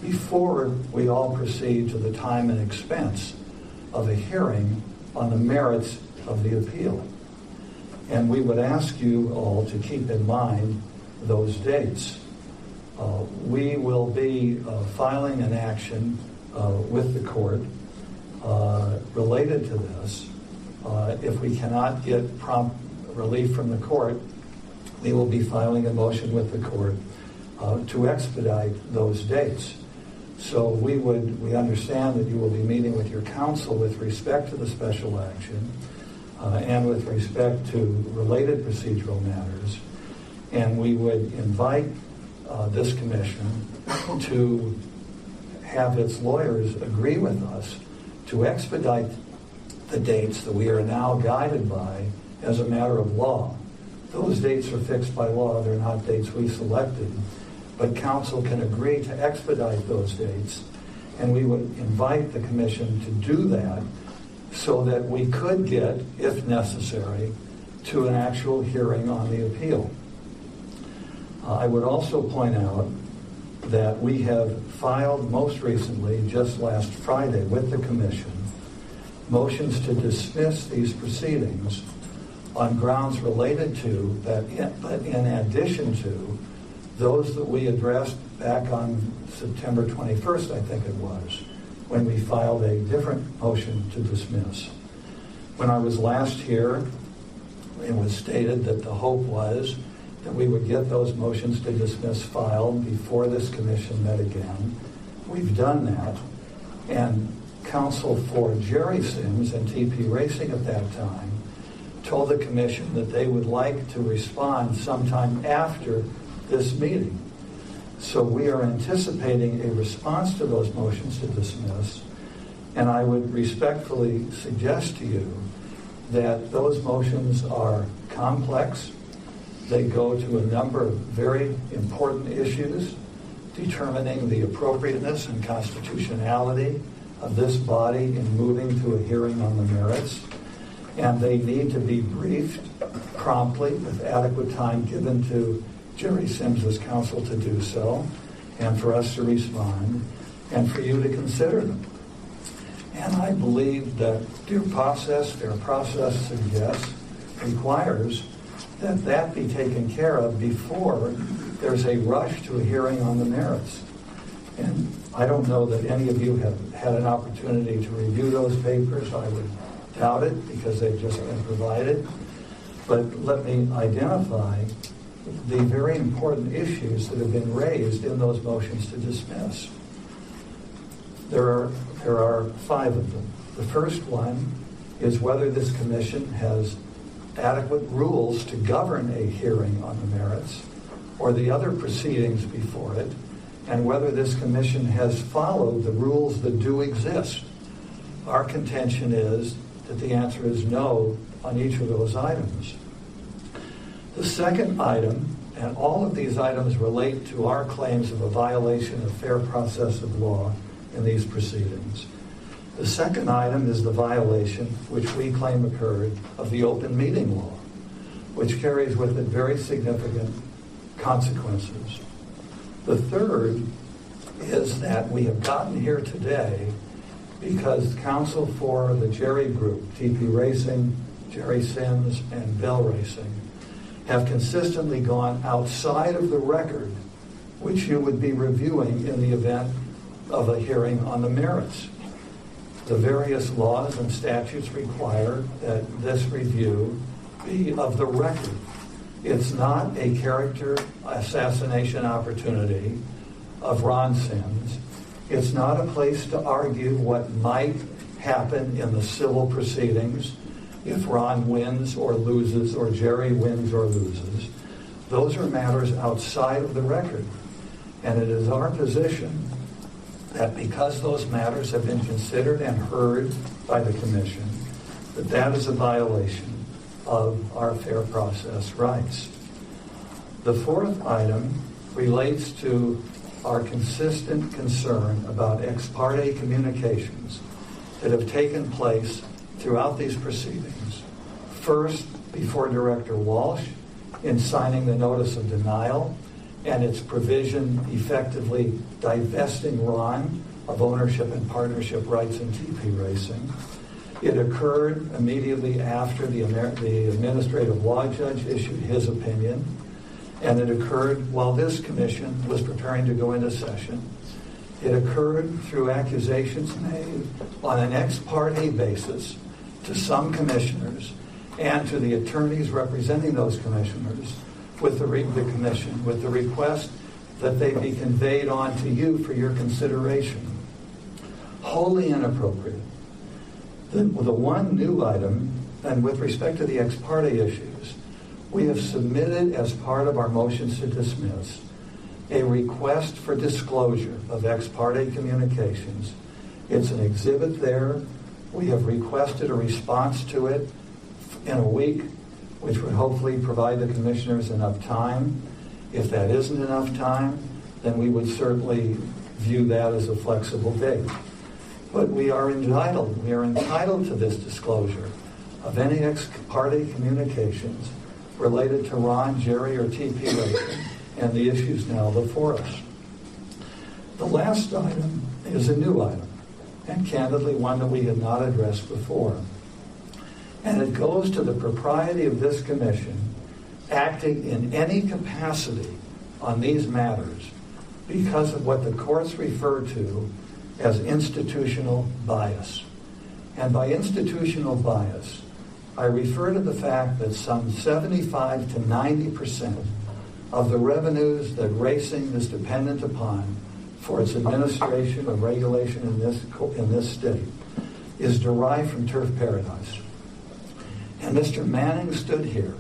before we all proceed to the time and expense of a hearing on the merits of the appeal. And we would ask you all to keep in mind those dates. We will be filing an action with the court related to this. If we cannot get prompt relief from the court, we will be filing a motion with the court to expedite those dates. So we understand that you will be meeting with your counsel with respect to the special action and with respect to related procedural matters. And we would invite this commission to have its lawyers agree with us to expedite the dates that we are now guided by as a matter of law. Those dates are fixed by law. They're not dates we selected. But council can agree to expedite those dates, and we would invite the commission to do that so that we could get, if necessary, to an actual hearing on the appeal. I would also point out that we have filed most recently, just last Friday, with the commission, motions to dismiss these proceedings on grounds related to, but in addition to, those that we addressed back on September 21st, I think it was, when we filed a different motion to dismiss. When I was last here, it was stated that the hope was that we would get those motions to dismiss filed before this commission met again. We've done that. And counsel for Jerry Sims and TP Racing at that time told the commission that they would like to respond sometime after this meeting. So we are anticipating a response to those motions to dismiss, and I would respectfully suggest to you that those motions are complex. They go to a number of very important issues, determining the appropriateness and constitutionality of this body in moving to a hearing on the merits, and they need to be briefed promptly with adequate time given to Jerry Sims' counsel to do so, and for us to respond, and for you to consider them. And I believe that due process, fair process suggests, requires that that be taken care of before there's a rush to a hearing on the merits. And I don't know that any of you have had an opportunity to review those papers. I would doubt it because they've just been provided. But let me identify the very important issues that have been raised in those motions to dismiss. There are 5 of them. The first one is whether this commission has adequate rules to govern a hearing on the merits or the other proceedings before it, and whether this commission has followed the rules that do exist. Our contention is that the answer is no on each of those items. The second item, and all of these items relate to our claims of a violation of fair process of law in these proceedings. The second item is the violation, which we claim occurred, of the open meeting law, which carries with it very significant consequences. The third is that we have gotten here today because counsel for the Jerry Group, TP Racing, Jerry Sims, and Bell Racing, have consistently gone outside of the record which you would be reviewing in the event of a hearing on the merits. The various laws and statutes require that this review be of the record. It's not a character assassination opportunity of Ron Sims. It's not a place to argue what might happen in the civil proceedings if Ron wins or loses, or Jerry wins or loses. Those are matters outside of the record. And it is our position that because those matters have been considered and heard by the Commission, that is a violation of our fair process rights. The fourth item relates to our consistent concern about ex parte communications that have taken place throughout these proceedings. First, before Director Walsh in signing the notice of denial and its provision effectively divesting Ron of ownership and partnership rights in TP Racing. It occurred immediately after the administrative law judge issued his opinion, and it occurred while this commission was preparing to go into session. It occurred through accusations made on an ex parte basis to some commissioners and to the attorneys representing those commissioners with the commission, with the request that they be conveyed on to you for your consideration. Wholly inappropriate. The one new item, and with respect to the ex parte issues, we have submitted as part of our motions to dismiss a request for disclosure of ex parte communications. It's an exhibit there. We have requested a response to it in a week, which would hopefully provide the commissioners enough time. If that isn't enough time, then we would certainly view that as a flexible date. But we are entitled to this disclosure of any ex parte communications related to Ron, Jerry, or TP Racing and the issues now before us. The last item is a new item, and candidly one that we had not addressed before. And it goes to the propriety of this commission acting in any capacity on these matters because of what the courts refer to as institutional bias. And by institutional bias, I refer to the fact that some 75 to 90% of the revenues that racing is dependent upon for its administration of regulation in this state is derived from turf paradise. And Mr. Manning stood here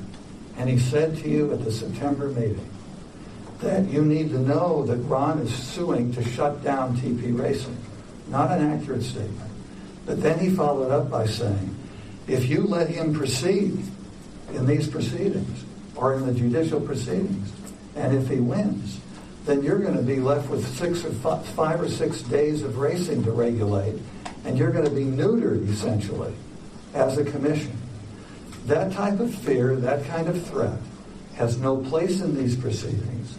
and he said to you at the September meeting that you need to know that Ron is suing to shut down TP Racing. Not an accurate statement. But then he followed up by saying, if you let him proceed in these proceedings or in the judicial proceedings, and if he wins, then you're going to be left with 5 or 6 days of racing to regulate, and you're going to be neutered, essentially, as a commission. That type of fear, that kind of threat, has no place in these proceedings.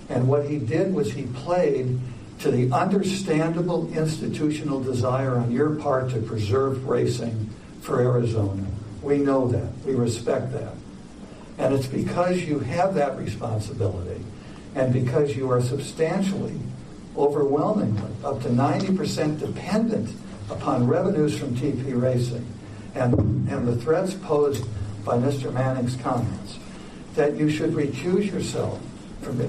And what he did was he played to the understandable institutional desire on your part to preserve racing for Arizona. We know that. We respect that. And it's because you have that responsibility and because you are substantially, overwhelmingly, up to 90% dependent upon revenues from TP Racing and the threats posed by Mr. Manning's comments, that you should recuse yourself from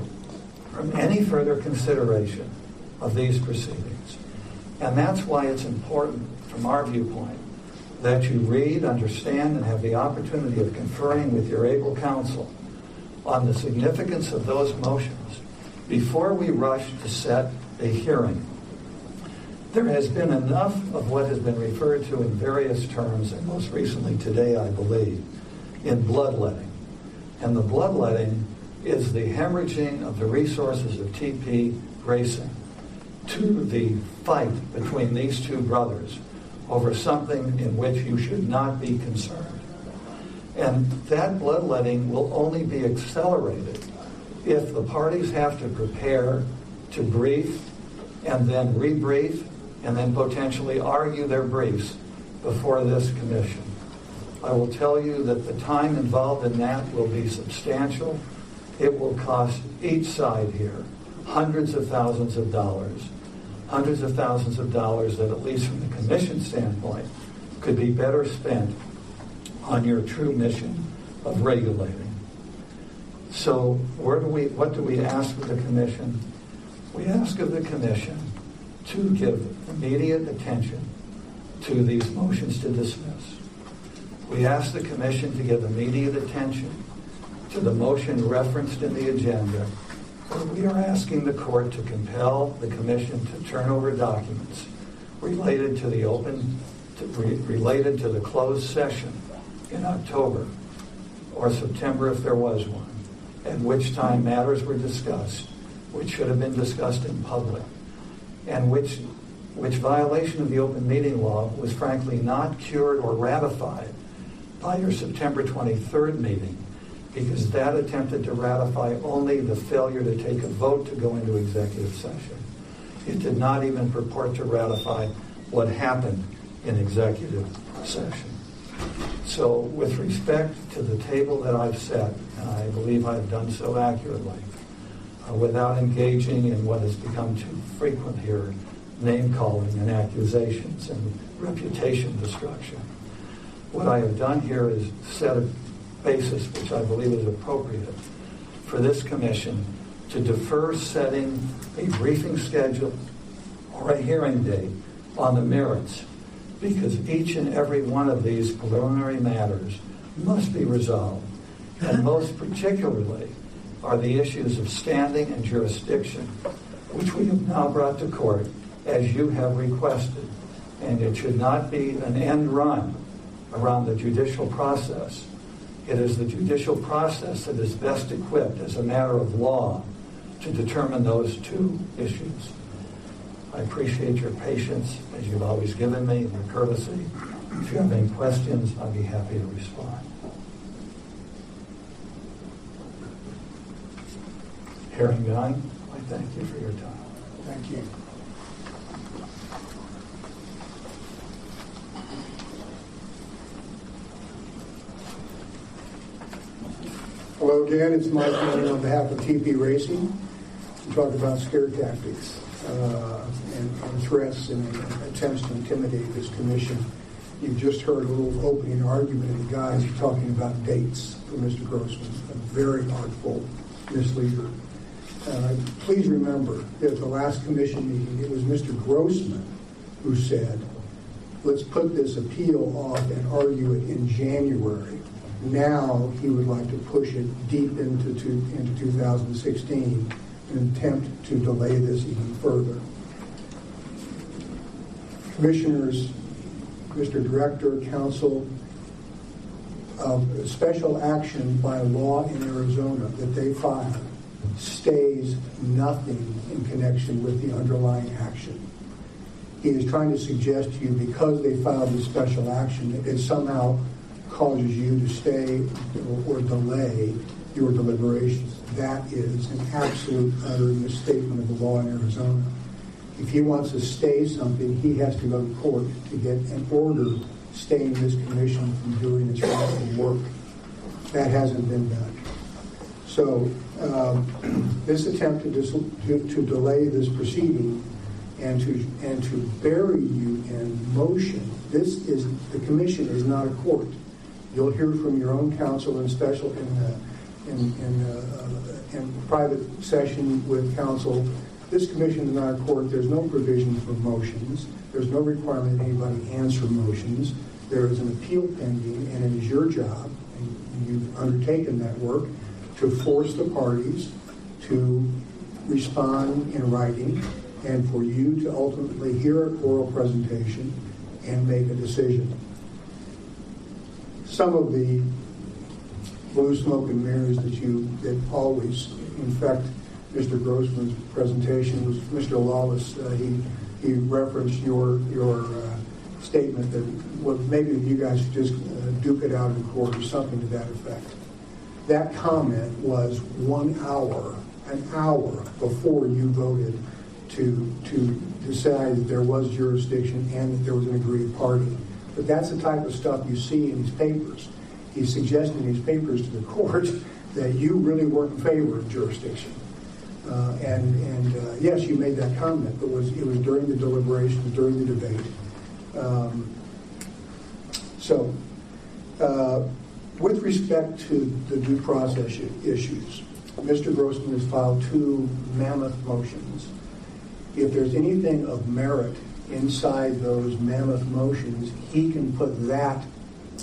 any further consideration of these proceedings. And that's why it's important, from our viewpoint, that you read, understand, and have the opportunity of conferring with your able counsel on the significance of those motions before we rush to set a hearing. There has been enough of what has been referred to in various terms, and most recently today, I believe, in bloodletting. And the bloodletting is the hemorrhaging of the resources of TP Racing to the fight between these two brothers over something in which you should not be concerned. And that bloodletting will only be accelerated if the parties have to prepare to brief and then rebrief and then potentially argue their briefs before this commission. I will tell you that the time involved in that will be substantial. It will cost each side here hundreds of thousands of dollars that, at least from the commission standpoint, could be better spent on your true mission of regulating. So what do we ask of the commission? We ask of the commission to give immediate attention to these motions to dismiss. We ask the commission to give immediate attention to the motion referenced in the agenda, where we are asking the court to compel the commission to turn over documents related to the related to the closed session in October or September, if there was one, at which time matters were discussed, which should have been discussed in public, and which violation of the open meeting law was frankly not cured or ratified by your September 23rd meeting, because that attempted to ratify only the failure to take a vote to go into executive session. It did not even purport to ratify what happened in executive session. So with respect to the table that I've set, and I believe I've done so accurately, without engaging in what has become too frequent here, name-calling and accusations and reputation destruction, what I have done here is set a basis which I believe is appropriate for this commission to defer setting a briefing schedule or a hearing date on the merits, because each and every one of these preliminary matters must be resolved, and most particularly are the issues of standing and jurisdiction, which we have now brought to court as you have requested. And it should not be an end run around the judicial process. It is the judicial process that is best equipped as a matter of law to determine those two issues. I appreciate your patience, as you've always given me, and your courtesy. If you have any questions, I'd be happy to respond. Hearing none, I thank you for your time. Thank you. Hello again, it's Mike Kennel on behalf of TP Racing to talk about scare tactics and threats and attempts to intimidate this commission. You've just heard a little opening argument of the guys talking about dates for Mr. Grossman, a very artful misleader. Please remember that at the last commission meeting, it was Mr. Grossman who said, let's put this appeal off and argue it in January. Now he would like to push it deep into 2016 in an attempt to delay this even further. Commissioners, Mr. Director, Counsel, special action by law in Arizona that they filed stays nothing in connection with the underlying action. He is trying to suggest to you, because they filed this special action, that it somehow causes you to stay or delay your deliberations. That is an absolute utter misstatement of the law in Arizona. If he wants to stay something, he has to go to court to get an order staying this commission from doing its rightful work. That hasn't been done. So this attempt to delay this proceeding and to bury you in motion, the commission is not a court. You'll hear from your own counsel in special in private session with counsel. This commission is not a court. There's no provision for motions. There's no requirement that anybody answer motions. There is an appeal pending, and it is your job, and you've undertaken that work, to force the parties to respond in writing, and for you to ultimately hear an oral presentation and make a decision. Some of the blue smoke and mirrors that always infect Mr. Grossman's presentation was Mr. Lawless. He referenced your statement that maybe you guys should just duke it out in court or something to that effect. That comment was an hour before you voted to decide that there was jurisdiction and that there was an agreed party. But that's the type of stuff you see in these papers. He's suggesting in these papers to the court that you really weren't in favor of jurisdiction. Yes, you made that comment, but it was during the deliberations, during the debate. With respect to the due process issues, Mr. Grossman has filed 2 mammoth motions. If there's anything of merit inside those mammoth motions, he can put that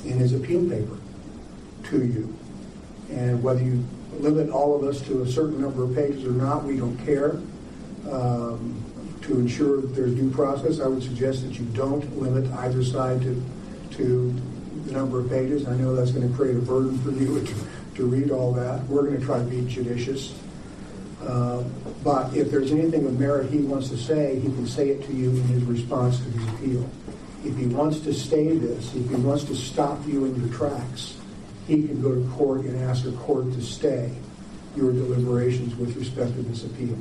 in his appeal paper to you. And whether you limit all of us to a certain number of pages or not, we don't care. To ensure that there's due process, I would suggest that you don't limit either side to the number of pages. I know that's going to create a burden for you to read all that. We're going to try to be judicious. But if there's anything of merit he wants to say, he can say it to you in his response to his appeal. If he wants to stay this, if he wants to stop you in your tracks, he can go to court and ask the court to stay your deliberations with respect to this appeal.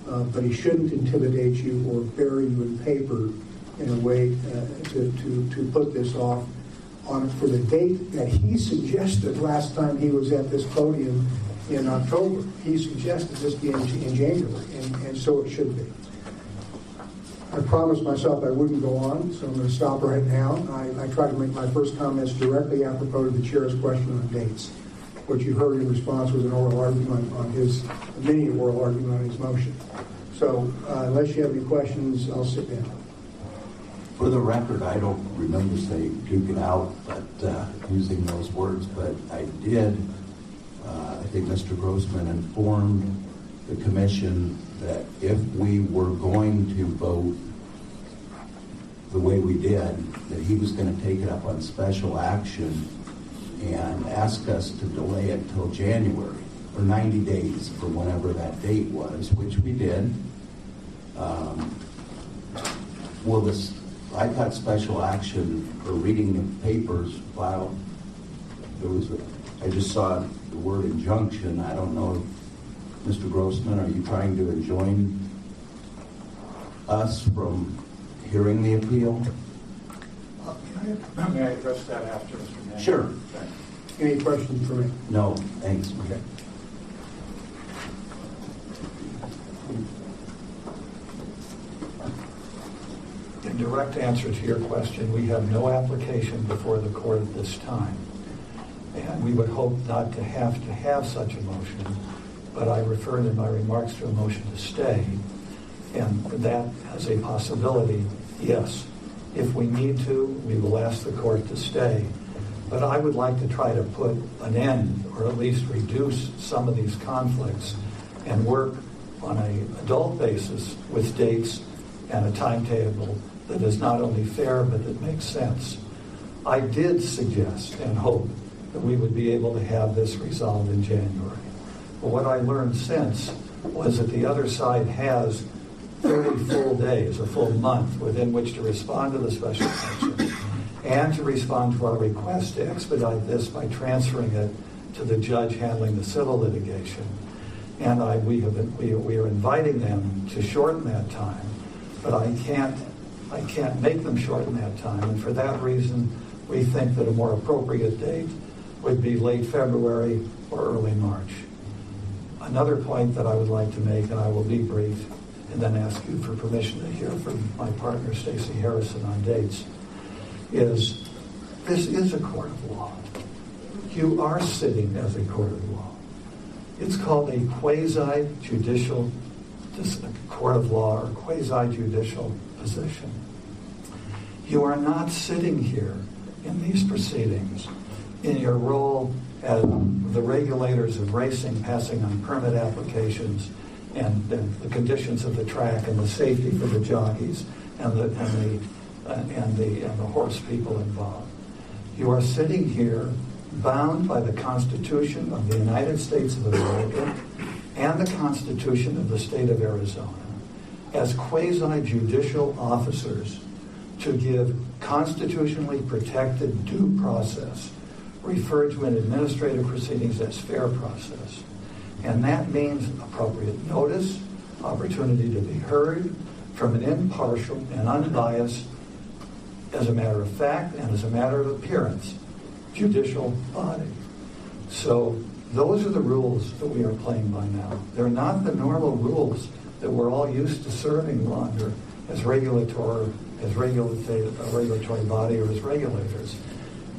But he shouldn't intimidate you or bury you in paper in a way to put this off for the date that he suggested last time he was at this podium in October. He suggested this be in January, and so it should be. I promised myself I wouldn't go on, so I'm going to stop right now. I try to make my first comments directly apropos to the chair's question on dates. What you heard in response was an oral argument on a mini oral argument on his motion. So unless you have any questions, I'll sit down. For the record, I don't remember saying duke it out, but using those words, but I did. I think Mr. Grossman informed the commission that if we were going to vote the way we did, that he was going to take it up on special action and ask us to delay it till January, or 90 days for whenever that date was, which we did. I got special action for reading the papers filed. I just saw the word injunction. I don't know if, Mr. Grossman, are you trying to enjoin us from hearing the appeal? May I address that after, Mr. Mann? Sure. Any questions for me? No, thanks. Okay. In direct answer to your question, we have no application before the court at this time. And we would hope not to have such a motion, but I referred in my remarks to a motion to stay. And that as a possibility, yes. If we need to, we will ask the court to stay. But I would like to try to put an end, or at least reduce some of these conflicts, and work on an adult basis with dates and a timetable that is not only fair, but that makes sense. I did suggest and hope that we would be able to have this resolved in January. But what I learned since was that the other side has 30 full days, a full month, within which to respond to the special action and to respond to our request to expedite this by transferring it to the judge handling the civil litigation. And we are inviting them to shorten that time, but I can't make them shorten that time. And for that reason, we think that a more appropriate date would be late February or early March. Another point that I would like to make, and I will be brief, and then ask you for permission to hear from my partner, Stacey Harrison, on dates, is this is a court of law. You are sitting as a court of law. It's called a quasi-judicial court of law or quasi-judicial position. You are not sitting here in these proceedings in your role as the regulators of racing, passing on permit applications and the conditions of the track and the safety for the jockeys and the horse people involved. You are sitting here bound by the Constitution of the United States of America and the Constitution of the state of Arizona as quasi-judicial officers to give constitutionally protected due process, referred to in administrative proceedings as fair process. And that means appropriate notice, opportunity to be heard from an impartial and unbiased as a matter of fact and as a matter of appearance, judicial body. So those are the rules that we are playing by now. They're not the normal rules that we're all used to serving longer as regulatory body or as regulators.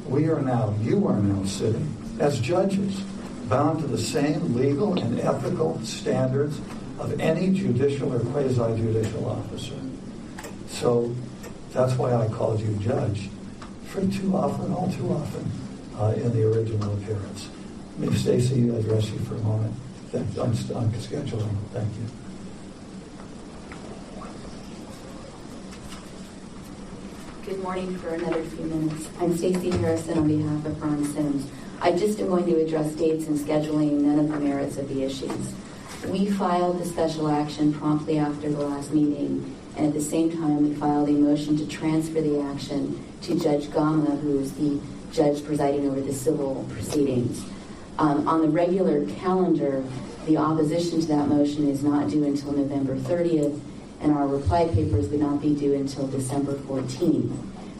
You are now sitting as judges, bound to the same legal and ethical standards of any judicial or quasi-judicial officer. So that's why I called you judge all too often in the original appearance. Maybe Stacy address you for a moment on scheduling. Thank you. Good morning for another few minutes. I'm Stacey Harrison on behalf of Ron Sims. I just am going to address dates and scheduling, none of the merits of the issues. We filed the special action promptly after the last meeting, and at the same time we filed a motion to transfer the action to Judge Gama, who is the judge presiding over the civil proceedings. On the regular calendar, the opposition to that motion is not due until November 30th, and our reply papers would not be due until December 14th,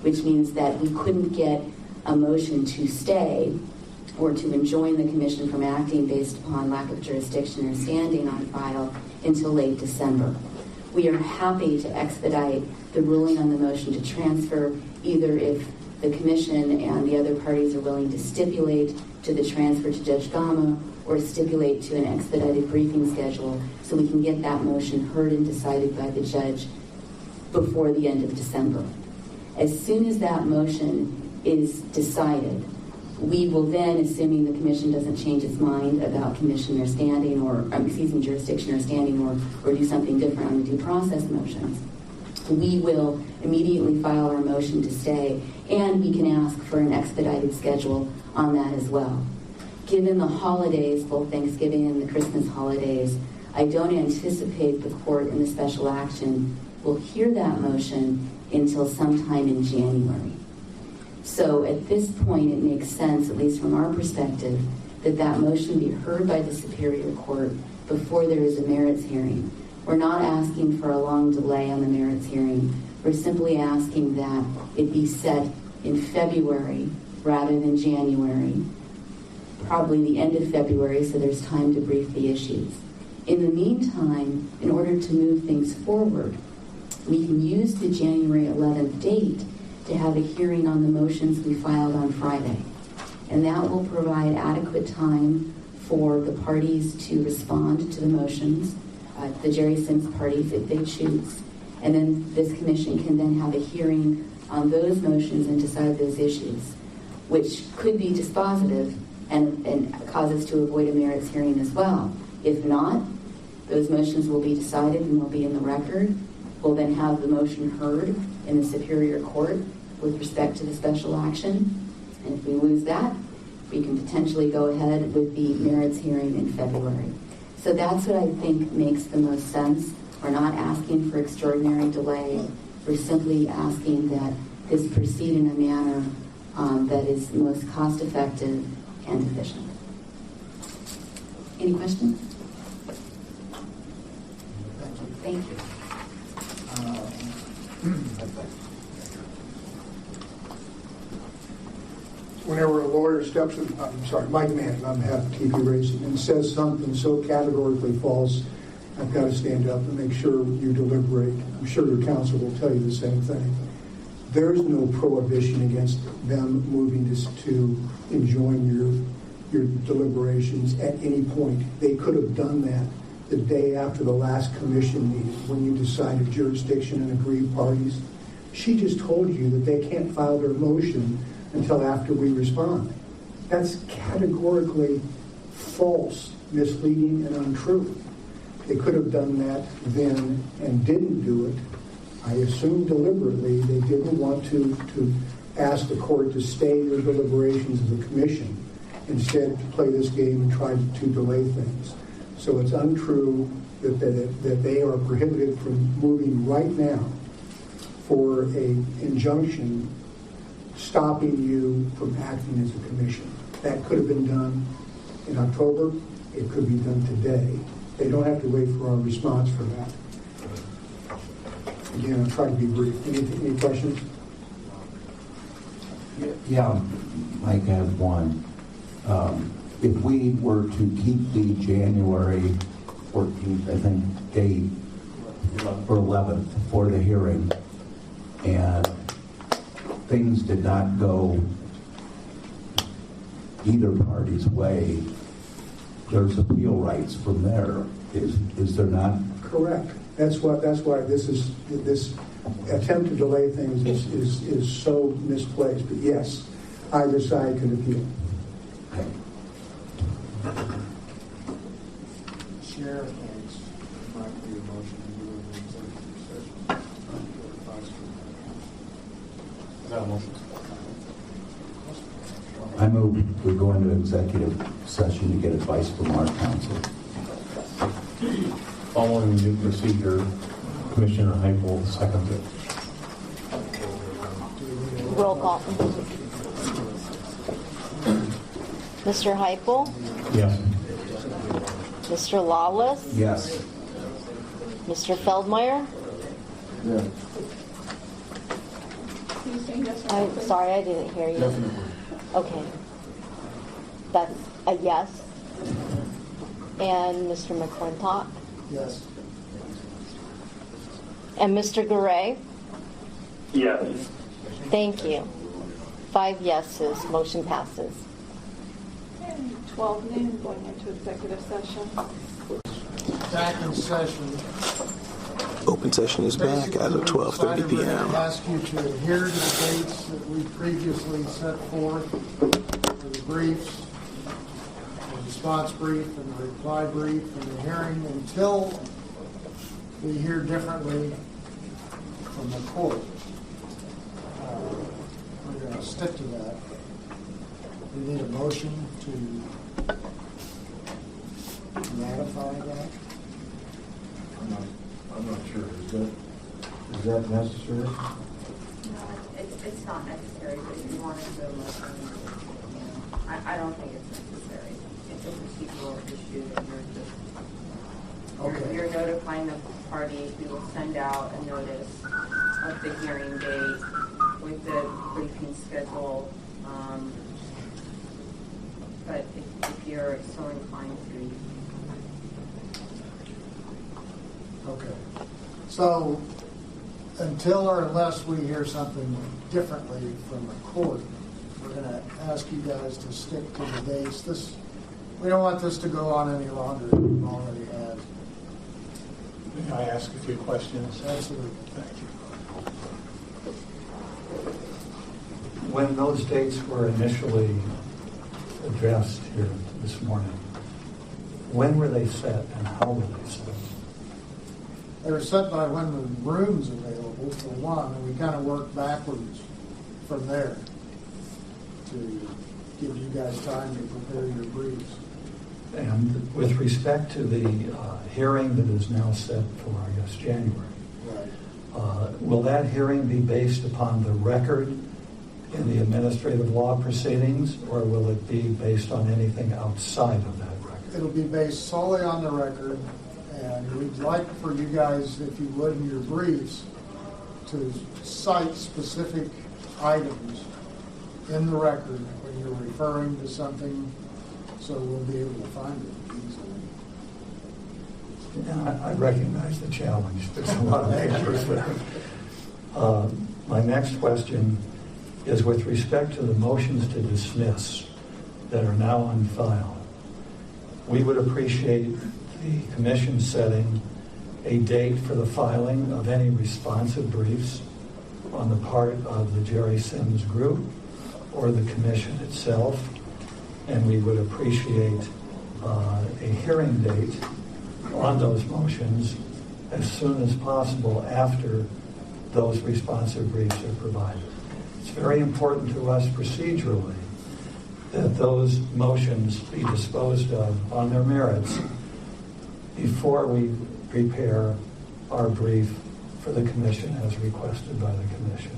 which means that we couldn't get a motion to stay or to enjoin the commission from acting based upon lack of jurisdiction or standing on file until late December. We are happy to expedite the ruling on the motion to transfer, either if the commission and the other parties are willing to stipulate to the transfer to Judge Gama or stipulate to an expedited briefing schedule so we can get that motion heard and decided by the judge before the end of December. As soon as that motion is decided, we will then, assuming the commission doesn't change its mind about commissioner standing jurisdiction or standing or do something different on the due process motions, we will immediately file our motion to stay, and we can ask for an expedited schedule on that as well. Given the holidays, both Thanksgiving and the Christmas holidays, I don't anticipate the court in the special action will hear that motion until sometime in January. So at this point, it makes sense, at least from our perspective, that that motion be heard by the Superior Court before there is a merits hearing. We're not asking for a long delay on the merits hearing. We're simply asking that it be set in February rather than January, probably the end of February, so there's time to brief the issues. In the meantime, in order to move things forward, we can use the January 11th date to have a hearing on the motions we filed on Friday. And that will provide adequate time for the parties to respond to the motions, the Jerry Sims parties if they choose. And then this commission can then have a hearing on those motions and decide those issues, which could be dispositive and cause us to avoid a merits hearing as well. If not, those motions will be decided and will be in the record. We'll then have the motion heard in the Superior Court with respect to the special action. And if we lose that, we can potentially go ahead with the merits hearing in February. So that's what I think makes the most sense. We're not asking for extraordinary delay. We're simply asking that this proceed in a manner that is most cost-effective and efficient. Any questions? Thank you. Whenever a lawyer steps in, Mike Manning on behalf of TV Racing, and says something so categorically false, I've got to stand up and make sure you deliberate. I'm sure your counsel will tell you the same thing. There's no prohibition against them moving to enjoin your deliberations at any point. They could have done that the day after the last commission meeting when you decided jurisdiction and aggrieved parties. She just told you that they can't file their motion until after we respond. That's categorically false, misleading, and untrue. They could have done that then and didn't do it. I assume deliberately they didn't want to ask the court to stay their deliberations as a commission, instead to play this game and try to delay things. So it's untrue that they are prohibited from moving right now for an injunction stopping you from acting as a commission. That could have been done in October. It could be done today. They don't have to wait for our response for that. Again, I'll try to be brief. Any questions? Yeah, Mike, I have one. If we were to keep the January 14th, I think, date, or 11th for the hearing, and things did not go either party's way, there's appeal rights from there. Is there not? Correct. That's why this attempt to delay things is so misplaced. But yes, either side could appeal. Okay. Chair thinks it might be a motion to move into executive session. Is that a motion? I move we go into executive session to get advice from our counsel. Following the new procedure, Commissioner Heupel seconds it. Roll call. Mr. Heupel? Yes. Mr. Lawless? Yes. Mr. Feldmeyer? Yeah. I'm sorry, I didn't hear you. Definitely. Okay. That's a yes. And Mr. McClintock? Yes. And Mr. Garay? Yes. Thank you. 5 yeses, motion passes. 12 noon, going into executive session. Back in session. Open session is back as of 12:30 We're going p.m. to ask you to adhere to the dates that we previously set forth for the briefs, the response brief and the reply brief and the hearing until we hear differently from the court. We're going to stick to that. We need a motion to ratify that. I'm not sure. Is that necessary? No, it's not necessary, but if you want to do a motion, I don't think it's necessary. It's a procedural issue that you're notifying the parties. We will send out a notice of the hearing date with the briefing schedule. But if you're so inclined to. Okay. So until or unless we hear something differently from the court, we're going to ask you guys to stick to the dates. We don't want this to go on any longer than we've already had. May I ask a few questions? Absolutely. Thank you. When those dates were initially addressed here this morning, when were they set and how were they set? They were set by when the room's available, for one, and we kind of worked backwards from there to give you guys time to prepare your briefs. And with respect to the hearing that is now set for, I guess, January, Right. Will that hearing be based upon the record in the administrative law proceedings, or will it be based on anything outside of that record? It'll be based solely on the record, and we'd like for you guys, if you would, in your briefs, to cite specific items in the record when you're referring to something, so we'll be able to find it easily. Yeah, I recognize the challenge. There's a lot of papers there. My next question is with respect to the motions to dismiss that are now on file. We would appreciate the commission setting a date for the filing of any responsive briefs on the part of the Jerry Sims Group or the commission itself, and we would appreciate a hearing date on those motions as soon as possible after those responsive briefs are provided. It's very important to us procedurally that those motions be disposed of on their merits before we prepare our brief for the commission as requested by the commission.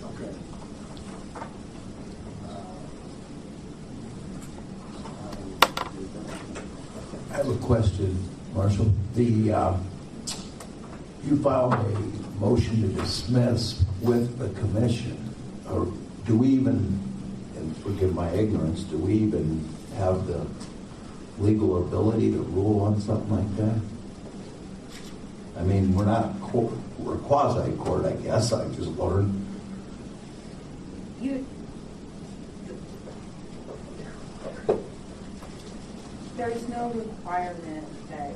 Okay. I have a question, Marshall. You filed a motion to dismiss with the commission, or do we even, and forgive my ignorance, do we even have the legal ability to rule on something like that? I mean, we're not court, we're quasi-court, I guess, I just learned. There is no requirement that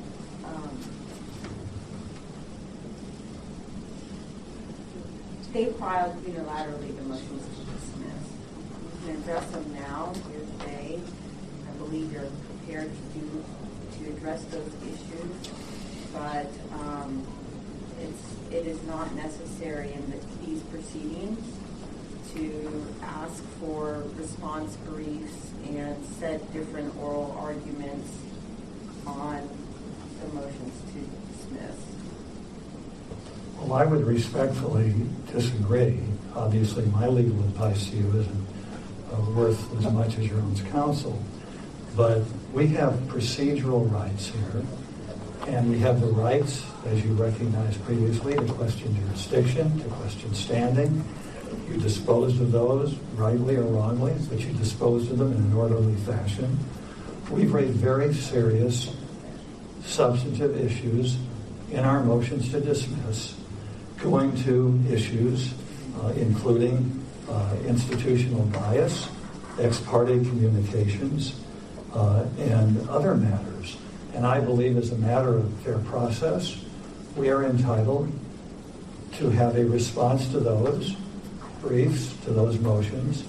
they filed unilaterally the motions to dismiss. You can address them now, here today. I believe you're prepared to address those issues, but it is not necessary in these proceedings to ask for response briefs and set different oral arguments on the motions to dismiss. Well, I would respectfully disagree. Obviously, my legal advice to you isn't worth as much as your own counsel. But we have procedural rights here, and we have the rights, as you recognized previously, to question jurisdiction, to question standing. You disposed of those, rightly or wrongly, but you disposed of them in an orderly fashion. We've raised very serious substantive issues in our motions to dismiss, going to issues including institutional bias, ex parte communications, and other matters. And I believe as a matter of fair process, we are entitled to have a response to those briefs, to those motions,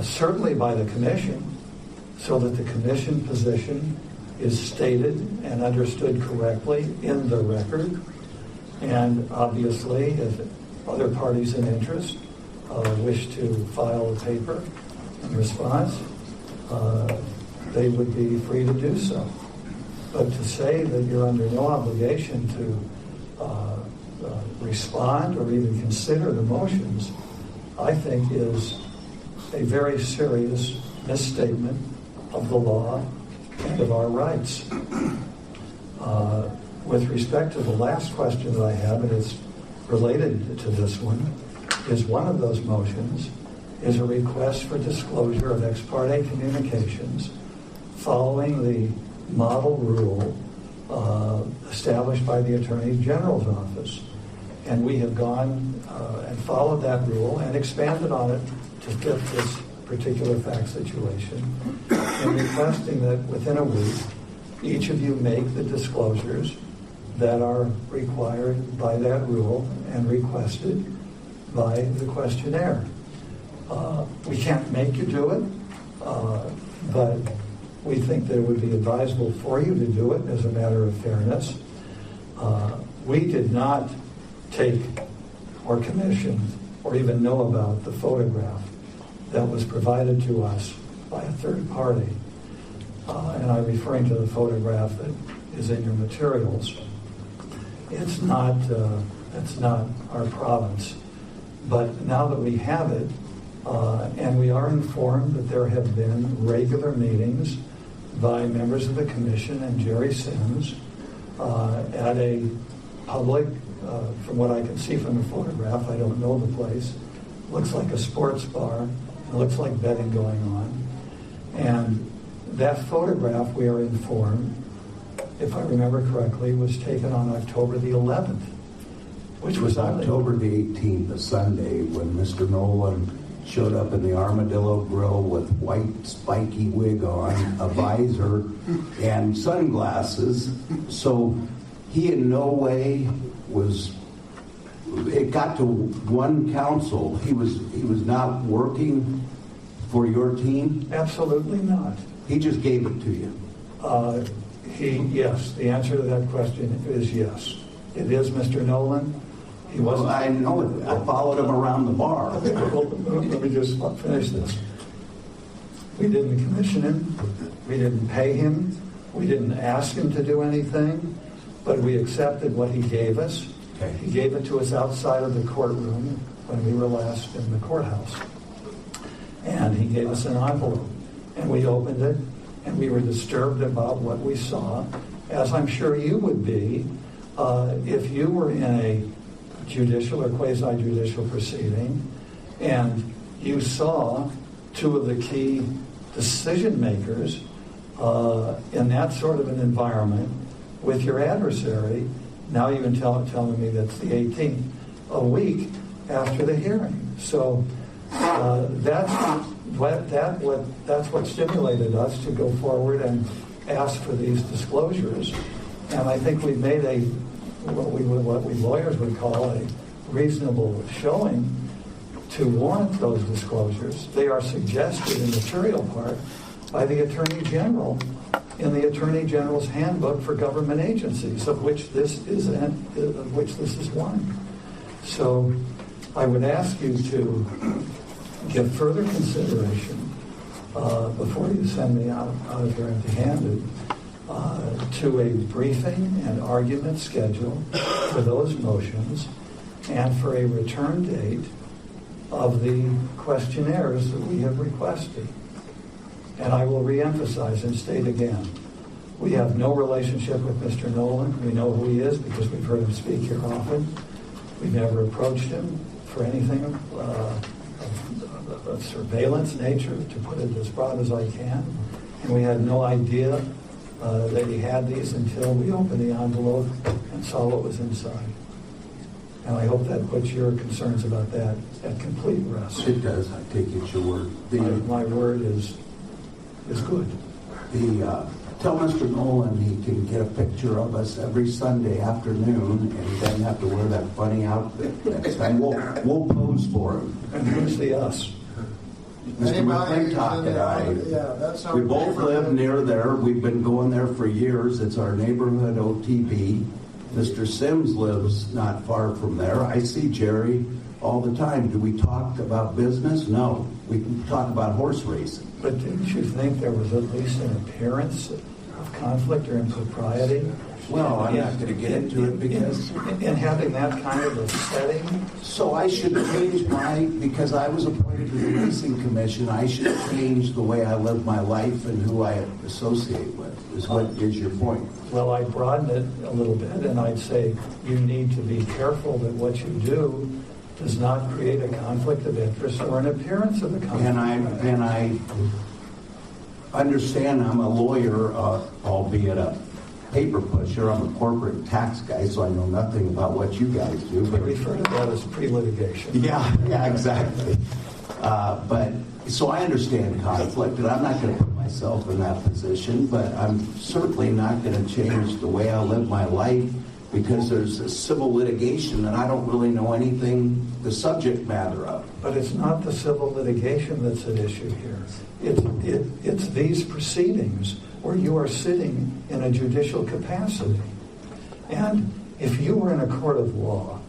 certainly by the commission, so that the commission position is stated and understood correctly in the record. And obviously, if other parties in interest wish to file a paper in response, they would be free to do so. But to say that you're under no obligation to respond or even consider the motions, I think is a very serious misstatement of the law and of our rights. With respect to the last question that I have, and it's related to this one, is one of those motions is a request for disclosure of ex parte communications following the model rule established by the Attorney General's office. And we have gone and followed that rule and expanded on it to fit this particular fact situation, and requesting that within a week, each of you make the disclosures that are required by that rule and requested by the questionnaire. We can't make you do it, but we think that it would be advisable for you to do it as a matter of fairness. We did not take or commission or even know about the photograph that was provided to us by a third party. And I'm referring to the photograph that is in your materials. It's not our province. But now that we have it, and we are informed that there have been regular meetings by members of the commission and Jerry Sims at a public, from what I can see from the photograph, I don't know the place, looks like a sports bar, it looks like betting going on. And that photograph, we are informed, if I remember correctly, was taken on October the 11th, which was October the 18th, a Sunday, when Mr. Nolan showed up in the Armadillo Grill with white spiky wig on, a visor, and sunglasses. So he in no way was, it got to one council. He was not working for your team? Absolutely not. He just gave it to you? Yes, the answer to that question is yes. It is Mr. Nolan. He wasn't. Well, I know it. I followed him around the bar. Let me just finish this. We didn't commission him. We didn't pay him. We didn't ask him to do anything, but we accepted what he gave us. Okay. He gave it to us outside of the courtroom when we were last in the courthouse. And he gave us an envelope. And we opened it, and we were disturbed about what we saw, as I'm sure you would be if you were in a judicial or quasi-judicial proceeding, and you saw two of the key decision makers in that sort of an environment with your adversary. Now you can telling me that's the 18th, a week after the hearing. So that's what stimulated us to go forward and ask for these disclosures. And I think we made what we lawyers would call a reasonable showing to warrant those disclosures. They are suggested in the material part by the Attorney General in the Attorney General's Handbook for Government Agencies, of which this is one. So I would ask you to give further consideration before you send me out of here empty-handed to a briefing and argument schedule for those motions and for a return date of the questionnaires that we have requested. And I will reemphasize and state again, we have no relationship with Mr. Nolan. We know who he is because we've heard him speak here often. We've never approached him for anything of surveillance nature, to put it as broad as I can. And we had no idea that he had these until we opened the envelope and saw what was inside. And I hope that puts your concerns about that at complete rest. It does. I take it your word. My word is good. Tell Mr. Nolan he can get a picture of us every Sunday afternoon, and he doesn't have to wear that funny outfit next time. We'll pose for him. And who's the us? Mr. McClintock and I. We both live near there. We've been going there for years. It's our neighborhood OTB. Mr. Sims lives not far from there. I see Jerry all the time. Do we talk about business? No. We can talk about horse racing. But didn't you think there was at least an appearance of conflict or impropriety? Well, I'm not going to get into it because... In having that kind of a setting? So I should change because I was appointed to the Racing Commission, I should change the way I live my life and who I associate with, what is your point? Well, I broaden it a little bit, and I'd say you need to be careful that what you do does not create a conflict of interest or an appearance of a conflict. And I understand I'm a lawyer, albeit a paper pusher. I'm a corporate tax guy, so I know nothing about what you guys do. We refer to that as pre-litigation. Yeah, exactly. But so I understand conflict, and I'm not going to put myself in that position, but I'm certainly not going to change the way I live my life because there's a civil litigation and I don't really know anything, the subject matter of. But it's not the civil litigation that's at issue here. It's these proceedings where you are sitting in a judicial capacity. And if you were in a court of law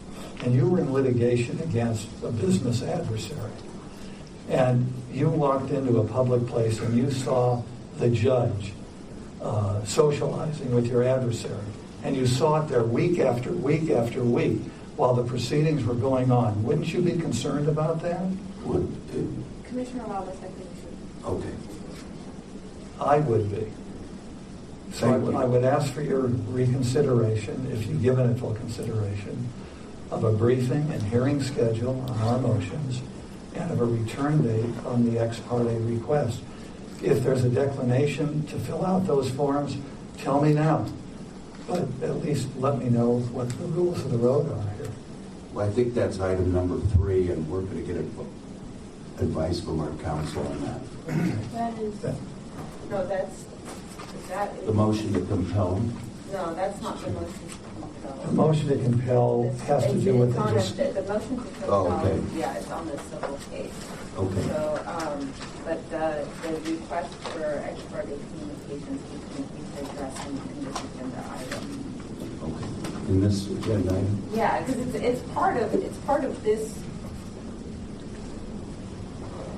and you were in litigation against a business adversary and you walked into a public place and you saw the judge socializing with your adversary, and you saw it there week after week after week while the proceedings were going on, wouldn't you be concerned about that? Commissioner Wallace, I think you should. Okay. I would be. So I would ask for your reconsideration, if you've given it full consideration, of a briefing and hearing schedule on our motions and of a return date on the ex parte request. If there's a declination to fill out those forms, tell me now. But at least let me know what the rules of the road are here. Well, I think that's item number 3, and we're going to get advice from our counsel on that. That is, no, that is. The motion to compel. No, that's not the motion to compel. The motion to compel has to do with the motion to compel. Oh, okay. Yeah, it's on the civil case. Okay. So, but the request for ex parte communications we can address in this agenda item. Okay. In this agenda item? Yeah, because it's part of this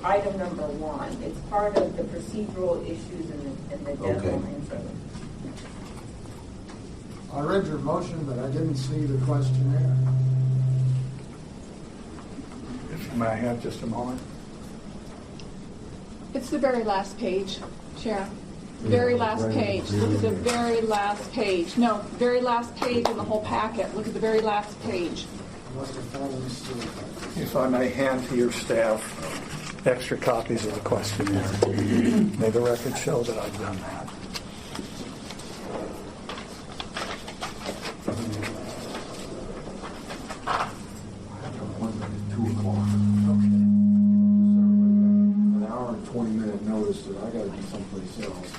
item number 1. It's part of the procedural issues and the deadlines. Okay. I read your motion, but I didn't see the questionnaire. If you might have just a moment. It's the very last page, Sharon. Very last page. Look at the very last page. No, very last page in the whole packet. Look at the very last page. If I may hand to your staff extra copies of the questionnaire. May the record show that I've done that. An hour and 20-minute notice that I got to be someplace else.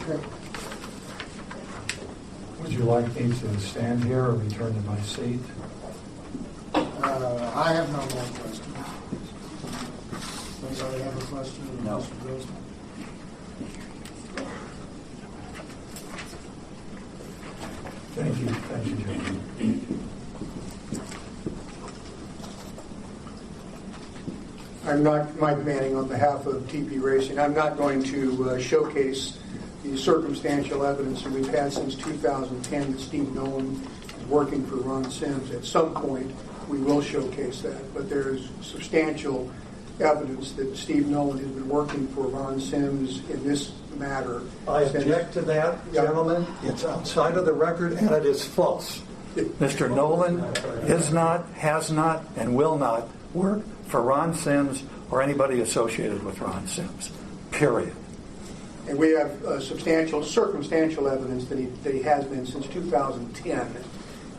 Okay. Would you like me to stand here or return to my seat? I have no more questions. Anybody have a question? No. Mr. Grossman? Thank you, John. I'm not Mike Manning on behalf of TP Racing. I'm not going to showcase the circumstantial evidence that we've had since 2010 that Steve Nolan is working for Ron Sims. At some point, we will showcase that, but there's substantial evidence that Steve Nolan has been working for Ron Sims in this matter. I object to that, gentlemen. It's outside of the record, and it is false. Mr. Nolan is not, has not, and will not work for Ron Sims or anybody associated with Ron Sims, period. And we have substantial circumstantial evidence that he has been since 2010.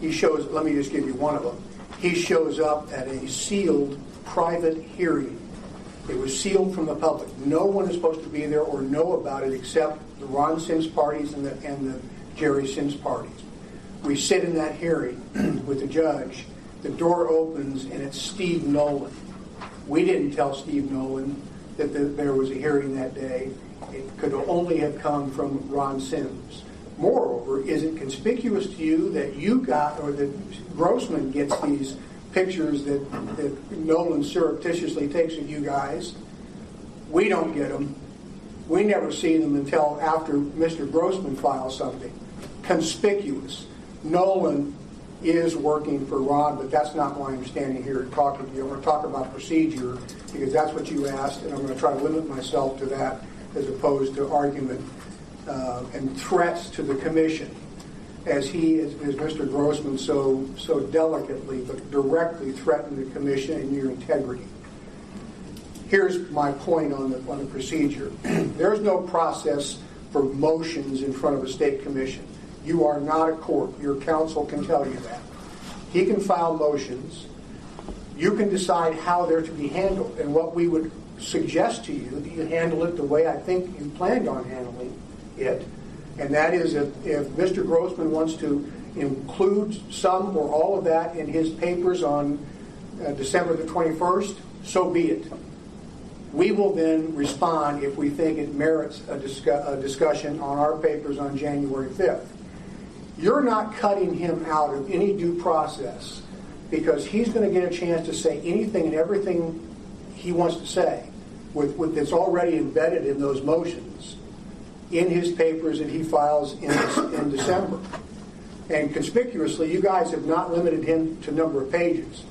He shows, let me just give you one of them. He shows up at a sealed private hearing. It was sealed from the public. No one is supposed to be there or know about it except the Ron Sims parties and the Jerry Sims parties. We sit in that hearing with the judge. The door opens and it's Steve Nolan. We didn't tell Steve Nolan that there was a hearing that day. It could only have come from Ron Sims. Moreover, is it conspicuous to you that you got, or that Grossman gets these pictures that Nolan surreptitiously takes of you guys? We don't get them. We never see them until after Mr. Grossman files something. Conspicuous. Nolan is working for Ron, but that's not why I'm standing here talking to you. I'm going to talk about procedure because that's what you asked, and I'm going to try to limit myself to that as opposed to argument and threats to the commission, as Mr. Grossman so delicately but directly threatened the commission and your integrity. Here's my point on the procedure. There's no process for motions in front of a state commission. You are not a court. Your counsel can tell you that. He can file motions. You can decide how they're to be handled, and what we would suggest to you that you handle it the way I think you planned on handling it, and that is if Mr. Grossman wants to include some or all of that in his papers on December the 21st, so be it. We will then respond if we think it merits a discussion on our papers on January 5th. You're not cutting him out of any due process because he's going to get a chance to say anything and everything he wants to say with that's already embedded in those motions in his papers that he files in December. And conspicuously, you guys have not limited him to number of pages.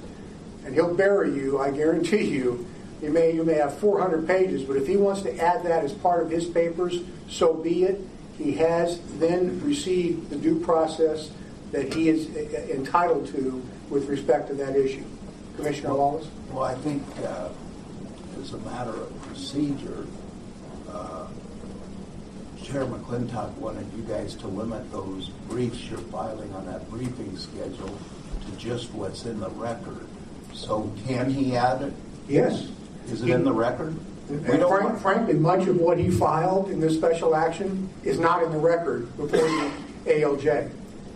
And he'll bury you, I guarantee you. You may have 400 pages, but if he wants to add that as part of his papers, so be it. He has then received the due process that he is entitled to with respect to that issue. Commissioner Wallace? Well, I think as a matter of procedure, Chair McClintock wanted you guys to limit those briefs you're filing on that briefing schedule to just what's in the record. So can he add it? Yes. Is it in the record? Frankly, much of what he filed in this special action is not in the record before the ALJ.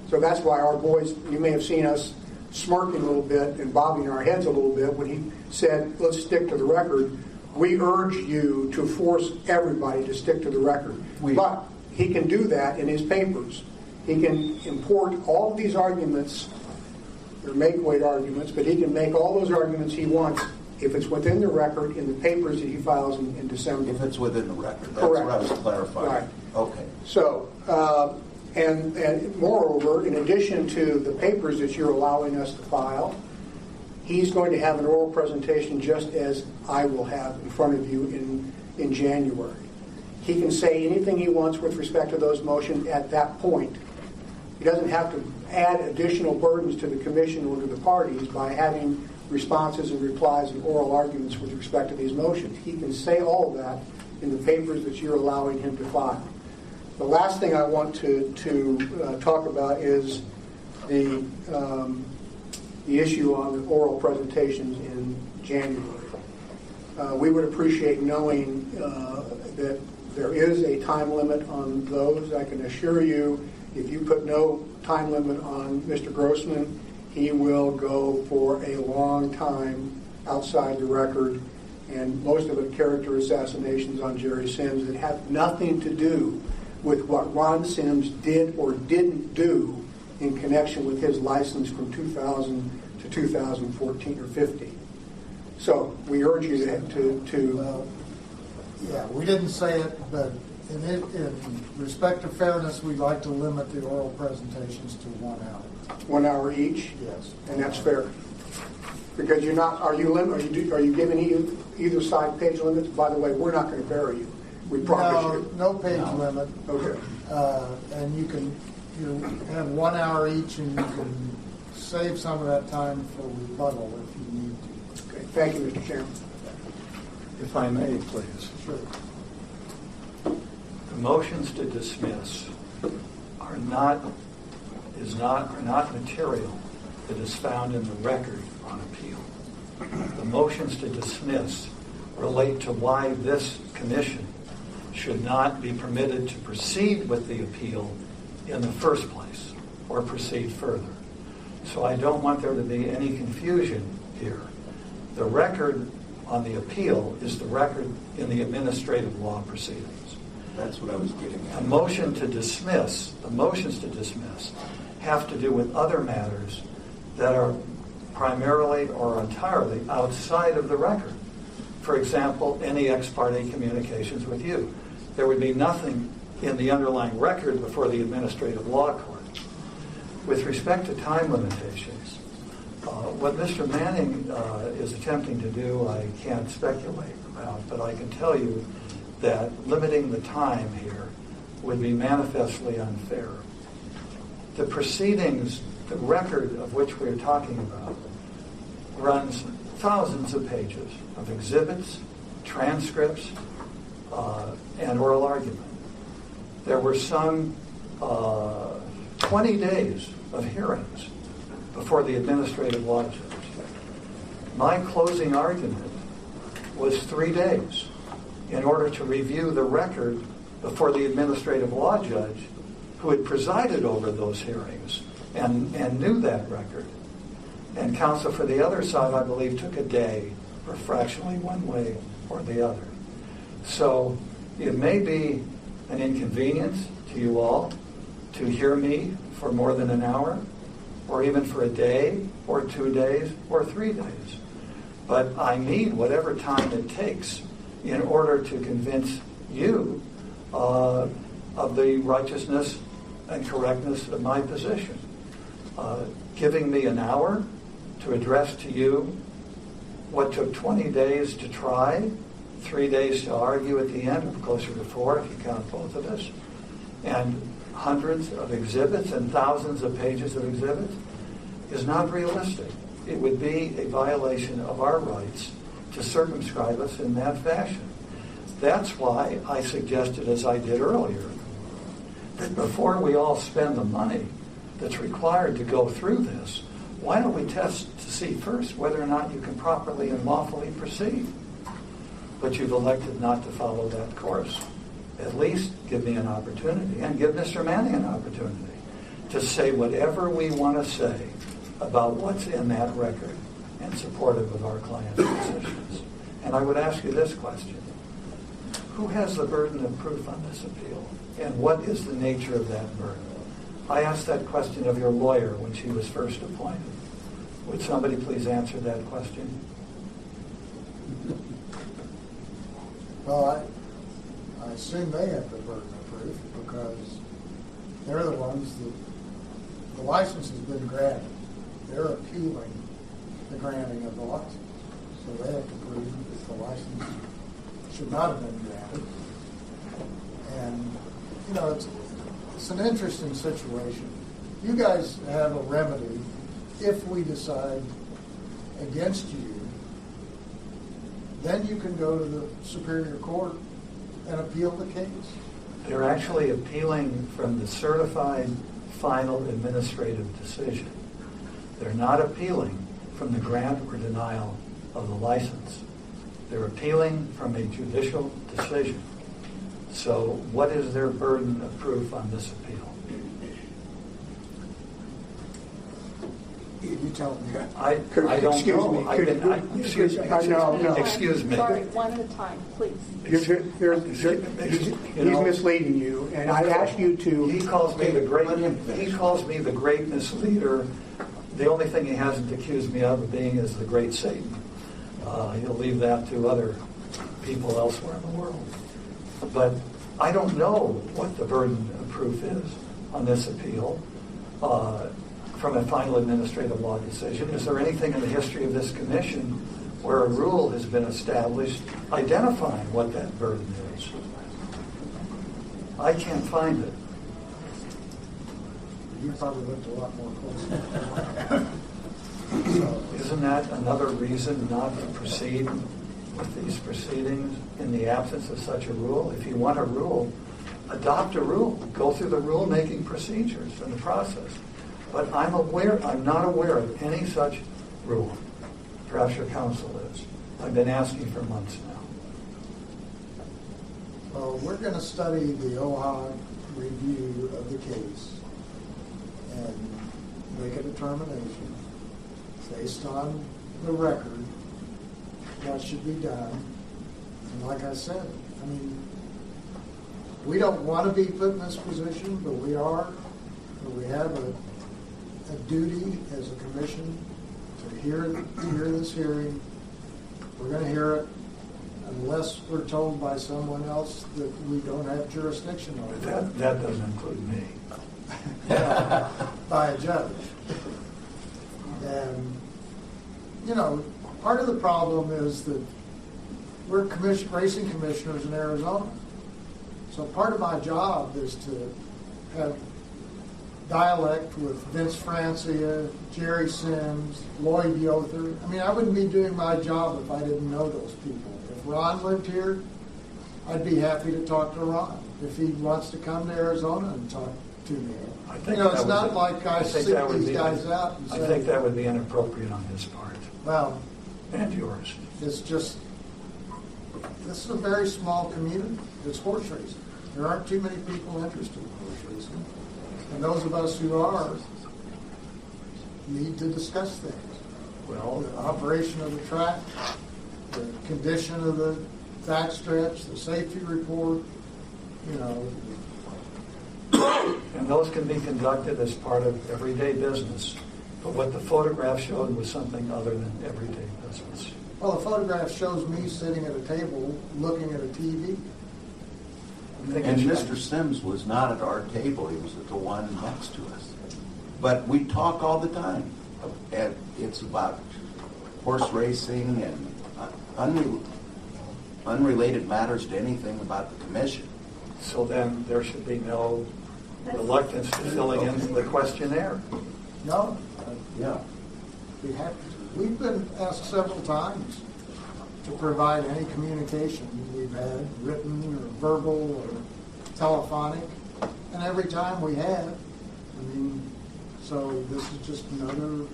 So that's why our boys, you may have seen us smirking a little bit and bobbing our heads a little bit when he said, let's stick to the record. We urge you to force everybody to stick to the record. But he can do that in his papers. He can import all of these arguments, they're make-weight arguments, but he can make all those arguments he wants if it's within the record in the papers that he files in December. If it's within the record. That's Correct. what I was clarifying. Right. Okay. So, and moreover, in addition to the papers that you're allowing us to file, he's going to have an oral presentation just as I will have in front of you in January. He can say anything he wants with respect to those motions at that point. He doesn't have to add additional burdens to the commission or to the parties by having responses and replies and oral arguments with respect to these motions. He can say all of that in the papers that you're allowing him to file. The last thing I want to talk about is the issue on the oral presentations in January. We would appreciate knowing that there is a time limit on those. I can assure you, if you put no time limit on Mr. Grossman, he will go for a long time outside the record, and most of it character assassinations on Jerry Sims that have nothing to do with what Ron Sims did or didn't do in connection with his license from 2000 to 2014 or 15. So we urge you to yeah, we didn't say it, but in respect to fairness, we'd like to limit the oral presentations to 1 hour. 1 hour each? Yes. And that's fair. Because you're not, are you giving either side page limits? By the way, we're not going to bury you. We promise you. No page limit. Okay. And you have 1 hour each, and you can save some of that time for rebuttal if you need to. Okay. Thank you, Mr. Chairman. If I may, please. Sure. The motions to dismiss are not material that is found in the record on appeal. The motions to dismiss relate to why this commission should not be permitted to proceed with the appeal in the first place or proceed further. So I don't want there to be any confusion here. The record on the appeal is the record in the administrative law proceedings. That's what I was getting at. The motions to dismiss have to do with other matters that are primarily or entirely outside of the record. For example, any ex parte communications with you. There would be nothing in the underlying record before the administrative law court. With respect to time limitations, what Mr. Manning is attempting to do, I can't speculate about, but I can tell you that limiting the time here would be manifestly unfair. The proceedings, the record of which we're talking about, runs thousands of pages of exhibits, transcripts, and oral argument. There were some 20 days of hearings before the administrative law judge. My closing argument was 3 days in order to review the record before the administrative law judge who had presided over those hearings and knew that record. And counsel for the other side, I believe, took a day, or fractionally one way or the other. So it may be an inconvenience to you all to hear me for more than an hour, or even for a day, or 2 days, or 3 days. But I need whatever time it takes in order to convince you of the righteousness and correctness of my position. Giving me an hour to address to you what took 20 days to try, 3 days to argue at the end, or closer to 4 if you count both of us, and hundreds of exhibits and thousands of pages of exhibits is not realistic. It would be a violation of our rights to circumscribe us in that fashion. That's why I suggested, as I did earlier, that before we all spend the money that's required to go through this, why don't we test to see first whether or not you can properly and lawfully proceed? But you've elected not to follow that course. At least give me an opportunity, and give Mr. Manning an opportunity, to say whatever we want to say about what's in that record and supportive of our client's positions. And I would ask you this question. Who has the burden of proof on this appeal? And what is the nature of that burden? I asked that question of your lawyer when she was first appointed. Would somebody please answer that question? Well, I assume they have the burden of proof because they're the ones that the license has been granted. They're appealing the granting of the license. So they have to prove that the license should not have been granted. And, it's an interesting situation you guys have a remedy if we decide against you. Then you can go to the Superior Court and appeal the case. They're actually appealing from the certified final administrative decision. They're not appealing from the grant or denial of the license. They're appealing from a judicial decision. So what is their burden of proof on this appeal? You tell me. I don't know. Excuse me. No. Excuse me. Sorry, one at a time, please. He's misleading you, and I asked you to. He calls me the great misleader. The only thing he hasn't accused me of being is the great Satan. He'll leave that to other people elsewhere in the world. But I don't know what the burden of proof is on this appeal from a final administrative law decision. Is there anything in the history of this commission where a rule has been established identifying what that burden is? I can't find it. You probably looked a lot more closely. Isn't that another reason not to proceed with these proceedings in the absence of such a rule? If you want a rule, adopt a rule. Go through the rule-making procedures and the process. But I'm not aware of any such rule. Perhaps your counsel is. I've been asking for months now. Well, we're going to study the OHA review of the case and make a determination based on the record what should be done. And like I said, I mean, we don't want to be put in this position, but we are. But we have a duty as a commission to hear this hearing. We're going to hear it unless we're told by someone else that we don't have jurisdiction over it. That doesn't include me. By a judge. And, you know, part of the problem is that we're racing commissioners in Arizona. So part of my job is to have dialect with Vince Francia, Jerry Sims, Lloyd Yother. I mean, I wouldn't be doing my job if I didn't know those people. If Ron lived here, I'd be happy to talk to Ron if he wants to come to Arizona and talk to me. You know, it's not like I seek these guys out and say... I think that would be inappropriate on his part. Well... And yours. It's just... This is a very small community. It's horse racing. There aren't too many people interested in horse racing. And those of us who are need to discuss things. Well, the operation of the track, the condition of the backstretch, the safety report, you know. And those can be conducted as part of everyday business. But what the photograph showed was something other than everyday business. Well, the photograph shows me sitting at a table looking at a TV. And Mr. Sims was not at our table. He was at the one next to us. But we talk all the time. And it's about horse racing and unrelated matters to anything about the commission. So then there should be no reluctance to filling in the questionnaire. No. Yeah. We've been asked several times to provide any communication we've had, written or verbal or telephonic, and every time we have. I mean, so this is just another,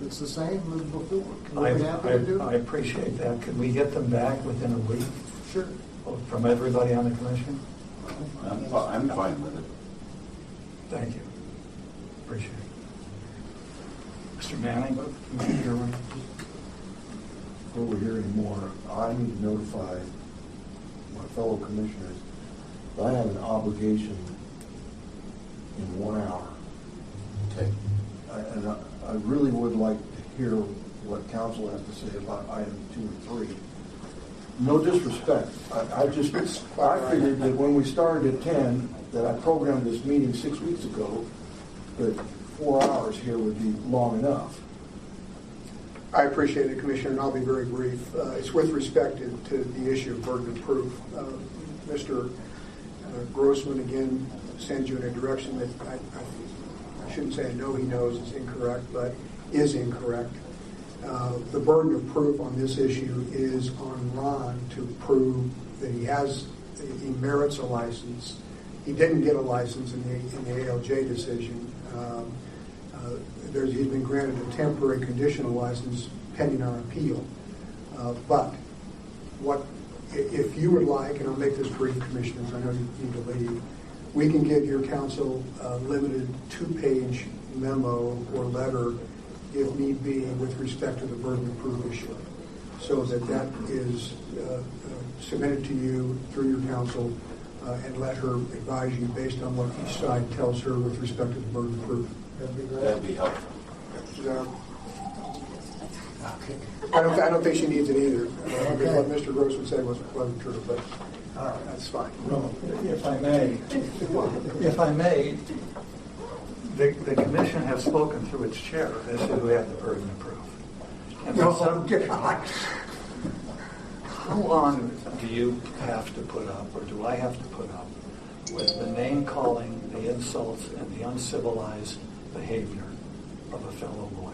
it's the same as before. We'll be happy to do it. I appreciate that. Could we get them back within a week? Sure. From everybody on the commission? I'm fine with it. Thank you. Appreciate it. Mr. Manning? Before we hear any more, I need to notify my fellow commissioners that I have an obligation in 1 hour. Okay. And I really would like to hear what council has to say about item 2 and 3. No disrespect. I figured that when we started at 10, that I programmed this meeting 6 weeks ago, that 4 hours here would be long enough. I appreciate it, Commissioner, and I'll be very brief. It's with respect to the issue of burden of proof. Mr. Grossman, again, sends you in a direction that shouldn't say I know he knows it's incorrect, but is incorrect. The burden of proof on this issue is on Ron to prove that he merits a license. He didn't get a license in the ALJ decision. He's been granted a temporary conditional license pending our appeal. But if you would like, and I'll make this brief, Commissioners, I know you need to leave, we can give your counsel a limited 2-page memo or letter, if need be, with respect to the burden of proof issue, so that is submitted to you through your counsel, and let her advise you based on what each side tells her with respect to the burden of proof. That'd be great. That'd be helpful. Okay. I don't think she needs it either. Because what Mr. Gross would say wasn't true, but that's fine. Well, if I may, the commission has spoken through its chair as to who had the burden of proof. And how long do you have to put up, or do I have to put up, with the name-calling, the insults, and the uncivilized behavior of a fellow lawyer?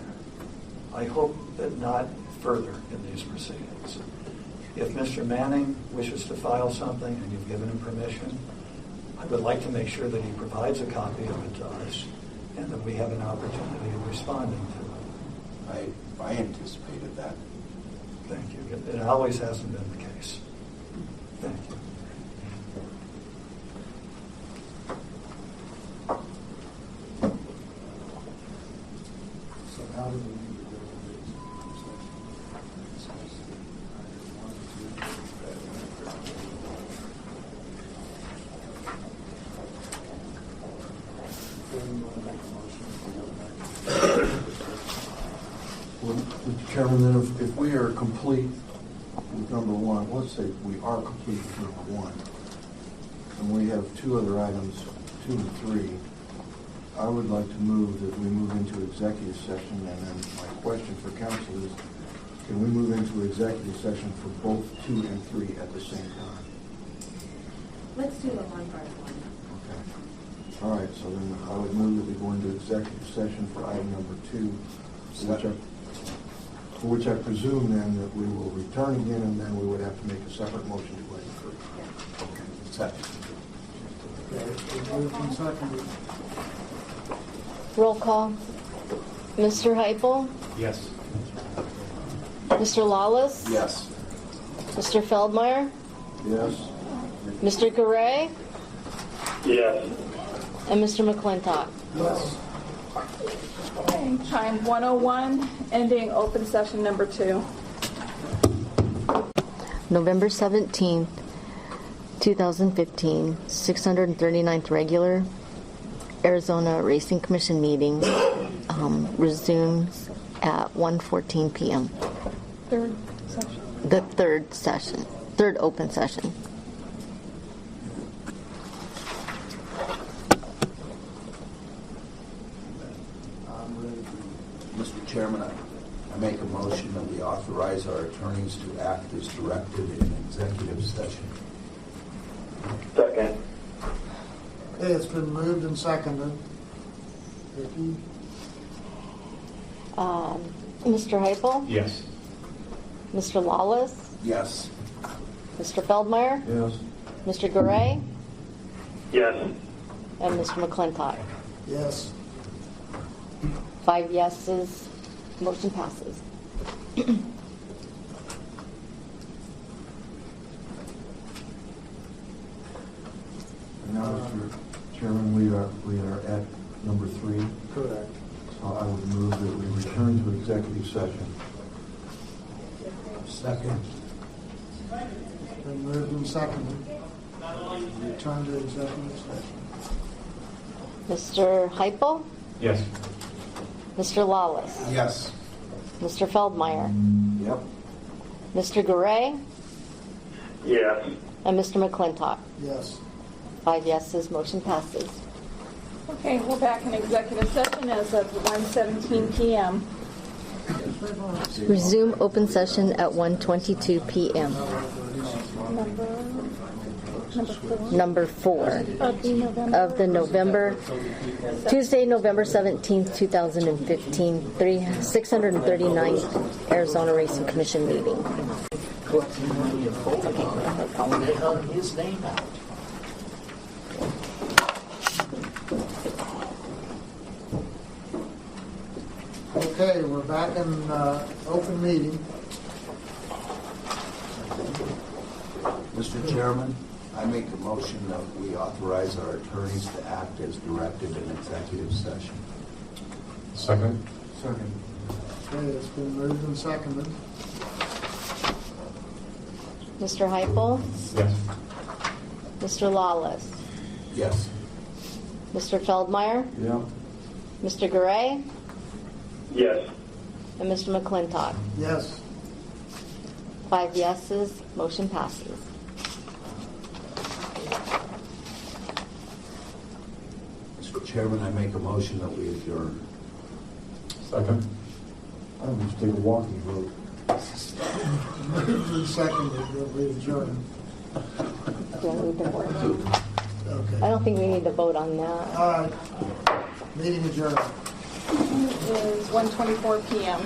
I hope that not further in these proceedings. If Mr. Manning wishes to file something and you've given him permission, I would like to make sure that he provides a copy of it to us and that we have an opportunity of responding to it. I anticipated that. Thank you. It always hasn't been the case. Thank you. So how do we need to go Well, Mr. Chairman, then if we are complete with number one, let's say we are complete with number one, and we have two other items, 2 and 3, I would like to move that we move into executive session, and then my question for council is, can we move into executive session for both 2 and 3 at the same time? Let's do the one by one. Okay. All right, so then I would move that we go into executive session for item number 2, for which I presume then that we will return again, and then we would have to make a separate motion to go into 3. Okay, second. Roll call. Mr. Heupel? Yes. Mr. Lawless? Yes. Mr. Feldmeyer? Yes. Mr. Garay? Yes. And Mr. McClintock? Yes. Okay, time 1:01, ending open session number 2. November 17th, 2015, 639th regular Arizona Racing Commission meeting resumes at 1:14 p.m. Third session. The third open session. Mr. Chairman, I make a motion that we authorize our attorneys to act as directed in executive session. Second. Okay, it's been moved and seconded. Vicki? Mr. Heupel? Yes. Mr. Lawless? Yes. Mr. Feldmeyer? Yes. Mr. Garay? Yes. And Mr. McClintock? Yes. 5 yeses, motion passes. Now, Mr. Chairman, we are at number 3. Correct. So I would move that we return to executive session. Second. It's been moved and seconded. Return to executive session. Mr. Heupel? Yes. Mr. Lawless? Yes. Mr. Feldmeyer? Yep. Mr. Garay? Yes. And Mr. McClintock? Yes. 5 yeses, motion passes. Okay, we're back in executive session as of 1:17 p.m. Resume open session at 1:22 p.m. Number number 4 of the November, Tuesday, November 17th, 2015, 639th Arizona Racing Commission meeting. Collecting money and calling his name out. Okay, we're back in open meeting. Mr. Chairman, I make a motion that we authorize our attorneys to act as directed in executive session. Second. Second. Okay, it's been moved and seconded. Mr. Heupel? Yes. Mr. Lawless? Yes. Mr. Feldmeyer? Yeah. Mr. Garay? Yes. And Mr. McClintock? Yes. 5 yeses, motion passes. Mr. Chairman, I make a motion that we adjourn. Second. I don't just take a walking vote. Moved and seconded, we'll be adjourned. I don't think we need to vote on that. All right, meeting adjourned. It is 1:24 p.m.